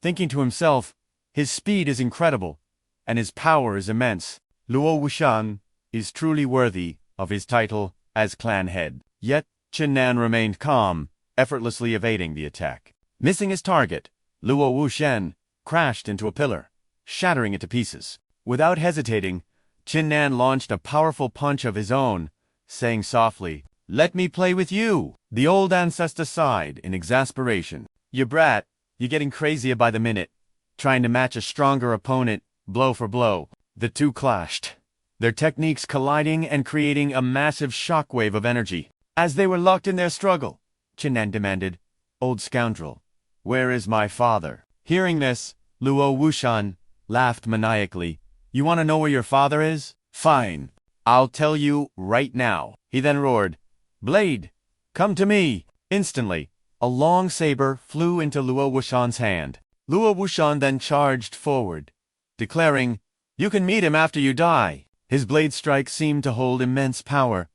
[SPEAKER 1] thinking to himself, his speed is incredible, and his power is immense. Luo Wushan is truly worthy of his title as clan head. Yet, Qin Nan remained calm, effortlessly evading the attack. Missing his target, Luo Wushan crashed into a pillar, shattering it to pieces. Without hesitating, Qin Nan launched a powerful punch of his own, saying softly, "Let me play with you." The old ancestor sighed in exasperation. "You brat, you're getting crazier by the minute, trying to match a stronger opponent, blow for blow." The two clashed, their techniques colliding and creating a massive shockwave of energy. As they were locked in their struggle, Qin Nan demanded, "Old scoundrel, where is my father?" Hearing this, Luo Wushan laughed maniacally. "You want to know where your father is? Fine, I'll tell you right now." He then roared, "Blade, come to me!" Instantly, a long saber flew into Luo Wushan's hand. Luo Wushan then charged forward, declaring, "You can meet him after you die." His blade strike seemed to hold immense power,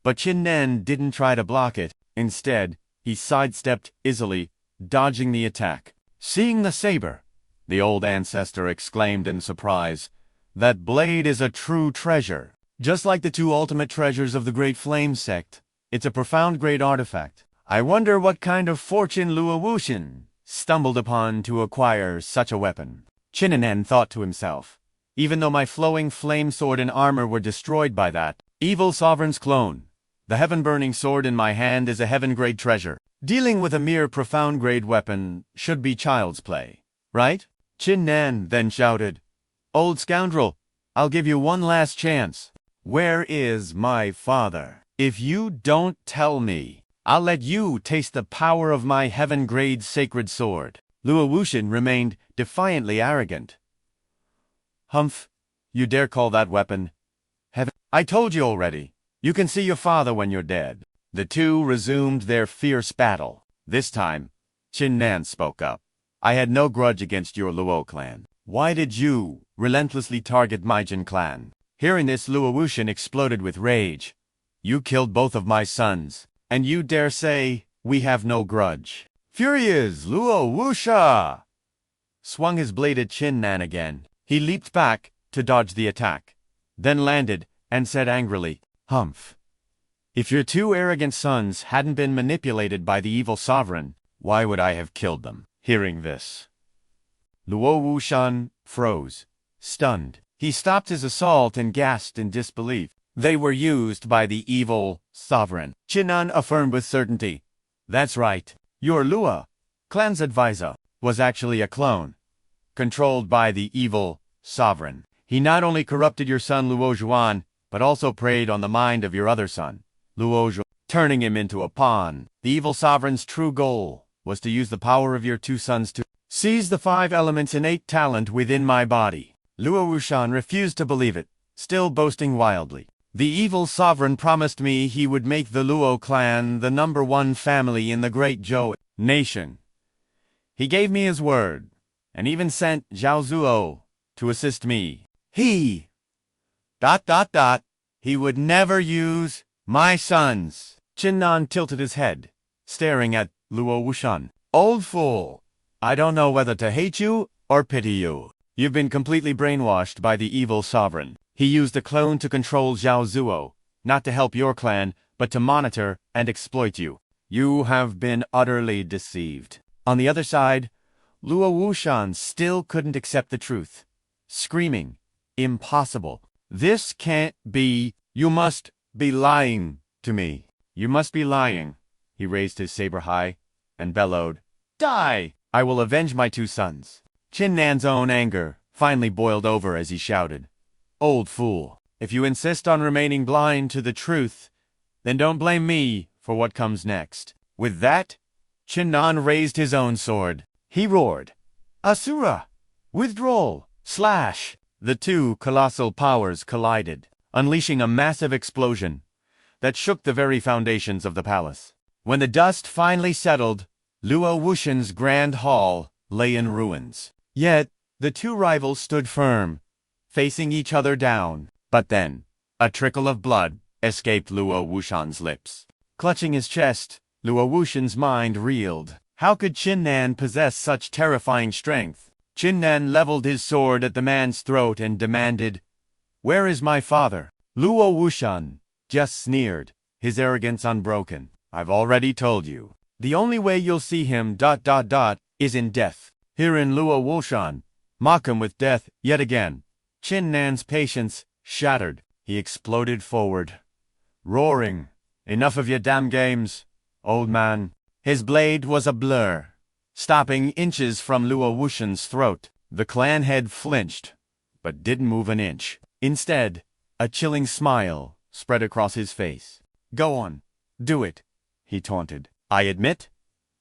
[SPEAKER 1] but Qin Nan didn't try to block it. Instead, he sidestepped easily, dodging the attack. Seeing the saber, the old ancestor exclaimed in surprise, "That blade is a true treasure. Just like the two ultimate treasures of the Great Flame Sect, it's a profound great artifact. I wonder what kind of fortune Luo Wushan stumbled upon to acquire such a weapon." Qin Nan thought to himself, "Even though my flowing flame sword and armor were destroyed by that evil sovereign's clone, the heaven-burning sword in my hand is a heaven-grade treasure. Dealing with a mere profound-grade weapon should be child's play, right?" Qin Nan then shouted, "Old scoundrel, I'll give you one last chance. Where is my father? If you don't tell me, I'll let you taste the power of my heaven-grade sacred sword. Luo Wuxian remained defiantly arrogant. Humph, you dare call that weapon heaven? I told you already. You can see your father when you're dead. The two resumed their fierce battle. This time, Qin Nan spoke up. I had no grudge against your Luo clan. Why did you relentlessly target my Jin clan? Hearing this, Luo Wuxian exploded with rage. You killed both of my sons, and you dare say we have no grudge. Furious, Luo Wuxia swung his blade at Qin Nan again. He leaped back to dodge the attack, then landed and said angrily, Humph. If your two arrogant sons hadn't been manipulated by the evil sovereign, why would I have killed them? Hearing this, Luo Wuxian froze, stunned. He stopped his assault and gasped in disbelief. They were used by the evil sovereign. Qin Nan affirmed with certainty. That's right. Your Luo Clan's advisor was actually a clone, controlled by the evil sovereign. He not only corrupted your son Luo Zhuan, but also preyed on the mind of your other son, Luo Zhuan, turning him into a pawn. The evil sovereign's true goal was to use the power of your two sons to seize the 5 elements' innate talent within my body. Luo Wuxian refused to believe it, still boasting wildly. The evil sovereign promised me he would make the Luo clan the #1 family in the great Zhou nation. He gave me his word, and even sent Zhao Zuo to assist me. He would never use my sons. Qin Nan tilted his head, staring at Luo Wuxian. Old fool, I don't know whether to hate you or pity you. You've been completely brainwashed by the evil sovereign. He used a clone to control Zhao Zuo, not to help your clan, but to monitor and exploit you. You have been utterly deceived. On the other side, Luo Wuxian still couldn't accept the truth, screaming, Impossible. This can't be. You must be lying to me. You must be lying. He raised his saber high and bellowed, Die! I will avenge my 2 sons. Qin Nan's own anger finally boiled over as he shouted, Old fool, if you insist on remaining blind to the truth, then don't blame me for what comes next. With that, Qin Nan raised his own sword. He roared, Asura! Withdrawal! Slash! The 2 colossal powers collided, unleashing a massive explosion that shook the very foundations of the palace. When the dust finally settled, Luo Wuxian's grand hall lay in ruins. Yet, the 2 rivals stood firm, facing each other down. But then, a trickle of blood escaped Luo Wuxian's lips. Clutching his chest, Luo Wuxian's mind reeled. How could Qin Nan possess such terrifying strength? Qin Nan leveled his sword at the man's throat and demanded, Where is my father? Luo Wuxian just sneered, his arrogance unbroken. I've already told you. The only way you'll see him ... is in death. Herein Luo Wuxian mock him with death yet again. Qin Nan's patience shattered. He exploded forward, roaring, Enough of your damn games, old man. His blade was a blur, stopping inches from Luo Wuxian's throat. The clan head flinched, but didn't move an inch. Instead, a chilling smile spread across his face. Go on, do it, he taunted. I admit,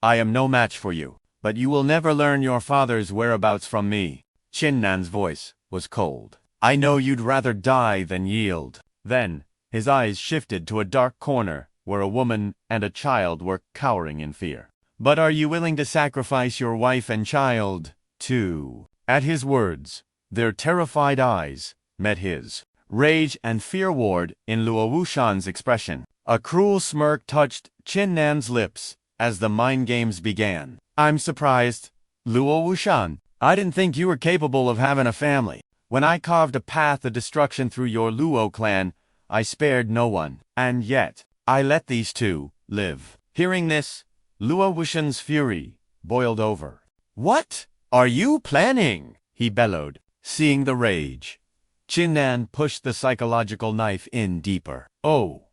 [SPEAKER 1] I am no match for you, but you will never learn your father's whereabouts from me. Qin Nan's voice was cold. I know you'd rather die than yield. Then, his eyes shifted to a dark corner where a woman and a child were cowering in fear. But are you willing to sacrifice your wife and child, too? At his words, their terrified eyes met his. Rage and fear warred in Luo Wuxian's expression. A cruel smirk touched Qin Nan's lips as the mind games began. I'm surprised, Luo Wuxian. I didn't think you were capable of having a family. When I carved a path of destruction through your Luo clan, I spared no one. And yet, I let these 2 live. Hearing this, Luo Wuxian's fury boiled over. What are you planning? He bellowed. Seeing the rage, Qin Nan pushed the psychological knife in deeper. Oh.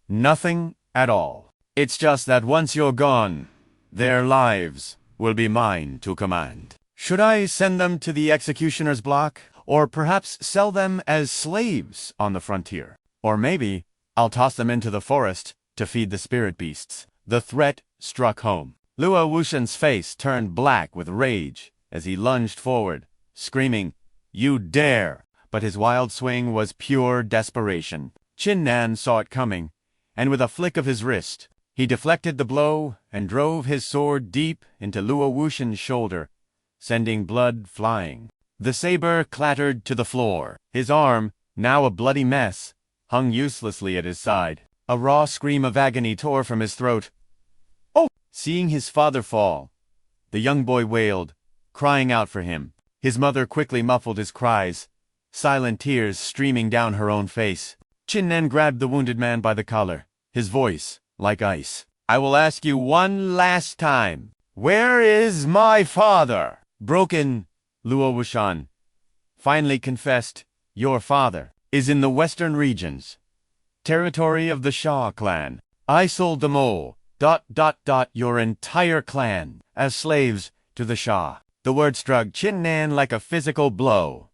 [SPEAKER 1] Nothing at all. It's just that once you're gone, their lives will be mine to command. Should I send them to the executioner's block? Or perhaps sell them as slaves on the frontier? Or maybe I'll toss them into the forest to feed the spirit beasts. The threat struck home. Luo Wuxian's face turned black with rage as he lunged forward, screaming, "You dare!" But his wild swing was pure desperation. Qin Nan saw it coming, and with a flick of his wrist, he deflected the blow and drove his sword deep into Luo Wuxian's shoulder, sending blood flying. The saber clattered to the floor. His arm, now a bloody mess, hung uselessly at his side. A raw scream of agony tore from his throat. "Oh!" Seeing his father fall, the young boy wailed, crying out for him. His mother quickly muffled his cries, silent tears streaming down her own face. Qin Nan grabbed the wounded man by the collar, his voice like ice. "I will ask you one last time. Where is my father?" Broken, Luo Wuxian finally confessed, "Your father is in the western regions, territory of the Luo Clan. I sold them all, your entire clan, as slaves to the Luo." The word struck Qin Nan like a physical blow.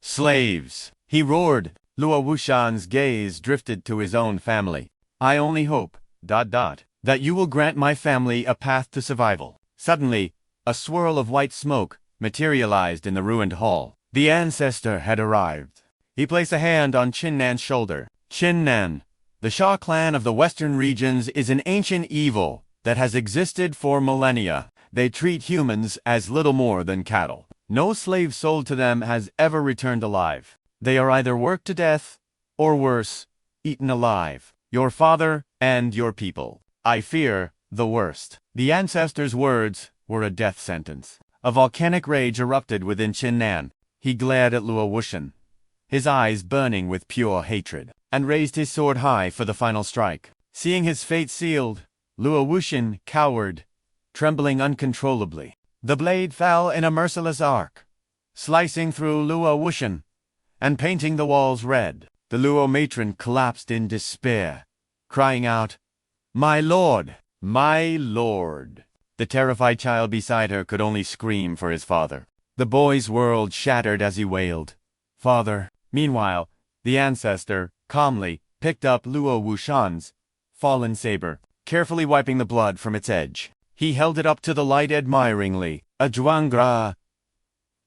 [SPEAKER 1] "Slaves!" he roared. Luo Wuxian's gaze drifted to his own family. "I only hope, that you will grant my family a path to survival." Suddenly, a swirl of white smoke materialized in the ruined hall. The ancestor had arrived. He placed a hand on Qin Nan's shoulder. "Qin Nan, the Luo Clan of the western regions is an ancient evil that has existed for millennia. They treat humans as little more than cattle. No slave sold to them has ever returned alive. They are either worked to death, or worse, eaten alive. Your father and your people. I fear the worst." The ancestor's words were a death sentence. A volcanic rage erupted within Qin Nan. He glared at Luo Wuxian, his eyes burning with pure hatred, and raised his sword high for the final strike. Seeing his fate sealed, Luo Wuxian cowered, trembling uncontrollably. The blade fell in a merciless arc, slicing through Luo Wuxian and painting the walls red. The Luo matron collapsed in despair, crying out, "My lord! My lord!" The terrified child beside her could only scream for his father. The boy's world shattered as he wailed, "Father." Meanwhile, the ancestor calmly picked up Luo Wuxian's fallen saber, carefully wiping the blood from its edge. He held it up to the light admiringly. "A Zhuangra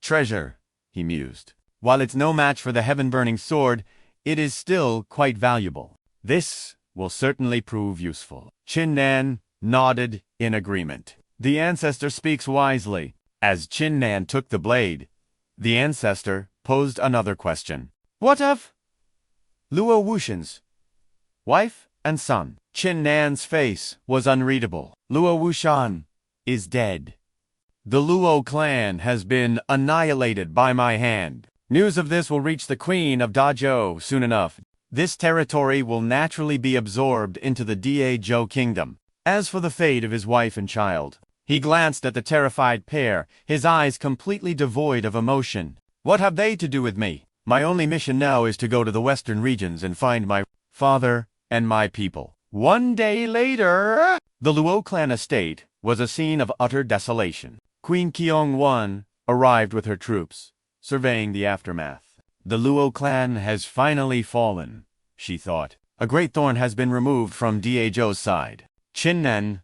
[SPEAKER 1] treasure," he mused. "While it's no match for the heaven-burning sword, it is still quite valuable. This will certainly prove useful." Qin Nan nodded in agreement. The ancestor speaks wisely. As Qin Nan took the blade, the ancestor posed another question. "What of Luo Wuxian's wife and son?" Qin Nan's face was unreadable. "Luo Wuxian is dead. The Luo clan has been annihilated by my hand. News of this will reach the Queen of Dazhou soon enough. This territory will naturally be absorbed into the Dazhou kingdom. As for the fate of his wife and child..." He glanced at the terrified pair, his eyes completely devoid of emotion. "What have they to do with me? My only mission now is to go to the western regions and find my father and my people." One day later, the Luo clan estate was a scene of utter desolation. Queen Qiong arrived with her troops, surveying the aftermath. "The Luo clan has finally fallen," she thought. "A great thorn has been removed from Dazhou's side." Qin Nan...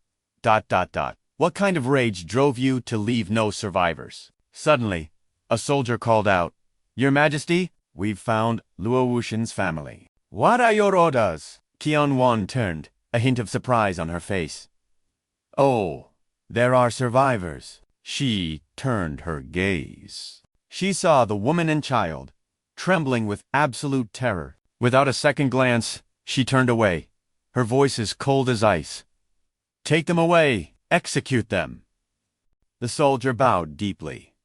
[SPEAKER 1] What kind of rage drove you to leave no survivors? Suddenly, a soldier called out, "Your Majesty, we've found Luo Wuxian's family." "What are your orders?" Qian turned, a hint of surprise on her face. "Oh, there are survivors." She turned her gaze. She saw the woman and child, trembling with absolute terror. Without a second glance, she turned away, her voice as cold as ice. "Take them away! Execute them!" The soldier bowed deeply.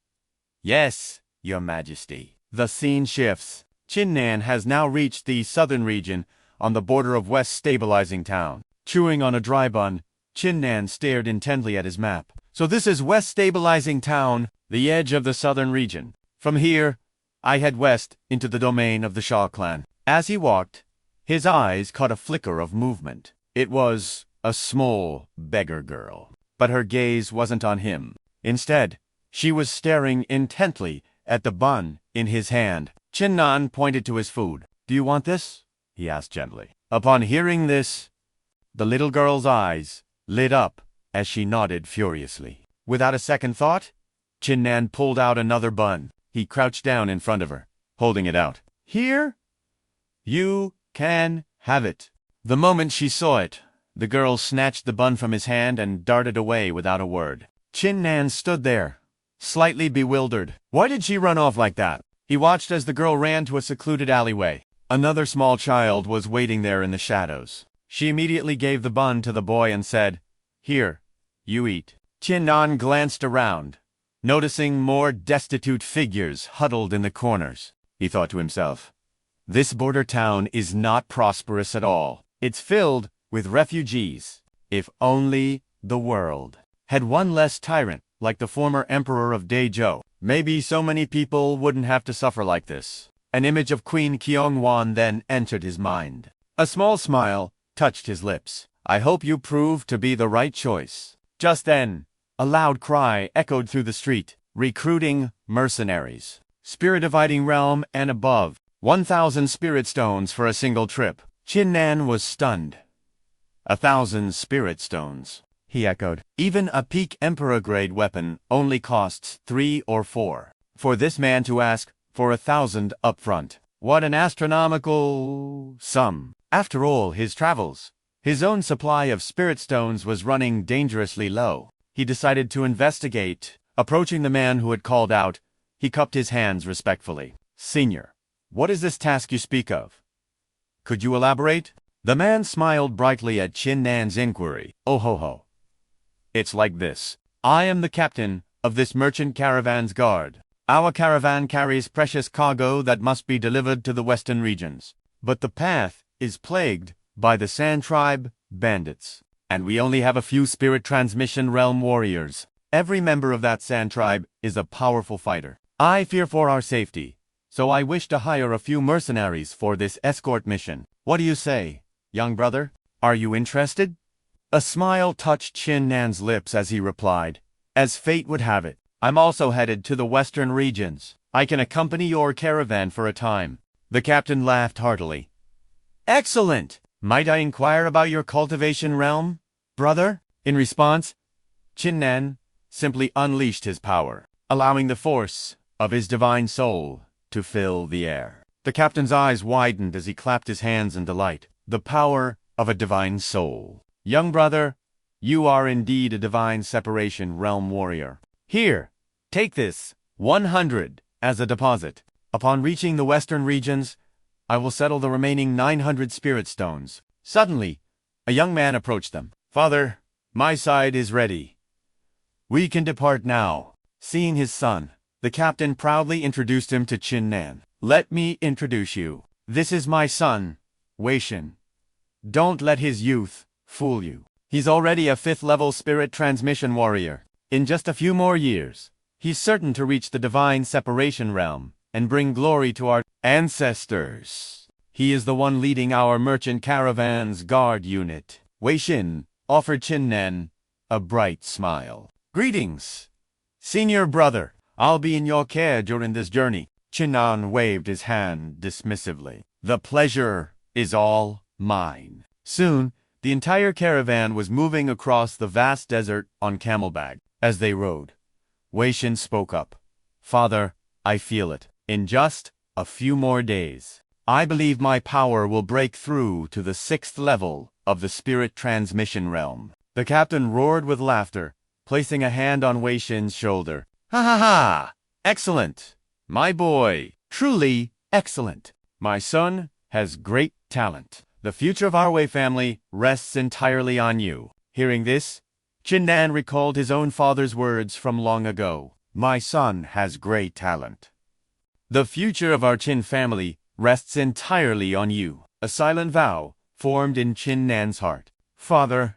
[SPEAKER 1] "Yes, Your Majesty." The scene shifts. Qin Nan has now reached the southern region on the border of West Stabilizing Town. Chewing on a dry bun, Qin Nan stared intently at his map. "So this is West Stabilizing Town, the edge of the southern region. From here, I head west into the domain of the Luo Clan." As he walked, his eyes caught a flicker of movement. It was a small beggar girl. But her gaze wasn't on him. Instead, she was staring intently at the bun in his hand. Qin Nan pointed to his food. "Do you want this?" he asked gently. Upon hearing this, the little girl's eyes lit up as she nodded furiously. Without a second thought, Qin Nan pulled out another bun. He crouched down in front of her, holding it out. Here, you can have it. The moment she saw it, the girl snatched the bun from his hand and darted away without a word. Qin Nan stood there, slightly bewildered. Why did she run off like that? He watched as the girl ran to a secluded alleyway. Another small child was waiting there in the shadows. She immediately gave the bun to the boy and said, Here, you eat. Qin Nan glanced around, noticing more destitute figures huddled in the corners. He thought to himself, this border town is not prosperous at all. It's filled with refugees. If only the world had one less tyrant like the former emperor of Daizhou, maybe so many people wouldn't have to suffer like this. An image of Queen Kyongwon then entered his mind. A small smile touched his lips. I hope you prove to be the right choice. Just then, a loud cry echoed through the street. Recruiting mercenaries. Spirit dividing realm and above. 1,000 spirit stones for a single trip. Qin Nan was stunned. 1,000 spirit stones, he echoed. Even a peak emperor-grade weapon only costs 3 or 4. For this man to ask for 1,000 upfront. What an astronomical sum. After all his travels, his own supply of spirit stones was running dangerously low. He decided to investigate. Approaching the man who had called out, he cupped his hands respectfully. Senior, what is this task you speak of? Could you elaborate? The man smiled brightly at Qin Nan's inquiry. Oh ho ho. It's like this. I am the captain of this merchant caravan's guard. Our caravan carries precious cargo that must be delivered to the western regions. But the path is plagued by the Sand Tribe bandits. And we only have a few spirit transmission realm warriors. Every member of that Sand Tribe is a powerful fighter. I fear for our safety, so I wish to hire a few mercenaries for this escort mission. What do you say, young brother? Are you interested? A smile touched Qin Nan's lips as he replied, as fate would have it, I'm also headed to the western regions. I can accompany your caravan for a time. The captain laughed heartily. Excellent! Might I inquire about your cultivation realm, brother? In response, Qin Nan simply unleashed his power, allowing the force of his divine soul to fill the air. The captain's eyes widened as he clapped his hands in delight. The power of a divine soul. Young brother, you are indeed a divine separation realm warrior. Here, take this, 100 as a deposit. Upon reaching the western regions, I will settle the remaining 900 spirit stones. Suddenly, a young man approached them. Father, my side is ready. We can depart now. Seeing his son, the captain proudly introduced him to Qin Nan. Let me introduce you. This is my son, Weishin. Don't let his youth fool you. He's already a 5th-level spirit transmission warrior. In just a few more years, he's certain to reach the divine separation realm and bring glory to our ancestors. He is the one leading our merchant caravan's guard unit. Weishin offered Qin Nan a bright smile. Greetings, senior brother. I'll be in your care during this journey. Qin Nan waved his hand dismissively. The pleasure is all mine. Soon, the entire caravan was moving across the vast desert on camelback. As they rode, Weishin spoke up. Father, I feel it. In just a few more days, I believe my power will break through to the 6th level of the spirit transmission realm. The captain roared with laughter, placing a hand on Weishin's shoulder. Ha ha ha! Excellent! My boy, truly excellent. My son has great talent. The future of our Wei family rests entirely on you. Hearing this, Qin Nan recalled his own father's words from long ago. My son has great talent. The future of our Qin family rests entirely on you. A silent vow formed in Qin Nan's heart. Father, ...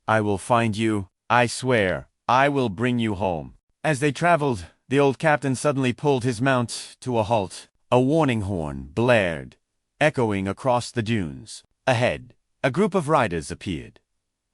[SPEAKER 1] I will find you. I swear, I will bring you home. As they traveled, the old captain suddenly pulled his mount to a halt. A warning horn blared, echoing across the dunes. Ahead, a group of riders appeared,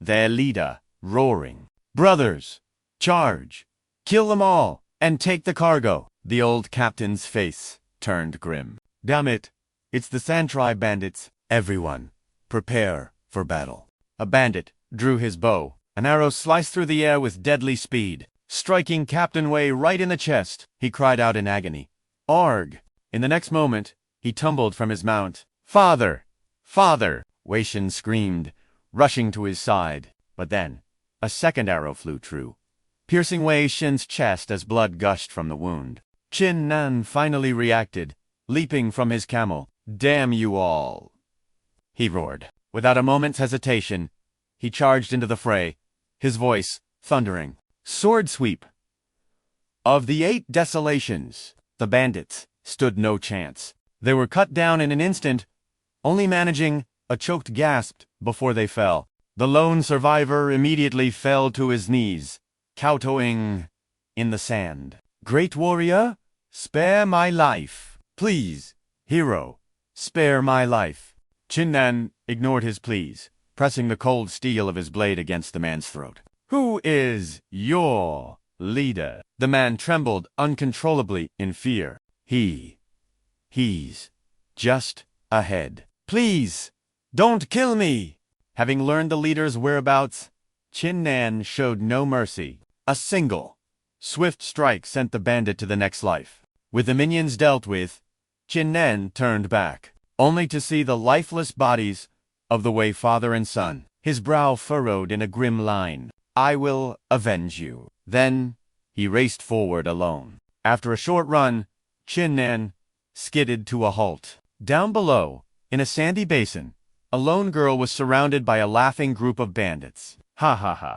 [SPEAKER 1] their leader roaring. Brothers, charge! Kill them all, and take the cargo. The old captain's face turned grim. Damn it, It's the San Tribe bandits. Everyone, prepare for battle. A bandit drew his bow. An arrow sliced through the air with deadly speed, striking Captain Wei right in the chest. He cried out in agony. Arg! In the next moment, he tumbled from his mount. Father! Father! Wei Shen screamed, rushing to his side. But then, a second arrow flew true, piercing Wei Shen's chest as blood gushed from the wound. Qin Nan finally reacted, leaping from his camel. Damn you all! He roared. Without a moment's hesitation, he charged into the fray, his voice thundering. Sword sweep! Of the 8 desolations, the bandits stood no chance. They were cut down in an instant, only managing a choked gasp before they fell. The lone survivor immediately fell to his knees, kowtowing in the sand. Great warrior, spare my life. Please, hero, spare my life. Qin Nan ignored his pleas, pressing the cold steel of his blade against the man's throat. Who is your leader? The man trembled uncontrollably in fear. He's just ahead. Please, don't kill me! Having learned the leader's whereabouts, Qin Nan showed no mercy. A single, swift strike sent the bandit to the next life. With the minions dealt with, Qin Nan turned back, only to see the lifeless bodies of the Wei father and son, his brow furrowed in a grim line. I will avenge you. Then he raced forward alone. After a short run, Qin Nan skidded to a halt. Down below, in a sandy basin, a lone girl was surrounded by a laughing group of bandits. Ha ha ha.